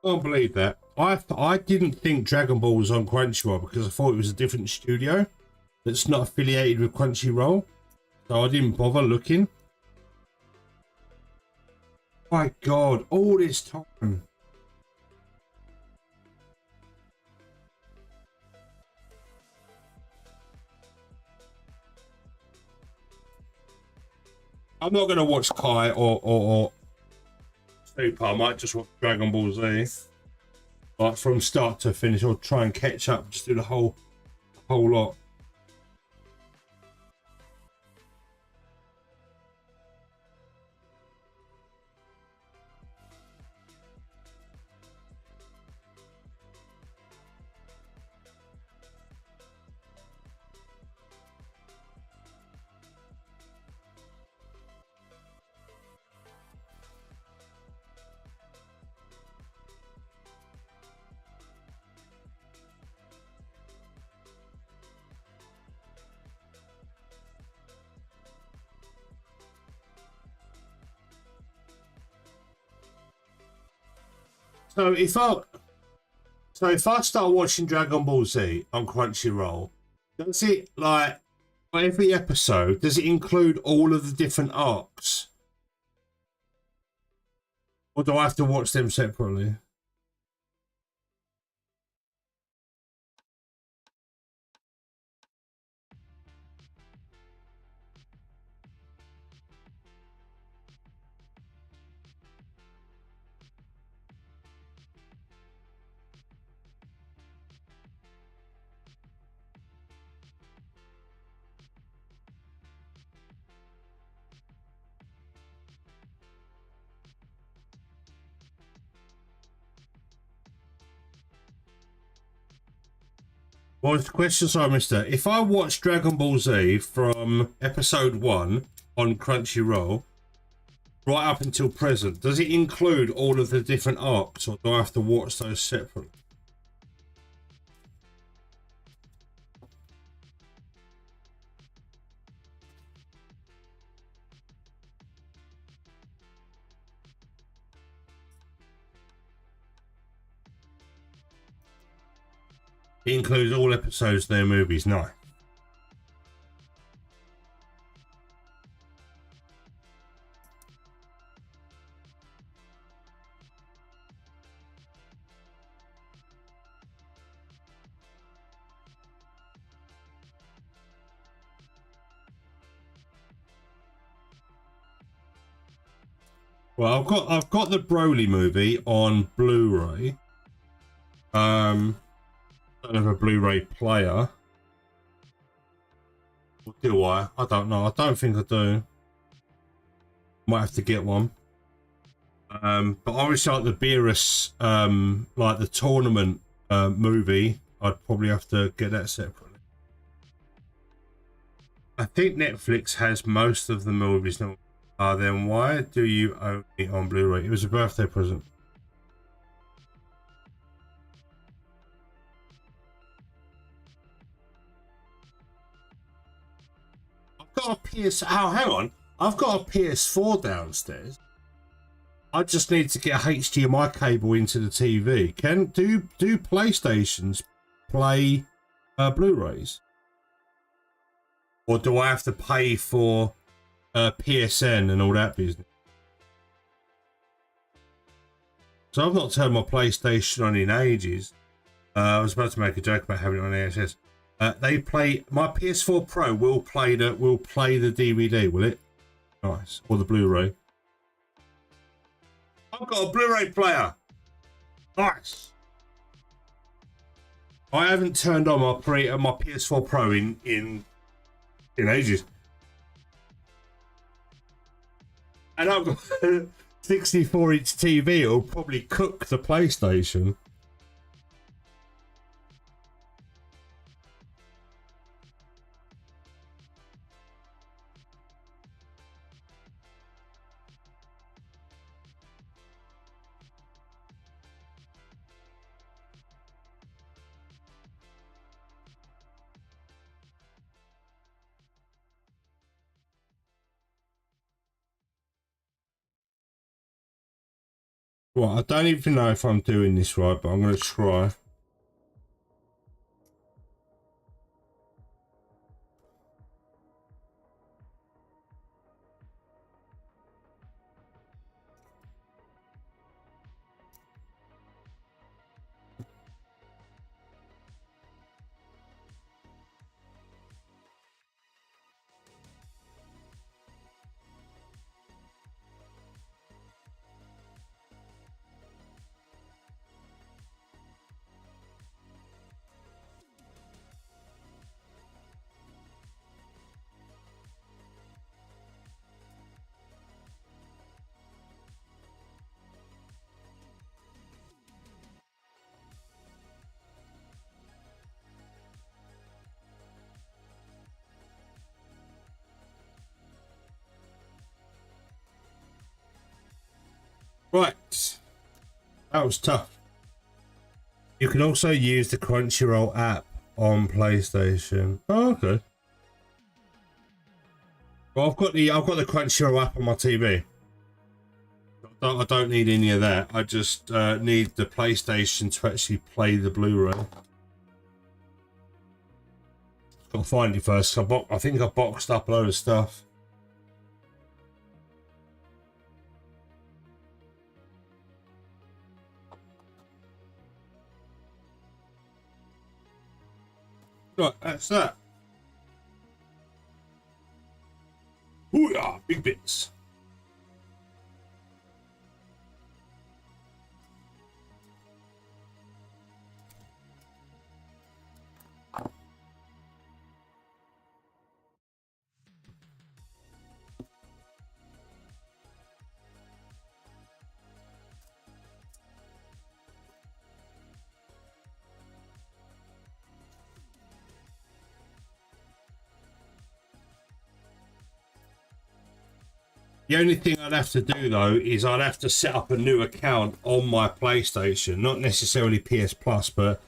D: I can't believe that. I didn't think Dragon Ball was on Crunchyroll because I thought it was a different studio that's not affiliated with Crunchyroll. So I didn't bother looking. My God, all this time. I'm not going to watch Kai or Super. I might just watch Dragon Ball Z, like from start to finish, or try and catch up, just do the whole lot. So if I start watching Dragon Ball Z on Crunchyroll, does it, like, every episode, does it include all of the different arcs? Or do I have to watch them separately? Well, the question, sorry, mister. If I watch Dragon Ball Z from episode 1 on Crunchyroll, right up until present, does it include all of the different arcs, or do I have to watch those separately? It includes all episodes of their movies, no. Well, I've got the Broly movie on Blu-ray. I don't have a Blu-ray player. Or do I? I don't know. I don't think I do. Might have to get one. But obviously, like the Beerus, like the tournament movie, I'd probably have to get that separately. I think Netflix has most of the movies now. Then why do you own it on Blu-ray? It was a birthday present. I've got a PS. Oh, hang on. I've got a PS4 downstairs. I just need to get a HDMI cable into the TV. Do PlayStations play Blu-rays, or do I have to pay for PSN and all that business? So I've not turned my PlayStation on in ages. I was about to make a joke about having it on ASS. They play my PS4 Pro will play the DVD, will it? Nice. Or the Blu-ray. I've got a Blu-ray player. Nice. I haven't turned on my PS4 Pro in ages. And I've got 64-inch TV. It'll probably cook the PlayStation. Well, I don't even know if I'm doing this right, but I'm going to try. Right. That was tough. You can also use the Crunchyroll app on PlayStation. Oh, okay. Well, I've got the Crunchyroll app on my TV. I don't need any of that. I just need the PlayStation to actually play the Blu-ray. Got to find it first. I think I boxed up a load of stuff. Right, that's that. Ooh, yeah, big bits. The only thing I'd have to do though is I'd have to set up a new account on my PlayStation, not necessarily PS Plus, but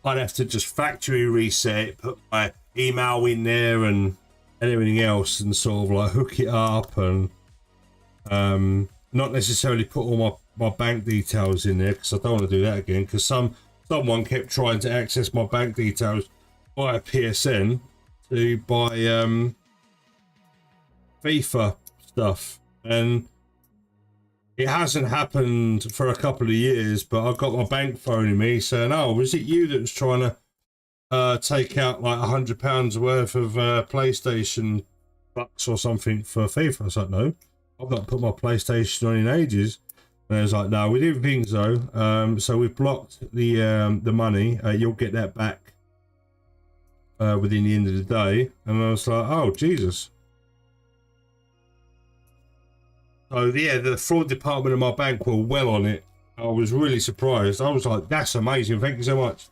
D: I'd have to just factory reset it, put my email in there and everything else, and sort of like hook it up, and not necessarily put all my bank details in there, because I don't want to do that again, because someone kept trying to access my bank details via PSN to buy FIFA stuff, and it hasn't happened for a couple of years, but I've got my bank phoning me saying, oh, was it you that was trying to take out like £100 worth of PlayStation bucks or something for FIFA? I was like, no, I've not put my PlayStation on in ages. And I was like, no, we didn't think so. So we've blocked the money. You'll get that back within the end of the day. And I was like, oh, Jesus. So yeah, the fraud department of my bank were well on it. I was really surprised. I was like, that's amazing. Thank you so much.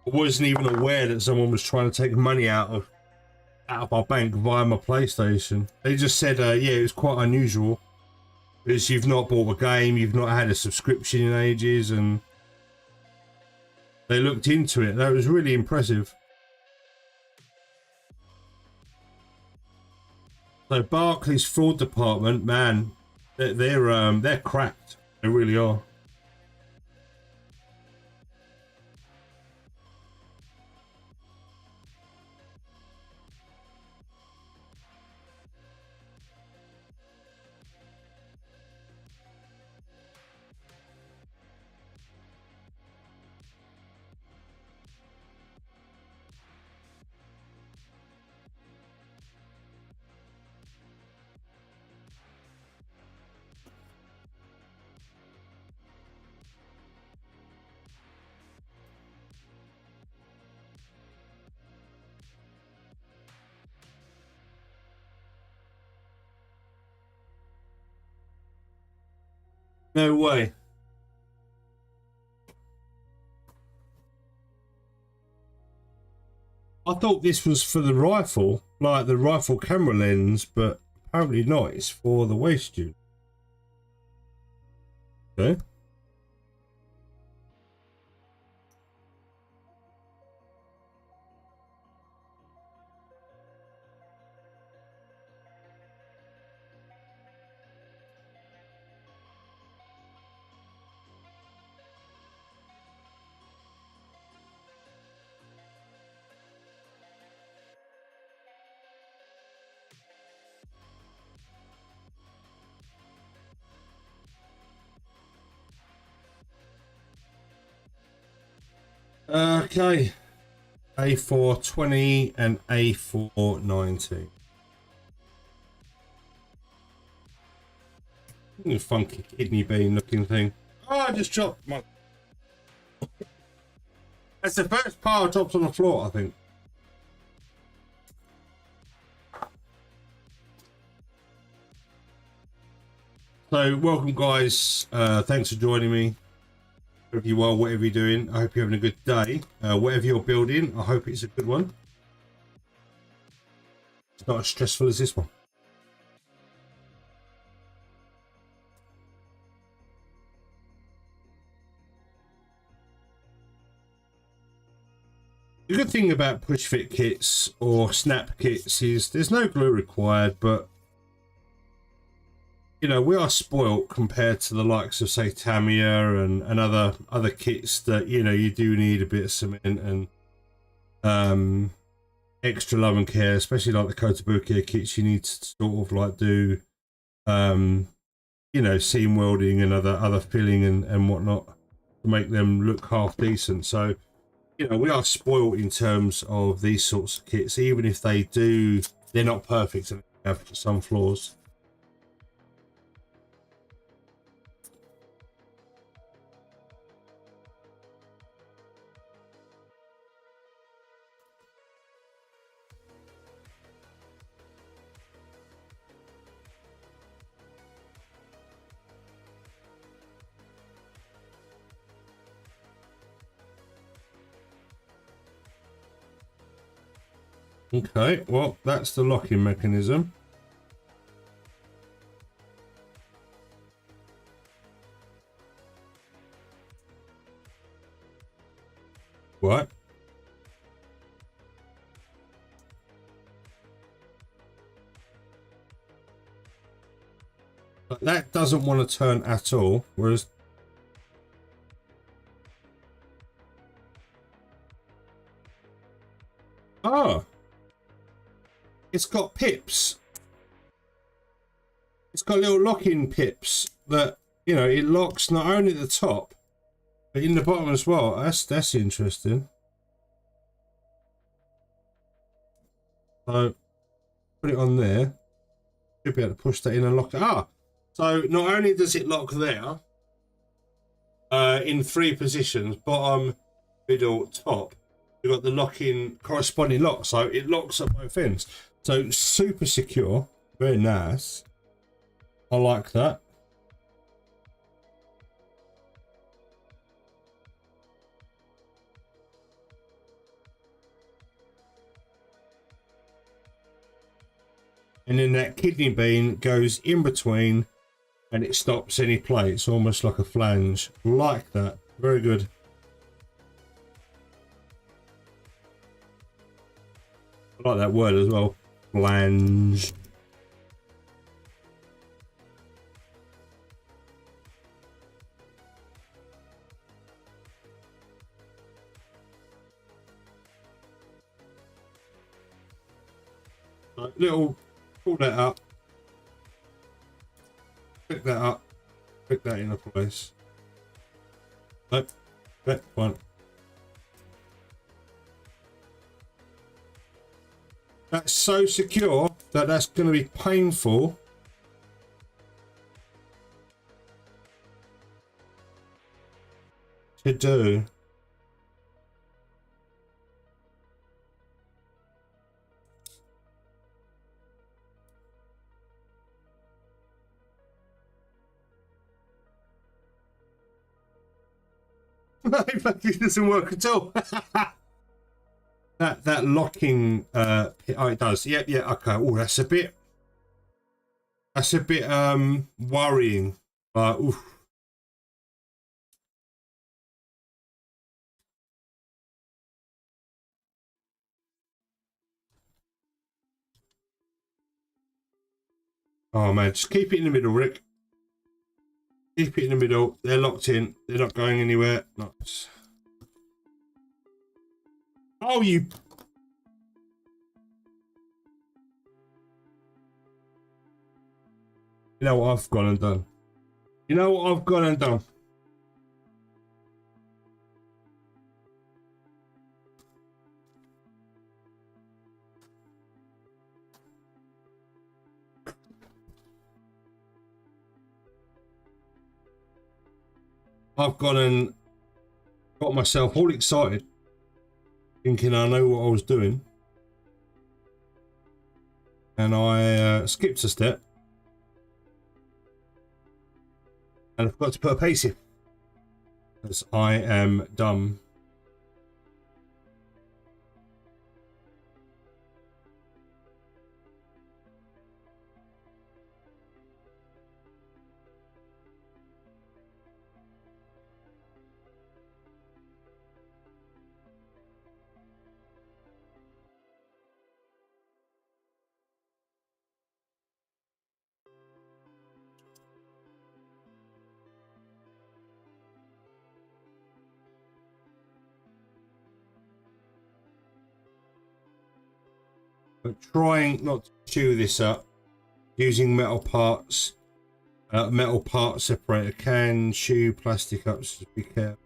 D: I wasn't even aware that someone was trying to take money out of my bank via my PlayStation. They just said, yeah, it was quite unusual because you've not bought a game, you've not had a subscription in ages, and they looked into it. That was really impressive. So Barclays fraud department, man, they're cracked. They really are. No way. I thought this was for the rifle, like the rifle camera lens, but apparently not. It's for the waist tube. Okay. Okay. A420 and A490. A funky kidney bean looking thing. Oh, I just dropped my... That's the first pile dropped on the floor, I think. So, welcome guys. Thanks for joining me. Hope you well, whatever you're doing. I hope you're having a good day. Whatever you're building, I hope it's a good one. It's not as stressful as this one. The good thing about push fit kits or snap kits is there's no glue required, but you know, we are spoilt compared to the likes of say Tamiya and other kits that, you know, you do need a bit of cement and extra love and care, especially like the Kotobukiya kits. You need to sort of like do you know, seam welding and other filling and whatnot to make them look half decent. So you know, we are spoiled in terms of these sorts of kits, even if they're not perfect and have some flaws. Okay, well, that's the locking mechanism. Right. But that doesn't want to turn at all, whereas oh, it's got pips. It's got little lock-in pips that, you know, it locks not only at the top but in the bottom as well. That's interesting. So put it on there. Should be able to push that in and lock it. Ah, so not only does it lock there in 3 positions, bottom, middle, top, you've got the lock-in corresponding lock, so it locks at both ends. So super secure, very nice. I like that. And then that kidney bean goes in between and it stops any play. It's almost like a flange. Like that. Very good. I like that word as well. Flange. Right, little, pull that up. Pick that up. Pick that into place. Nope. That one. That's so secure that that's going to be painful to do. It doesn't work at all. that locking. Oh, it does. Yep. Yeah. Okay. Oh, that's a bit. That's a bit worrying. Oof. Oh man, just keep it in the middle, Rick. Keep it in the middle. They're locked in. They're not going anywhere. Nice. Oh, you. You know what I've gone and done? You know what I've gone and done? I've gone and got myself all excited, thinking I know what I was doing. And I skipped a step. And I forgot to put a pace in. Because I am dumb. But trying not to chew this up, using metal parts, metal part separator can chew plastic up, so just be careful.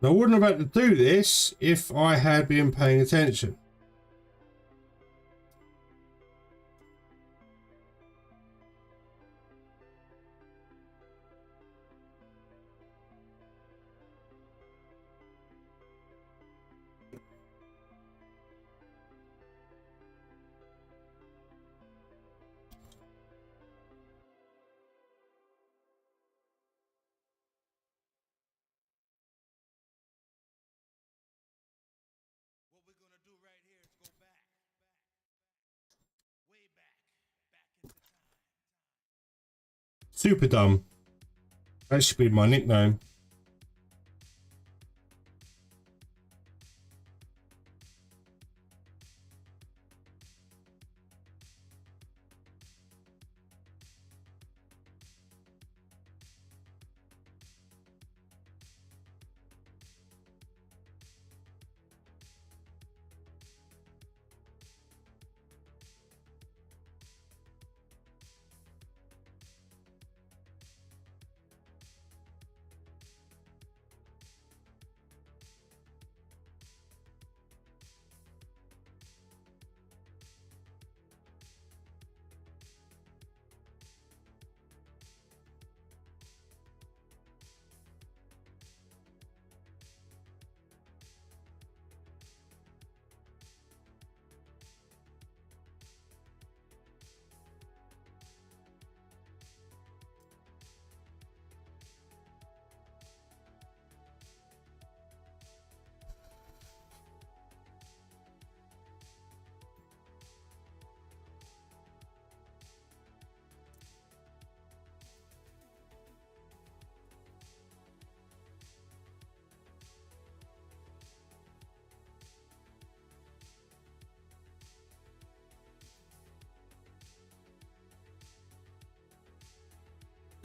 D: Now, I wouldn't have had to do this if I had been paying attention.
E: What we're gonna do right here is go back, way back into time.
D: Super dumb. That should be my nickname.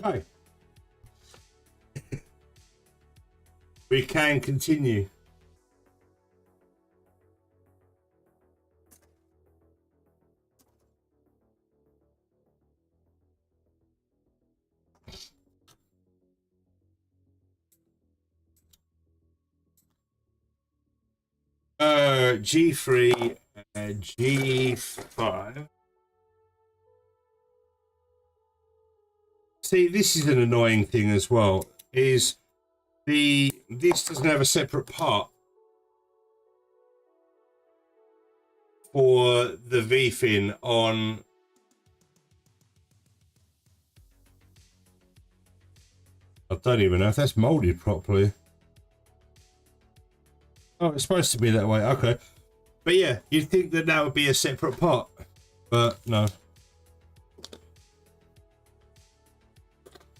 D: Okay. We can continue. G3, G5. See, this is an annoying thing as well. Is this doesn't have a separate part for the V fin on. I don't even know if that's molded properly. Oh, it's supposed to be that way. Okay. But yeah, you'd think that that would be a separate part. But no.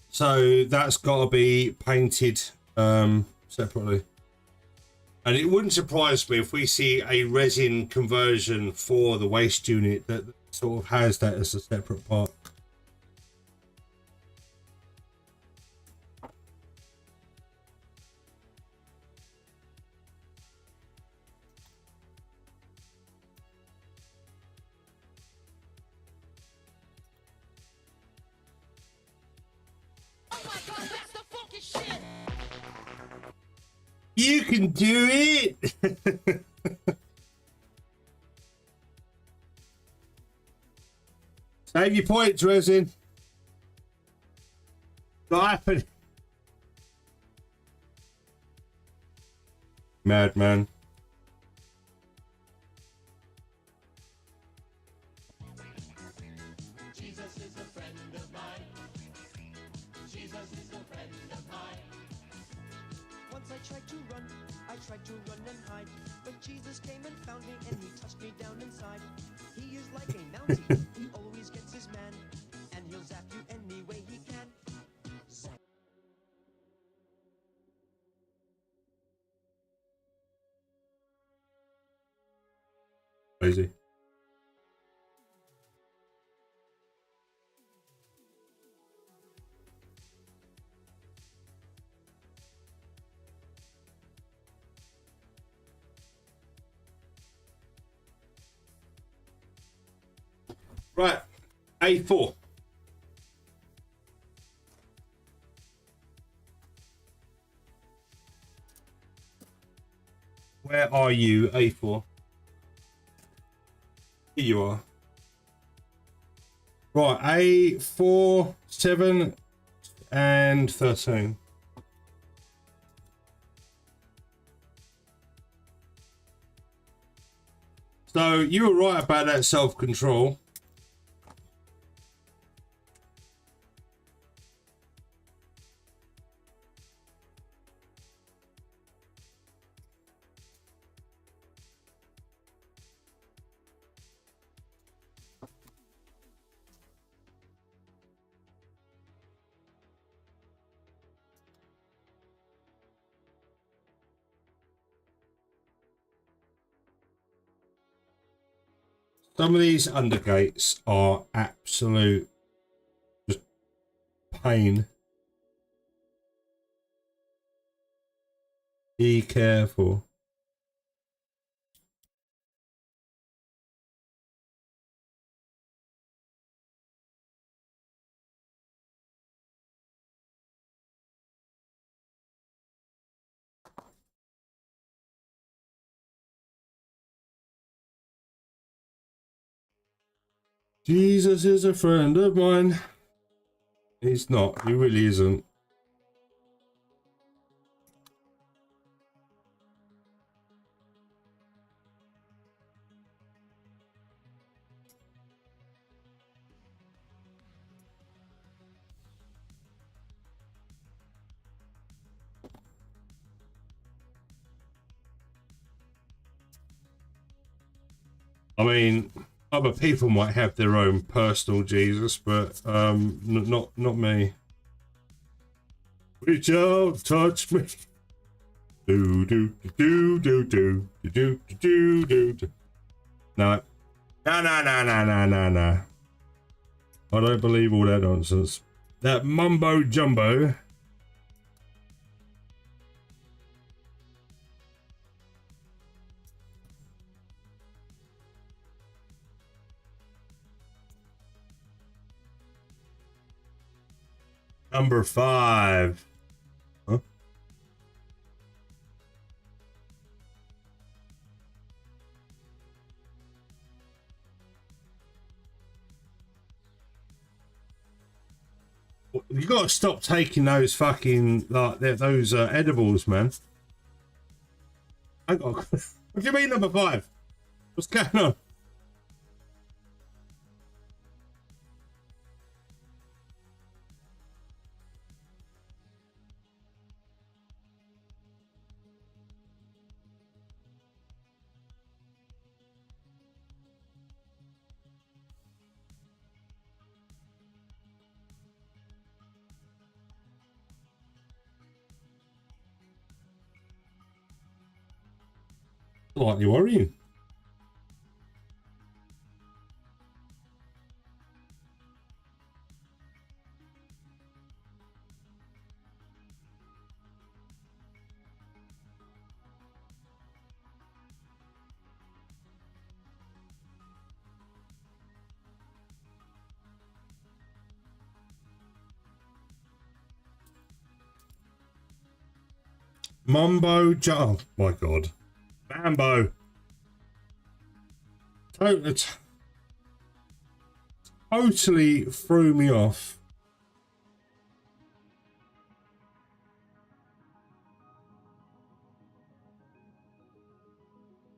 D: So that's got to be painted separately. And it wouldn't surprise me if we see a resin conversion for the waste unit that sort of has that as a separate part. You can do it! Save your points, resin. Not happening. Madman.
F: I tried to run and hide, but Jesus came and found me, and he touched me down inside. He is like a Mountie, he always gets his man, and he'll zap you any way he can. Zap.
D: Crazy. Right, A4. Where are you, A4? Here you are. Right, A4, 7, and 13. So you were right about that self-control. Some of these undergates are absolute just pain. Be careful. Jesus is a friend of mine. He's not. He really isn't. I mean, other people might have their own personal Jesus, but not me. Reach out, touch me. Do do do do do do do do do. No, no. I don't believe all that nonsense. That mumbo jumbo. Number 5. Huh? You got to stop taking those fucking like those edibles, man. I got. What do you mean number 5? What's going on? Slightly worrying. Mumbo oh my god. Mambo. Totally threw me off.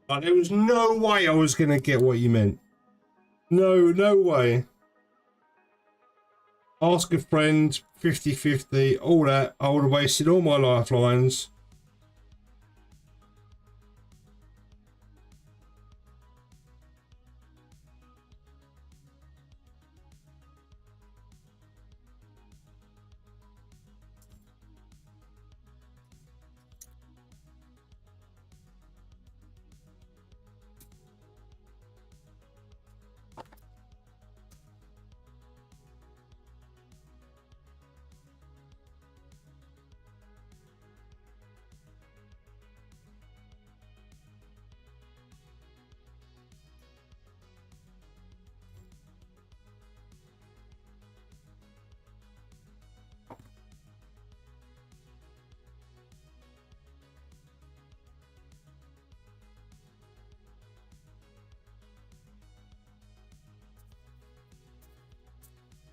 D: Like, there was no way I was going to get what you meant. No way. Ask a friend, 50-50, all that. I would have wasted all my lifelines.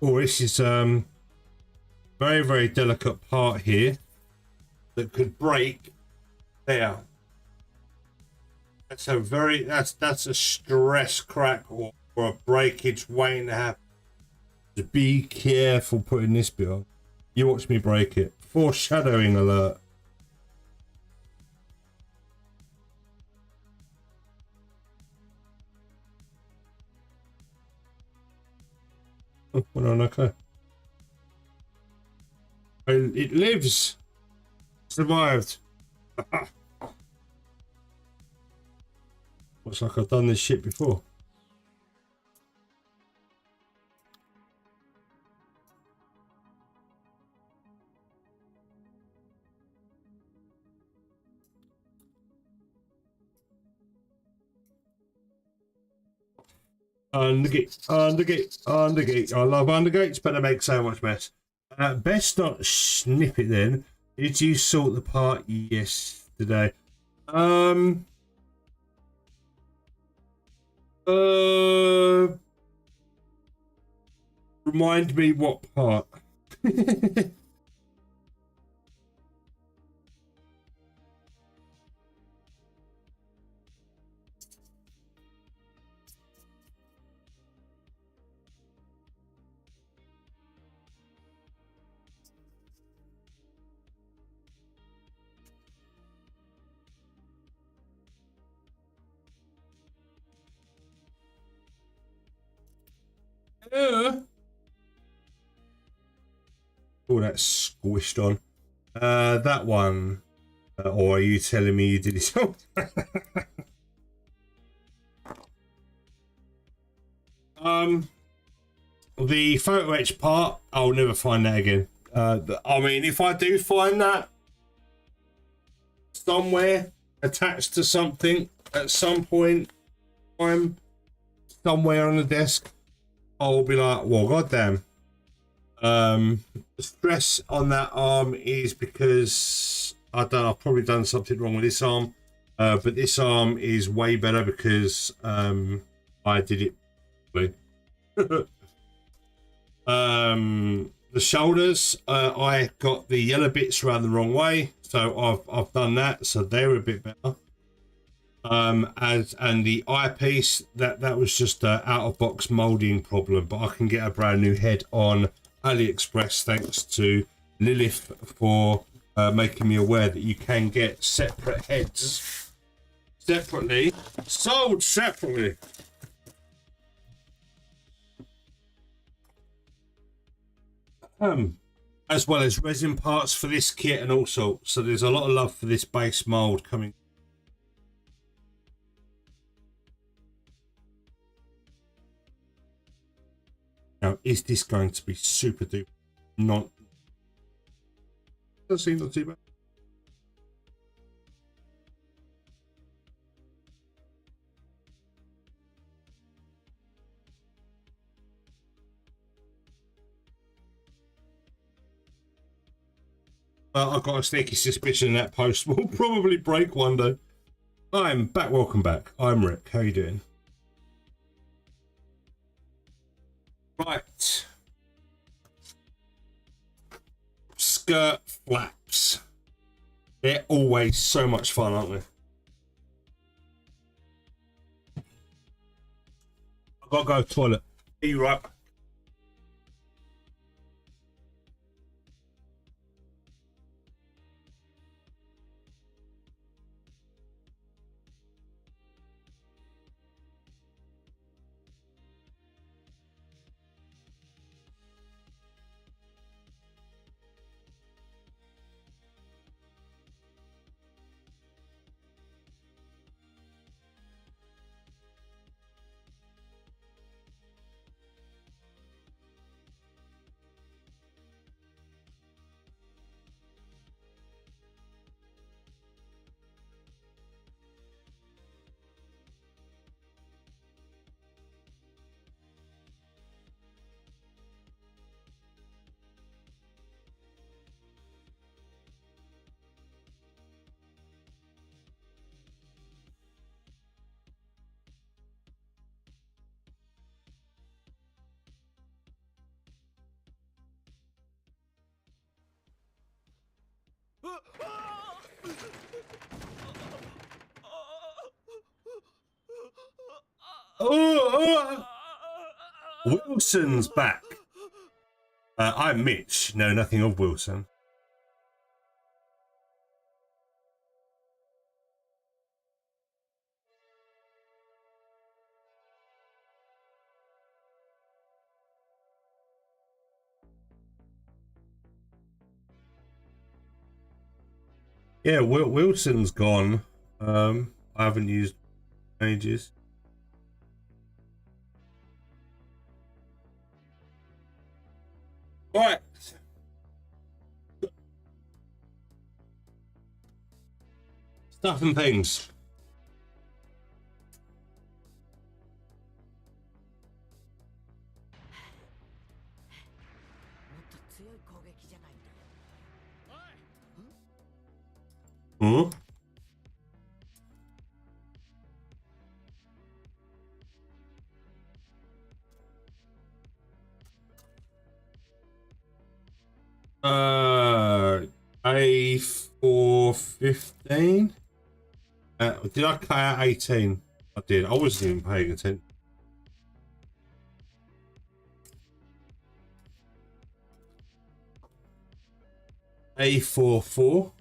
D: Oh, this is very delicate part here that could break there. That's a stress crack or a breakage waiting to happen. So be careful putting this bit on. You watch me break it. Foreshadowing alert. Oh, well, on, okay. It lives. Survived. Looks like I've done this shit before. Undergate. I love undergates, but they make so much mess. Best not snip it then. Did you sort the part yesterday? Remind me what part. Oh, that's squished on. That one. Or are you telling me you did it? the photo etch part, I'll never find that again. I mean, if I do find that somewhere attached to something at some point, I'm somewhere on the desk, I'll be like, well, goddamn. The stress on that arm is because I've probably done something wrong with this arm, but this arm is way better because I did it properly. The shoulders, I got the yellow bits around the wrong way, so I've done that, so they're a bit better. And the eyepiece, that was just a out of box molding problem, but I can get a brand new head on AliExpress thanks to Lilith for making me aware that you can get separate heads separately, sold separately. As well as resin parts for this kit and all sorts. So there's a lot of love for this base mold coming. Now, is this going to be super duper? Not. Doesn't seem not too bad. I've got a sneaky suspicion that post will probably break one day. I'm back. Welcome back. I'm Rick. How you doing? Right. Skirt flaps. They're always so much fun, aren't they? I've got to go to the toilet. Are you right? Wilson's back. I'm Mitch. Know nothing of Wilson. Yeah, Wilson's gone. I haven't used ages. Right. Stuff and things. Hmm? A415. Did I cut out 18? I did. I wasn't even paying attention. A44.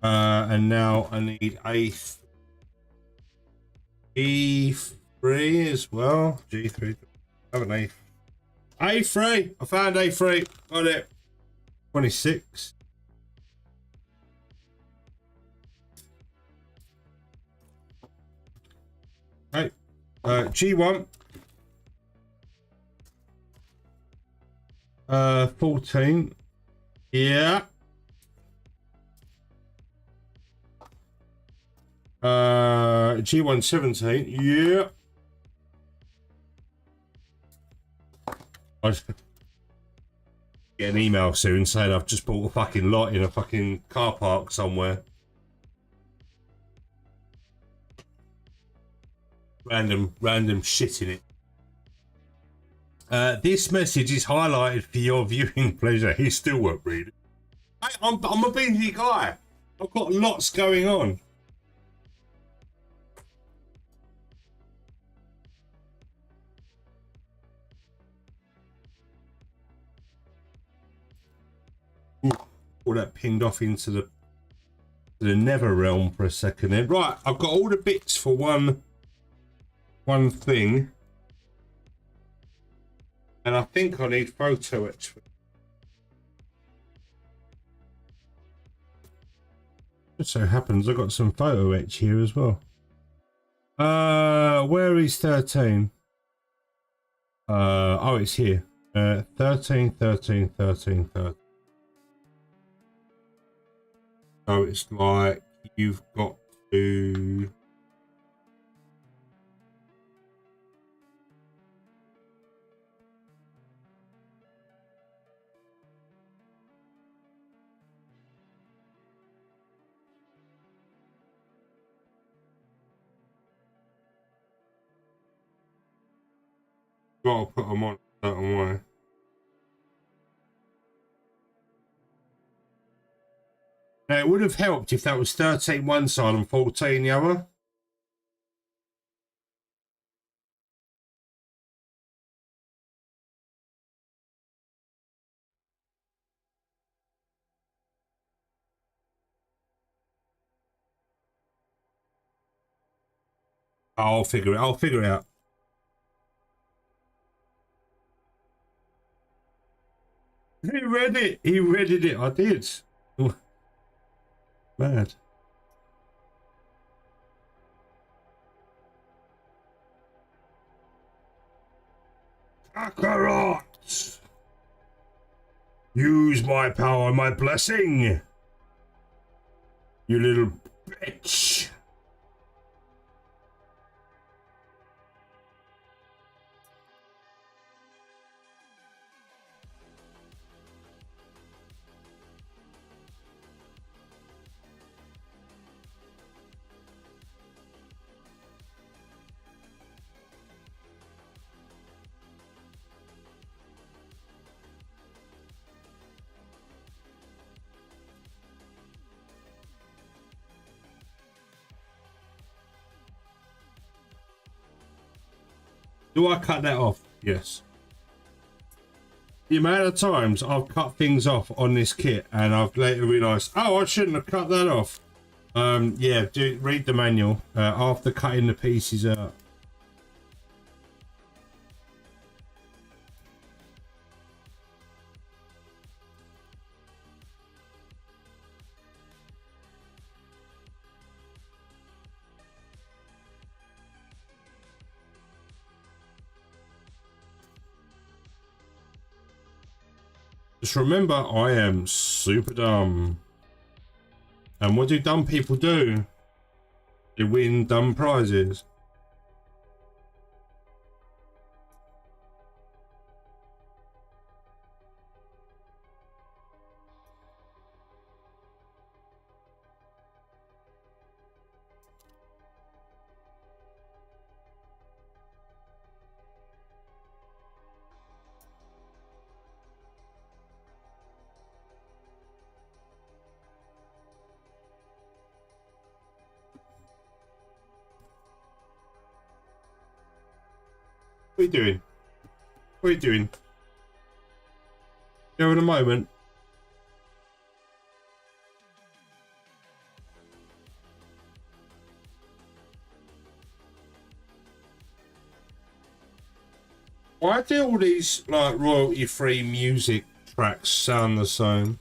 D: And now I need E3 as well. G3. I have an A. A3. I found A3. Got it. 26. G1. 14. Yeah. G1 17. Yeah. I just get an email soon saying I've just bought a fucking lot in a fucking car park somewhere. Random shit in it. This message is highlighted for your viewing pleasure. He still won't read it. I'm a busy guy. I've got lots going on. Ooh, all that pinged off into the nether realm for a second then. Right, I've got all the bits for one thing. And I think I need photo etch. Just so happens I've got some photo etch here as well. Where is 13? Oh, it's here. 13. So it's like you've got to... Gotta put them on a certain way. Now, it would have helped if that was 13 one side and 14 the other. I'll figure it out. He read it. I did. Mad. Kakarot! Use my power, my blessing! You little bitch! Do I cut that off? Yes. The amount of times I've cut things off on this kit and I've later realised, oh, I shouldn't have cut that off. Yeah, read the manual after cutting the pieces out. Just remember, I am super dumb. And what do dumb people do? They win dumb prizes. What are you doing? What are you doing? Go in a moment. Why do all these like royalty-free music tracks sound the same?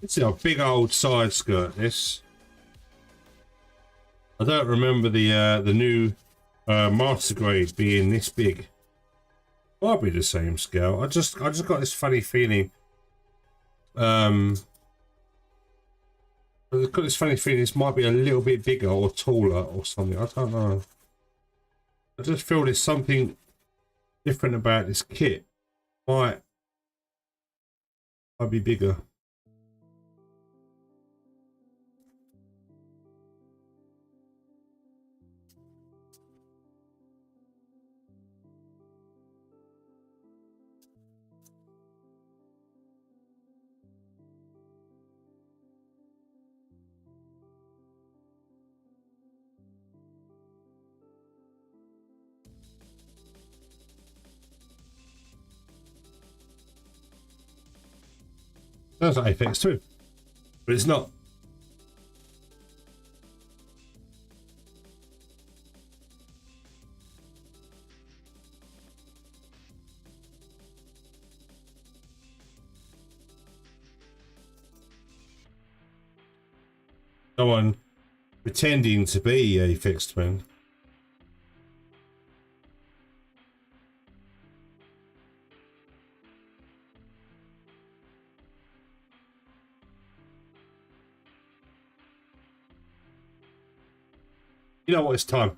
D: It's a big old side skirt, this. I don't remember the new master grade being this big. Might be the same scale. I just got this funny feeling. I've got this funny feeling this might be a little bit bigger or taller or something. I don't know. I just feel there's something different about this kit. Might be bigger. Sounds like Apex too, but it's not. Someone pretending to be a fixed twin. You know what? It's time.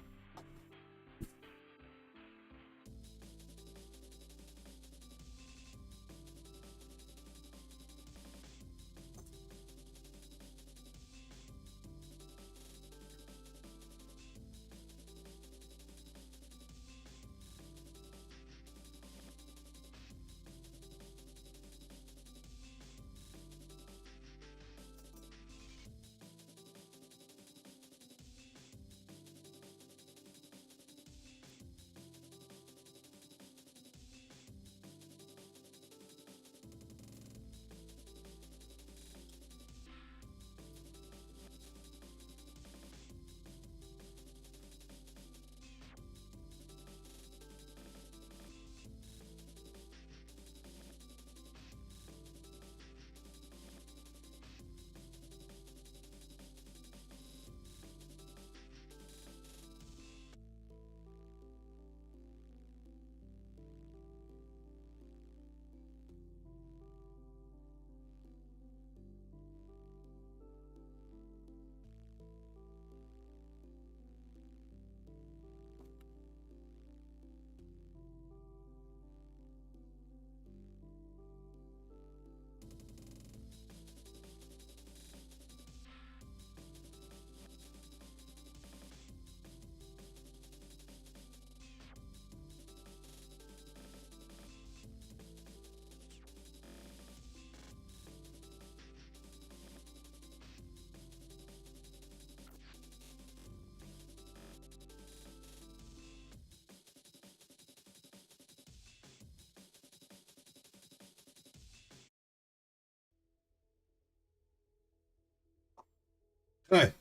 D: Okay.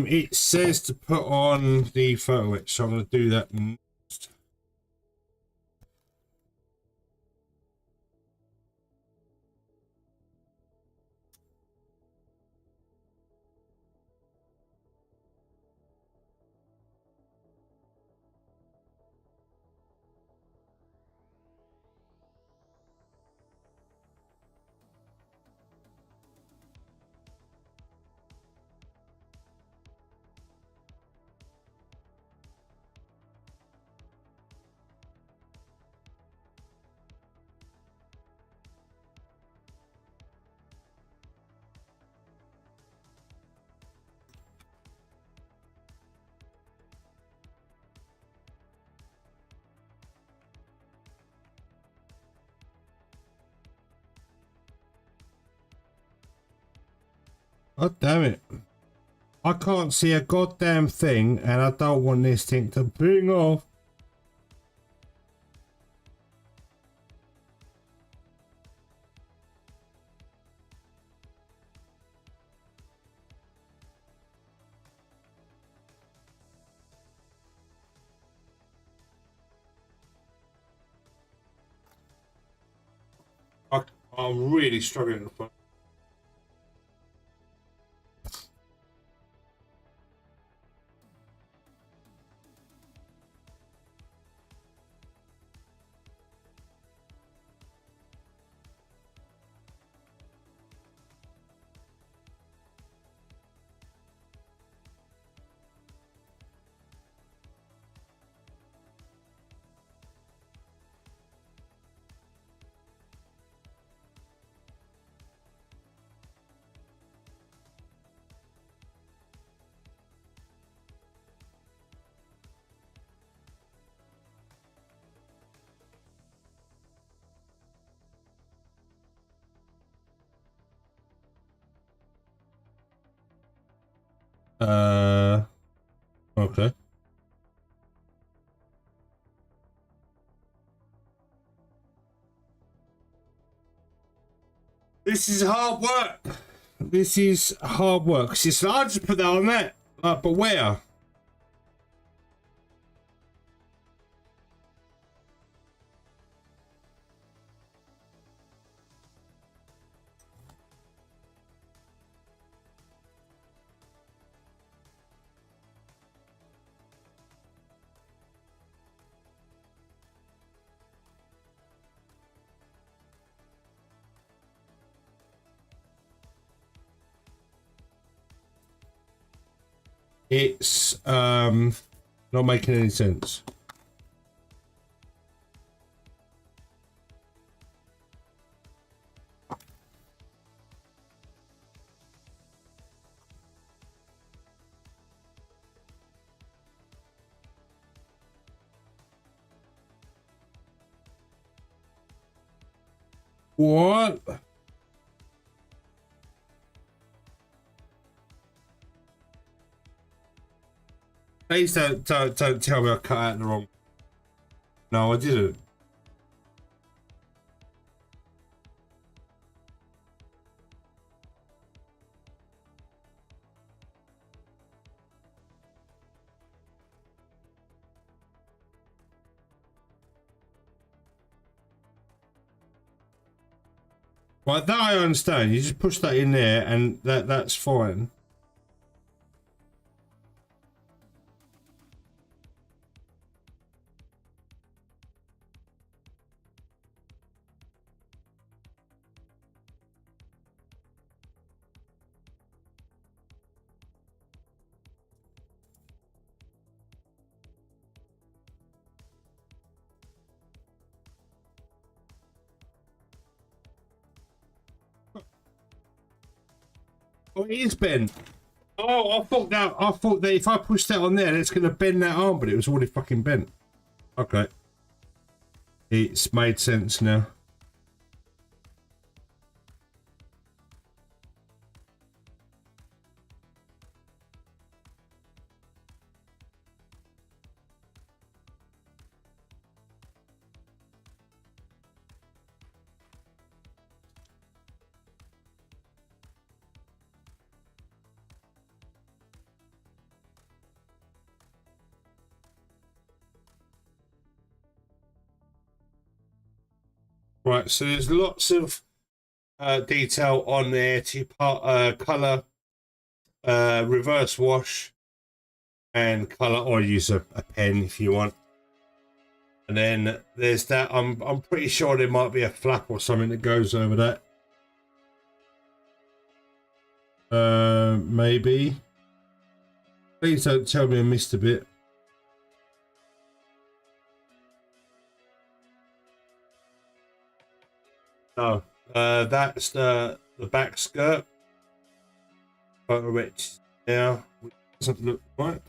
D: It says to put on the photo etch, so I'm going to do that next. God damn it. I can't see a goddamn thing, and I don't want this thing to ping off. I'm really struggling at the front. Okay. This is hard work. This is hard work. She said, I'll just put that on that. But where? It's not making any sense. What? Please don't tell me I cut out the wrong. No, I didn't. Right, that I understand. You just push that in there and that's fine. Oh, it is bent. Oh, I thought that if I push that on there, it's going to bend that arm, but it was already fucking bent. Okay. It's made sense now. Right, so there's lots of detail on there to color, reverse wash, and color, or use a pen if you want. And then there's that. I'm pretty sure there might be a flap or something that goes over that. Maybe. Please don't tell me I missed a bit. No, that's the back skirt. Photo it now, which doesn't look right.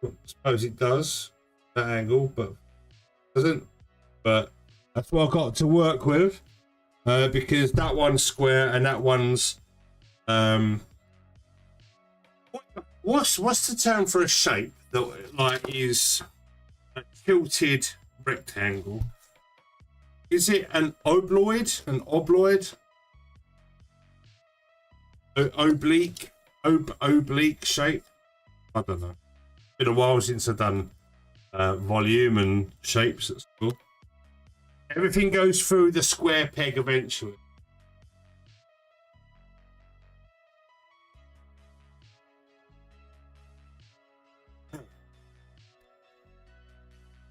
D: I suppose it does that angle, but it doesn't. But that's what I've got to work with. Because that one's square and that one's what's the term for a shape that like is a tilted rectangle? Is it an obloid? An obloid? oblique shape. I don't know. Been a while since I've done volume and shapes at school. Everything goes through the square peg eventually.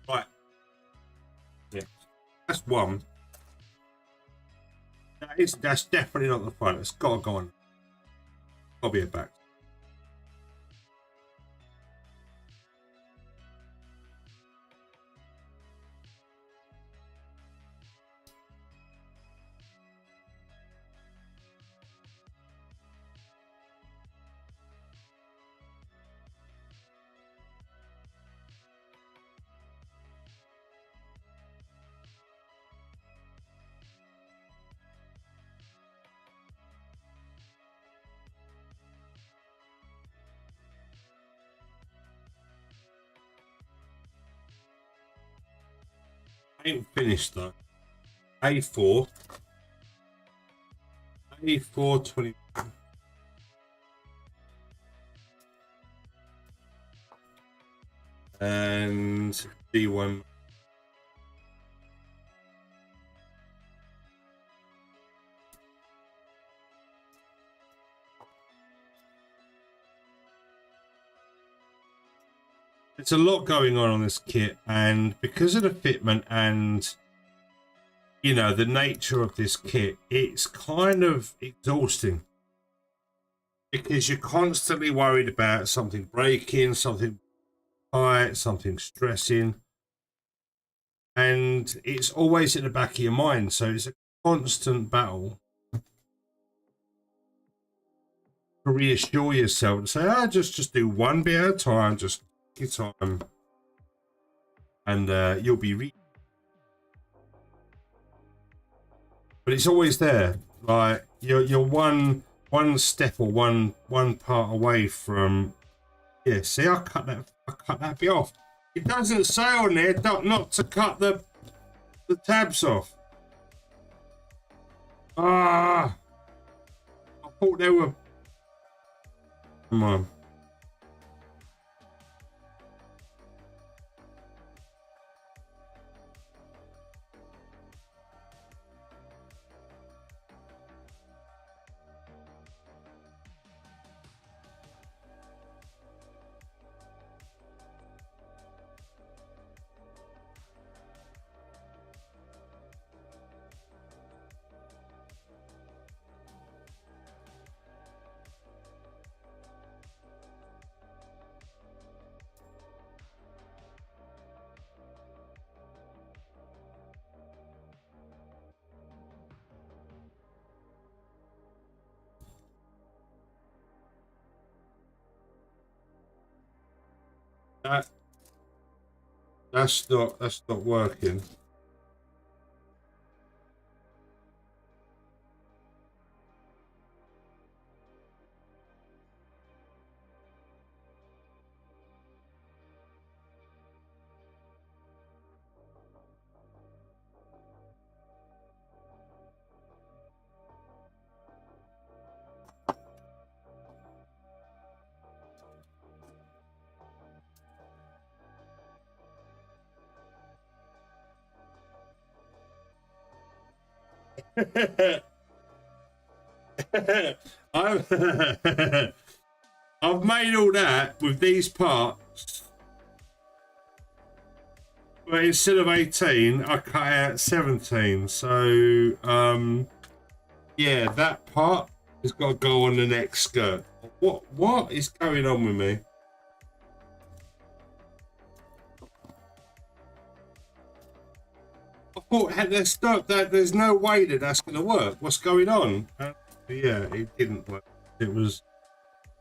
D: Right. Yeah. That's one. That's definitely not the front. It's got to go on. Got to be a back. Ain't finished though. A4 20 and D1. There's a lot going on this kit, and because of the fitment and, you know, the nature of this kit, it's kind of exhausting because you're constantly worried about something breaking, something tight, something stressing, and it's always in the back of your mind. So it's a constant battle to reassure yourself and say, just do one bit at a time, just your time, and you'll be but it's always there. Like you're one step or one part away from. Yeah, see, I cut that bit off. It doesn't say on there not to cut the tabs off. I thought they were. Come on. That's not working. I've made all that with these parts, but instead of 18 I cut out 17. So yeah, that part has got to go on the next skirt. What is going on with me? I thought there's no way that's going to work. What's going on? Yeah, it didn't work. It was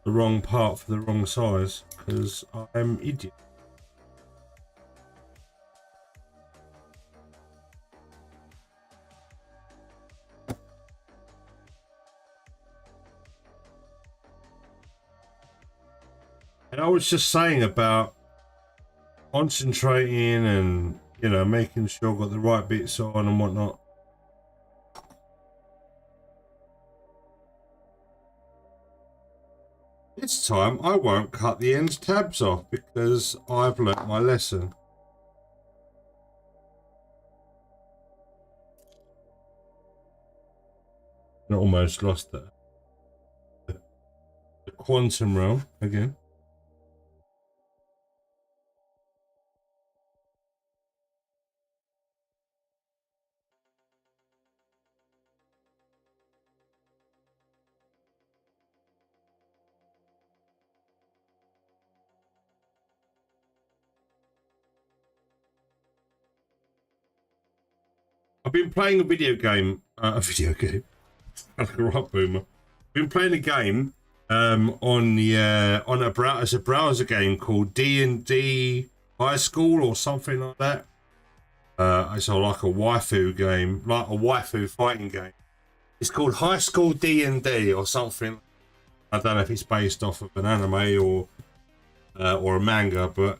D: the wrong part for the wrong size because I'm an idiot. And I was just saying about concentrating and, you know, making sure I got the right bits on and whatnot. This time I won't cut the end tabs off because I've learnt my lesson. I almost lost that. The quantum realm again. I've been playing a video game. Like a rock boomer. I've been playing a game on a browser game called D&D High School or something like that. It's like a waifu game, like a waifu fighting game. It's called High School D&D or something. I don't know if it's based off of an anime or a manga, but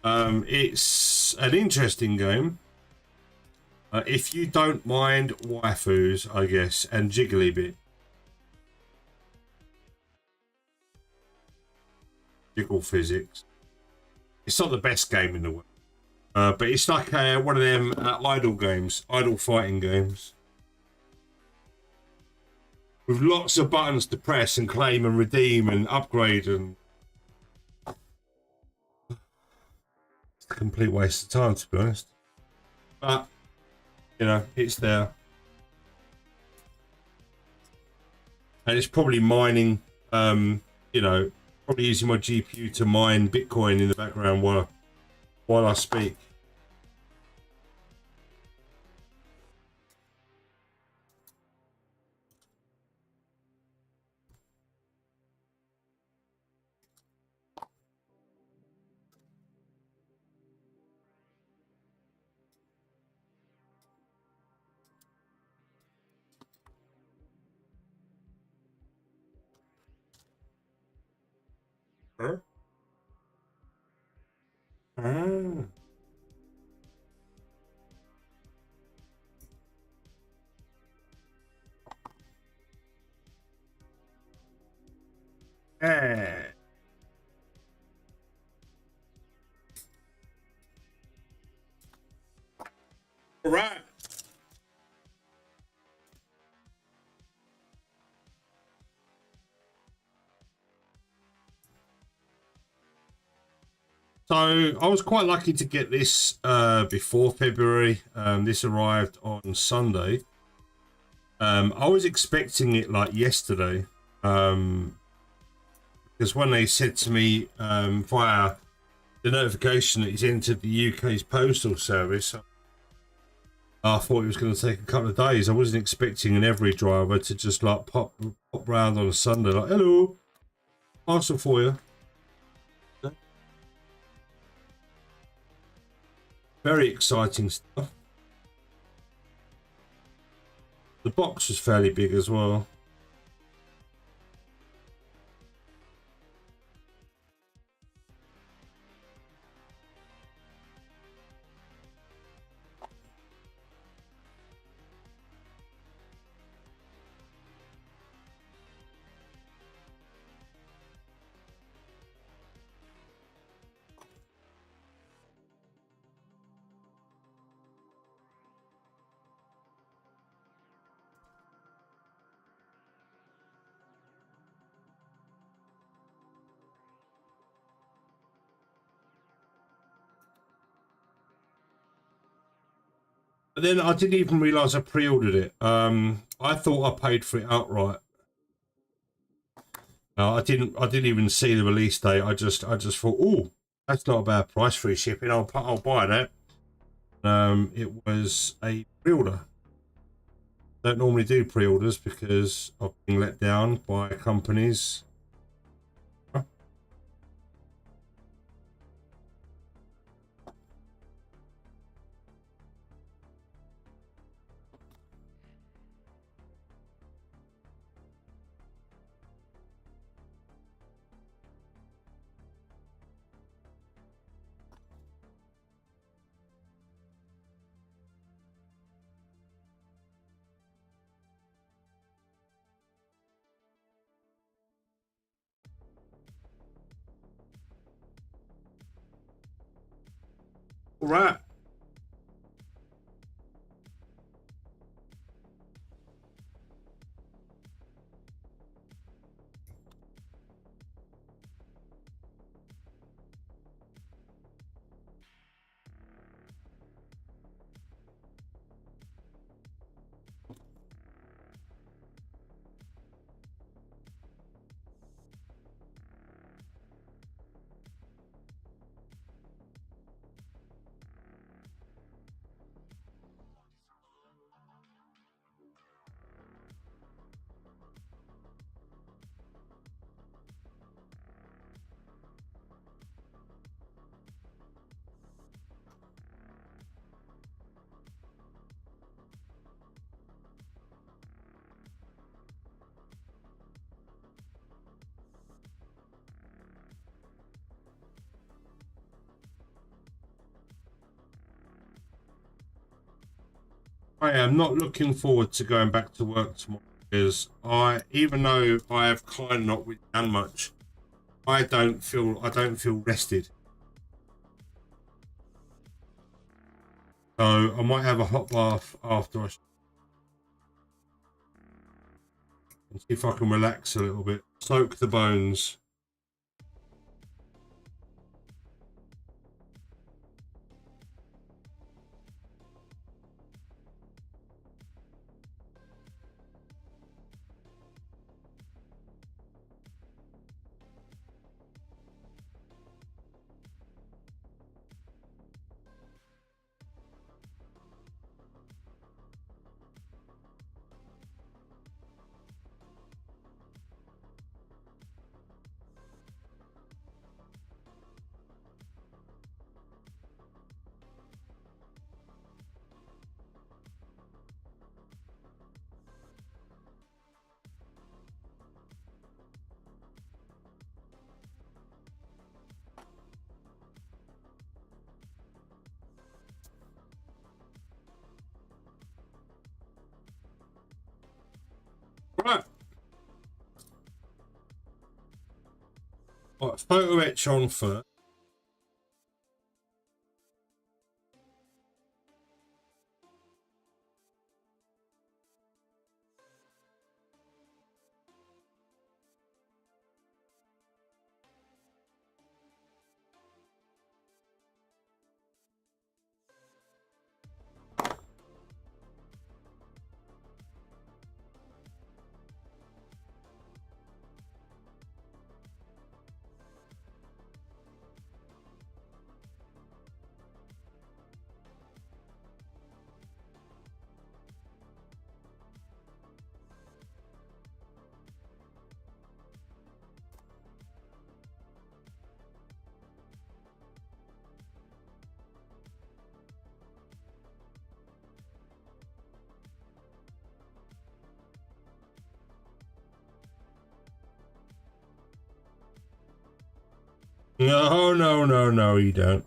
D: it's an interesting game. If you don't mind waifus, I guess, and jiggly bit. Jiggle physics. It's not the best game in the world. But it's like one of them idle games, idle fighting games. With lots of buttons to press and claim and redeem and upgrade and... It's a complete waste of time, to be honest. But, you know, it's there. And it's probably mining, you know, probably using my GPU to mine Bitcoin in the background while I speak. Huh? Ah. Yeah. All right. So I was quite lucky to get this before February. This arrived on Sunday. I was expecting it like yesterday. Because when they said to me via the notification that it's entered the UK's postal service, I thought it was going to take a couple of days. I wasn't expecting an every driver to just like pop round on a Sunday like, hello, parcel for you. Very exciting stuff. The box was fairly big as well. But then I didn't even realise I pre-ordered it. I thought I paid for it outright. I didn't even see the release date. I just thought, oh, that's not a bad price for shipping. I'll buy that. It was a pre-order. Don't normally do pre-orders because I've been let down by companies. Right. I am not looking forward to going back to work tomorrow because even though I have kind of not really done much, I don't feel rested. So I might have a hot bath after and see if I can relax a little bit, soak the bones. Right. Right, photo etch on first. No, no, no, no, you don't.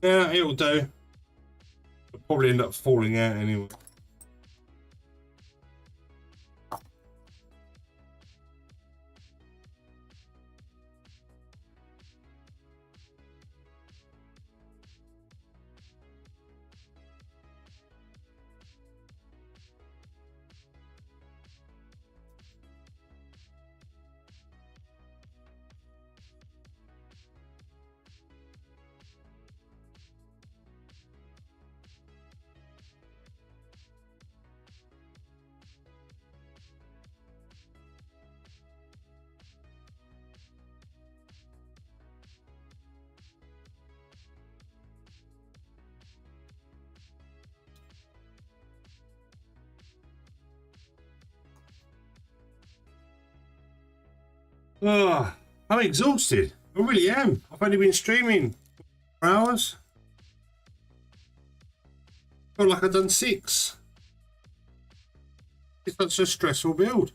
D: Yeah, it'll do. It'll probably end up falling out anyway. Oh, I'm exhausted. I really am. I've only been streaming for hours. Felt like I've done 6. It's such a stressful build.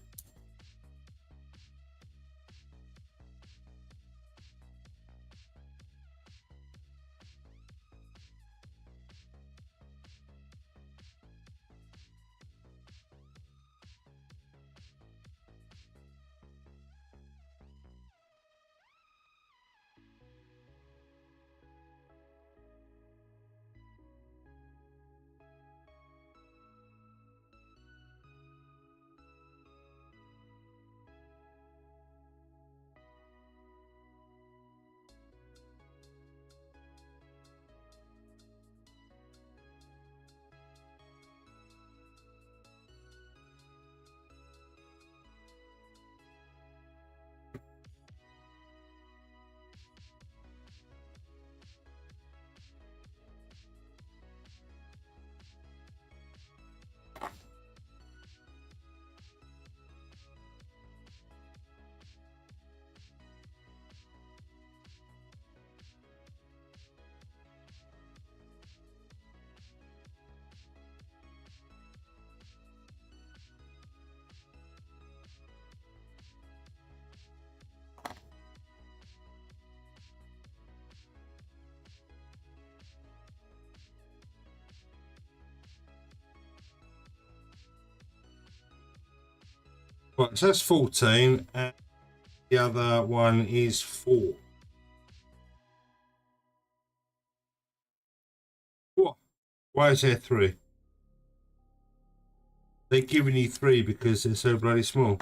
D: Right, so that's 14, and the other one is 4. What? Why is there 3? They're giving you 3 because they're so bloody small.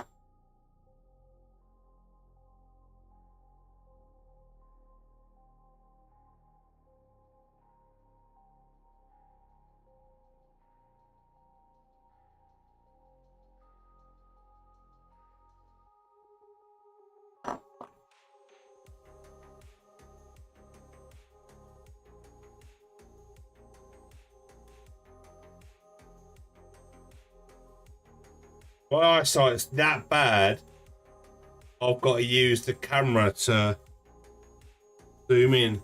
D: My eyesight's that bad, I've got to use the camera to zoom in.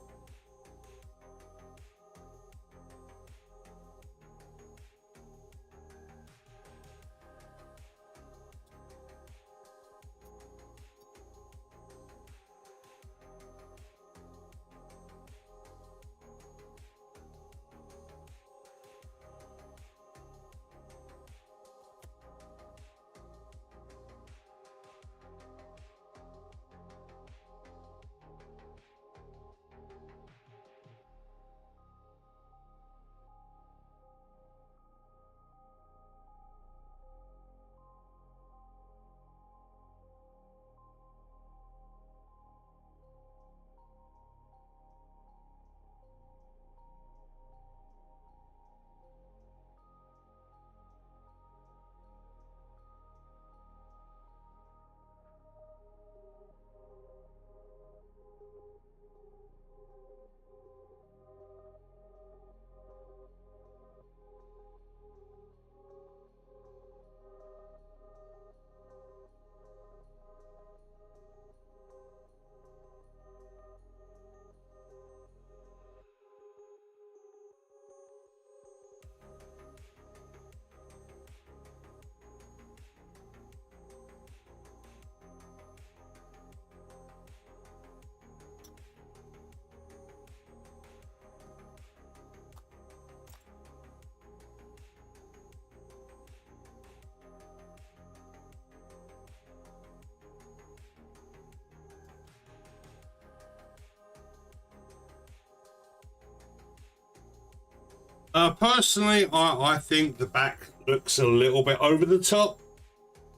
D: Personally, I think the back looks a little bit over the top.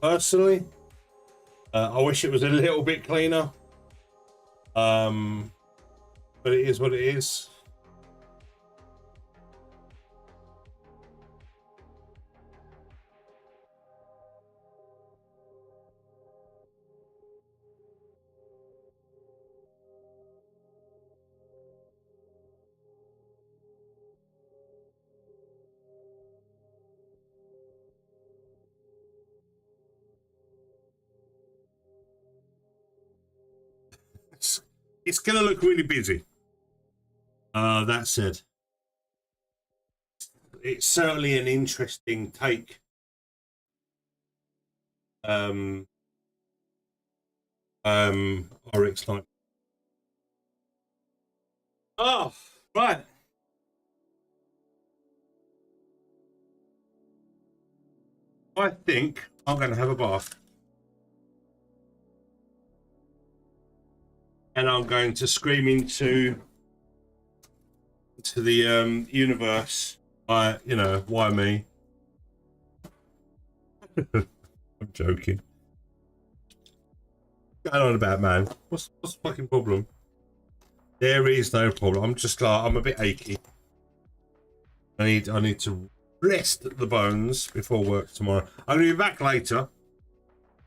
D: Personally, I wish it was a little bit cleaner. But it is what it is. it's going to look really busy. That said, it's certainly an interesting take. RX9. Oh, right. I think I'm going to have a bath. And I'm going to scream into the universe. You know, why me? I'm joking. What's going on about, man? What's the fucking problem? There is no problem. I'm just like, I'm a bit achy. I need to rest the bones before work tomorrow. I'm gonna be back later.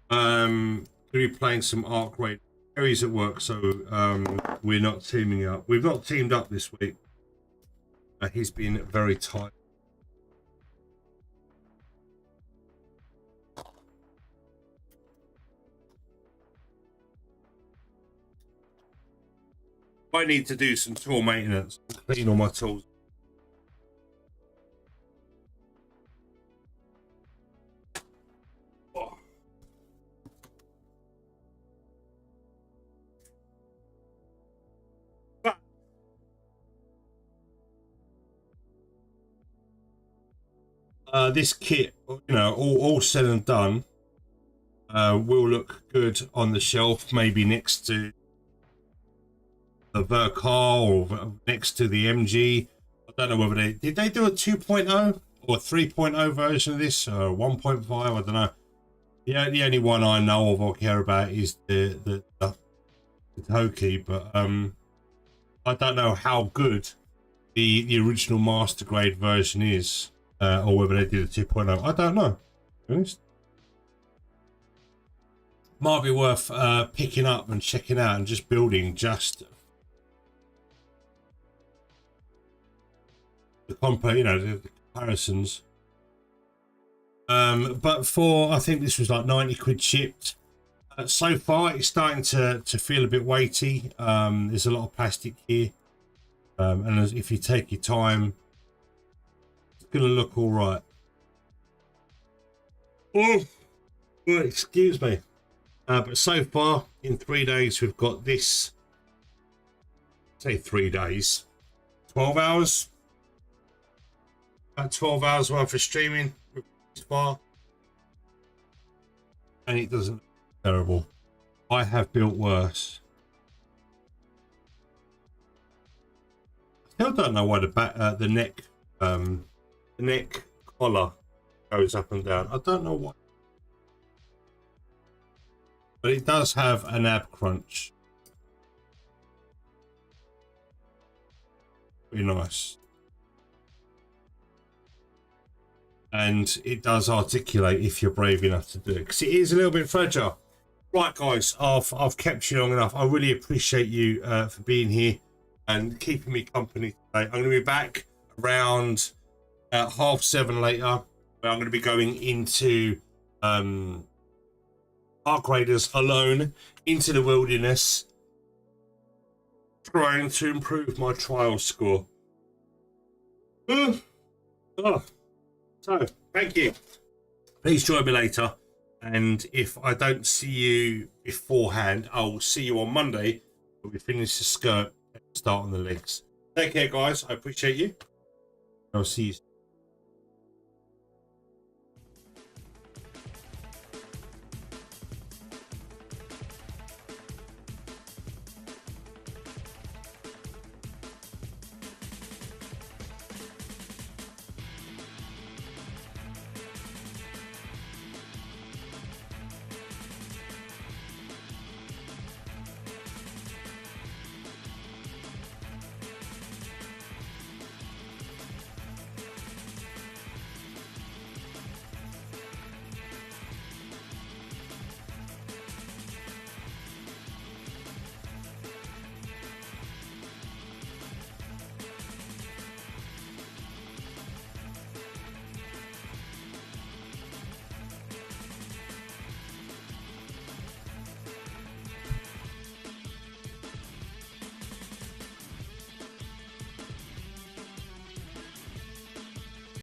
D: Gonna be playing some Arc Raid. Harry's at work, so we're not teaming up. We've not teamed up this week. He's been very tight. I need to do some tool maintenance, clean all my tools. This kit, you know, all said and done, will look good on the shelf, maybe next to the Vercar or next to the MG. I don't know whether did they do a 2.0 or 3.0 version of this, or 1.5. I don't know. The only one I know of or care about is the Toki, but I don't know how good the original master grade version is, or whether they did a 2.0. I don't know. To be honest. Might be worth picking up and checking out and just building just the the comparisons. But for, I think this was like 90 quid shipped. So far it's starting to feel a bit weighty. There's a lot of plastic here, and if you take your time, it's gonna look all right. Oh, excuse me. But so far in 3 days we've got this, say 3 days, 12 hours, about 12 hours worth of streaming this far, and it doesn't look terrible. I have built worse. I still don't know why the neck collar goes up and down. I don't know why, but it does have an ab crunch. Pretty nice. And it does articulate if you're brave enough to do it, because it is a little bit fragile. Right, guys, I've kept you long enough. I really appreciate you for being here and keeping me company today. I'm going to be back around 7:30 later, where I'm going to be going into Arc Raiders alone into the wilderness, trying to improve my trial score. So, thank you. Please join me later. And if I don't see you beforehand, I'll see you on Monday when we finish the skirt and start on the legs. Take care, guys. I appreciate you. I'll see you soon.